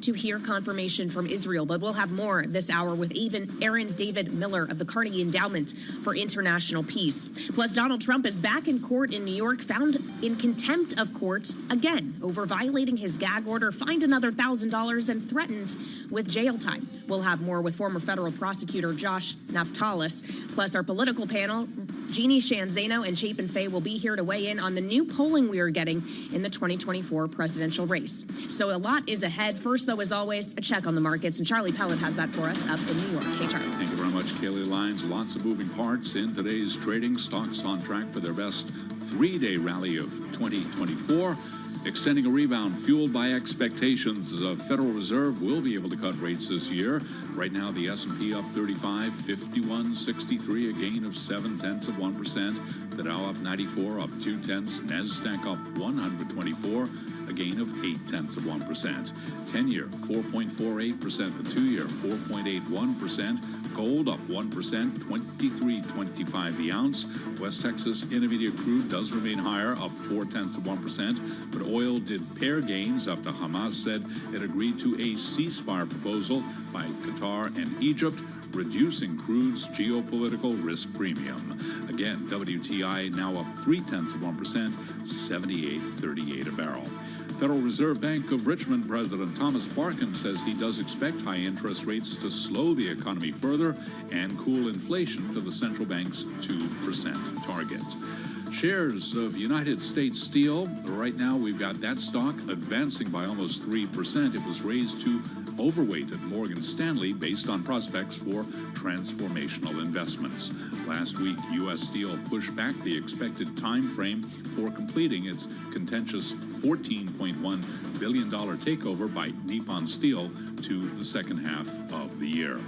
to hear confirmation from Israel, but we'll have more this hour with even Aaron David Miller of the Carnegie Endowment for International Peace. Plus, Donald Trump is back in court in New York, found in contempt of court again over violating his gag order, fined another $1,000 and threatened with jail time. We'll have more with former federal prosecutor Josh Naftalis. Plus, our political panel, Jeannie Shanzano and Chapin Fay will be here to weigh in on the new polling we are getting in the 2024 presidential race. So a lot is ahead. First, though, as always, a check on the markets. And Charlie Pellet has that for us up in New York. Hey, Charlie. Thank you very much, Kaylee Lyons. Lots of moving parts in today's trading. Stocks on track for their best three-day rally of 2024. Extending a rebound fueled by expectations the Federal Reserve will be able to cut rates this year. Right now, the S&P up 35, 51.63, a gain of 0.7%. The Dow up 94, up 0.2. NASDAQ up 124, a gain of 0.8%. 10-year 4.48%. The 2-year 4.81%. Gold up 1%, 23.25 the ounce. West Texas Intermediate crude does remain higher, up 0.4%. But oil did pair gains after Hamas said it agreed to a ceasefire proposal by Qatar and Egypt, reducing crude's geopolitical risk premium. Again, WTI now up 0.3%, 78.38 a barrel. Federal Reserve Bank of Richmond President Thomas Barkin says he does expect high interest rates to slow the economy further and cool inflation to the central bank's 2% target. Shares of United States Steel, right now we've got that stock advancing by almost 3%. It was raised to overweight at Morgan Stanley based on prospects for transformational investments. Last week, U.S. Steel pushed back the expected time frame for completing its contentious $14.1 billion takeover by Nippon Steel to the second half of the year.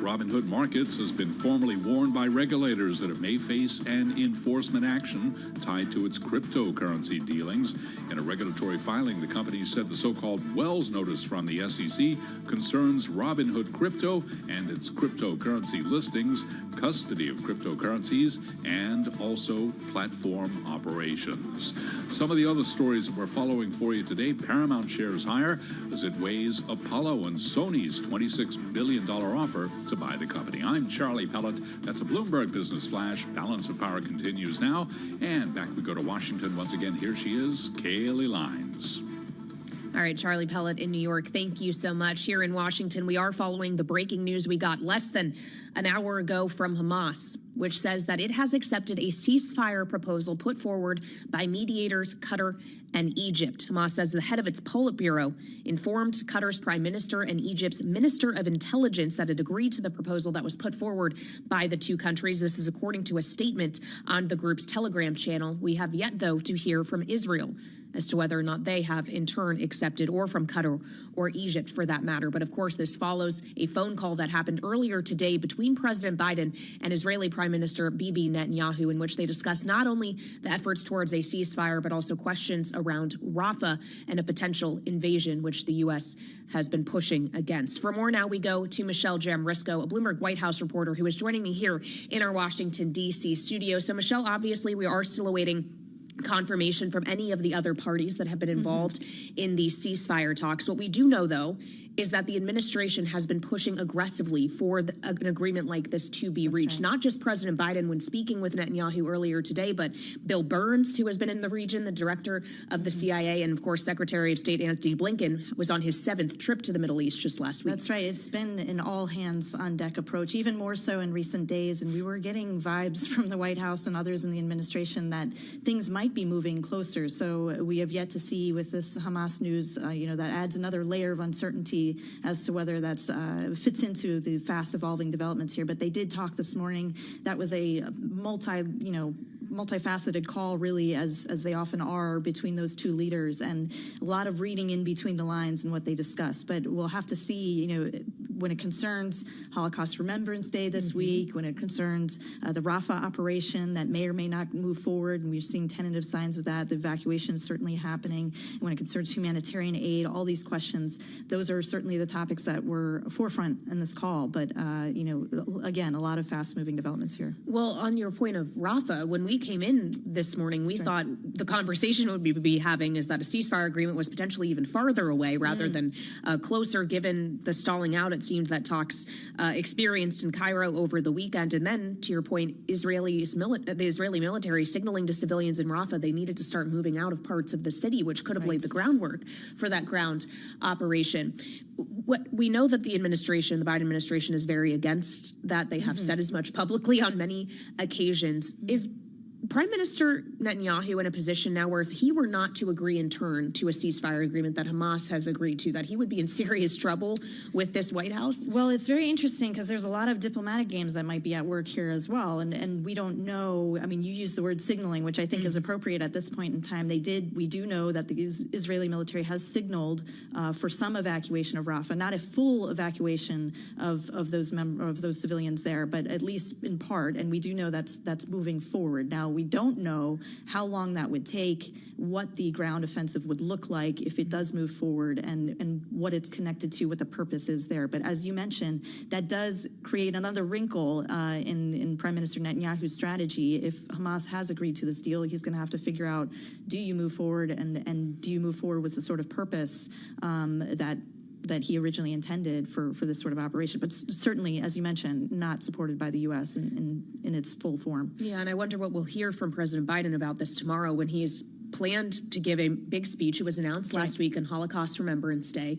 Robinhood Markets has been formally warned by regulators that it may face an enforcement action tied to its cryptocurrency dealings. In a regulatory filing, the company said the so-called Wells notice from the SEC concerns Robinhood Crypto and its cryptocurrency listings, custody of cryptocurrencies, and also platform operations. Some of the other stories that we're following for you today: Paramount shares higher as it weighs Apollo and Sony's $26 billion offer to buy the company. I'm Charlie Pellet. That's a Bloomberg Business Flash. Balance of Power continues now. And back we go to Washington once again. Here she is, Kaylee Lyons. All right, Charlie Pellet in New York, thank you so much. Here in Washington, we are following the breaking news we got less than an hour ago from Hamas, which says that it has accepted a ceasefire proposal put forward by mediators Qatar and Egypt. Hamas says the head of its Politburo informed Qatar's prime minister and Egypt's minister of intelligence that it agreed to the proposal that was put forward by the two countries. This is according to a statement on the group's Telegram channel. We have yet, though, to hear from Israel as to whether or not they have in turn accepted, or from Qatar or Egypt for that matter. But of course, this follows a phone call that happened earlier today between President Biden and Israeli Prime Minister Bibi Netanyahu, in which they discussed not only the efforts towards a ceasefire, but also questions around Rafah and a potential invasion, which the U.S. has been pushing against. For more now, we go to Michelle Jamrisco, a Bloomberg White House reporter who is joining me here in our Washington, D.C. studio. So Michelle, obviously we are still awaiting confirmation from any of the other parties that have been involved in these ceasefire talks. What we do know, though, is that the administration has been pushing aggressively for an agreement like this to be reached. Not just President Biden when speaking with Netanyahu earlier today, but Bill Burns, who has been in the region, the director of the CIA, and of course, Secretary of State Antony Blinken was on his 7th trip to the Middle East just last week. That's right. It's been an all-hands-on-deck approach, even more so in recent days, and we were getting vibes from the White House and others in the administration that things might be moving closer. So we have yet to see with this Hamas news, that adds another layer of uncertainty as to whether that's fits into the fast evolving developments here. But they did talk this morning. That was a multifaceted call, really, as they often are between those two leaders, and a lot of reading in between the lines and what they discuss. But we'll have to see, when it concerns Holocaust Remembrance Day this week, when it concerns the Rafah operation that may or may not move forward, and we're seeing tentative signs of that. The evacuation is certainly happening. When it concerns humanitarian aid, all these questions, those are certainly the topics that were forefront in this call. But, again, a lot of fast-moving developments here. Well, on your point of Rafah, when we came in this morning, we thought the conversation would be having is that a ceasefire agreement was potentially even farther away rather than closer, given the stalling out, it seemed, that talks experienced in Cairo over the weekend. And then, to your point, the Israeli military signaling to civilians in Rafah they needed to start moving out of parts of the city, which could have laid the groundwork for that ground operation. We know that the Biden administration is very against that. They have said as much publicly on many occasions. Is Prime Minister Netanyahu in a position now where if he were not to agree in turn to a ceasefire agreement that Hamas has agreed to, that he would be in serious trouble with this White House? Well, it's very interesting because there's a lot of diplomatic games that might be at work here as well. And we don't know. I mean, you used the word signaling, which I think is appropriate at this point in time. We do know that the Israeli military has signaled for some evacuation of Rafah, not a full evacuation of those civilians there, but at least in part. And we do know that's moving forward. Now, we don't know how long that would take, what the ground offensive would look like if it does move forward, and what it's connected to, what the purpose is there. But as you mentioned, that does create another wrinkle in Prime Minister Netanyahu's strategy. If Hamas has agreed to this deal, he's going to have to figure out, do you move forward, and do you move forward with the sort of purpose that he originally intended for this sort of operation, but certainly, as you mentioned, not supported by the U.S. in its full form. Yeah, and I wonder what we'll hear from President Biden about this tomorrow when he's planned to give a big speech. It was announced last week on Holocaust Remembrance Day.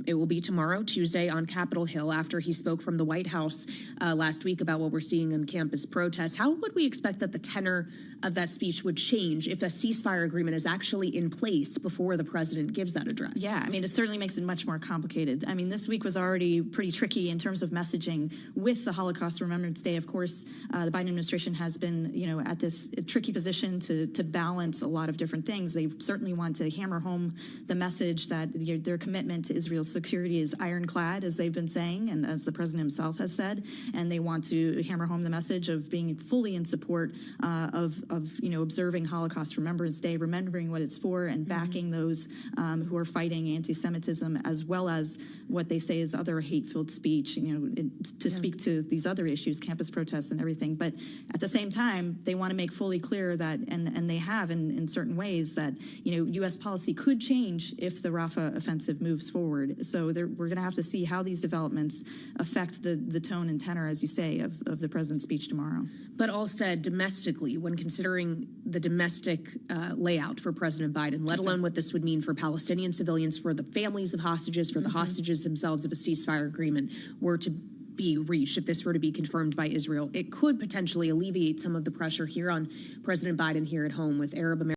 It will be tomorrow, Tuesday, on Capitol Hill, after he spoke from the White House last week about what we're seeing in campus protests. How would we expect that the tenor of that speech would change if a ceasefire agreement is actually in place before the president gives that address? Yeah, I mean, it certainly makes it much more complicated. I mean, this week was already pretty tricky in terms of messaging with the Holocaust Remembrance Day. Of course, the Biden administration has been, at this tricky position to balance a lot of different things. They certainly want to hammer home the message that their commitment to Israel's security is ironclad, as they've been saying, and as the president himself has said. And they want to hammer home the message of being fully in support of observing Holocaust Remembrance Day, remembering what it's for, and backing those who are fighting anti-Semitism, as well as what they say is other hate-filled speech, to speak to these other issues, campus protests and everything. But at the same time, they want to make fully clear that, and they have in certain ways, that U.S. policy could change if the Rafah offensive moves forward. So we're going to have to see how these developments affect the tone and tenor, as you say, of the president's speech tomorrow. But all said, domestically, when considering the domestic layout for President Biden, let alone what this would mean for Palestinian civilians, for the families of hostages, for the hostages themselves, if a ceasefire agreement were to be reached, if this were to be confirmed by Israel, it could potentially alleviate some of the pressure here on President Biden here at home with Arab American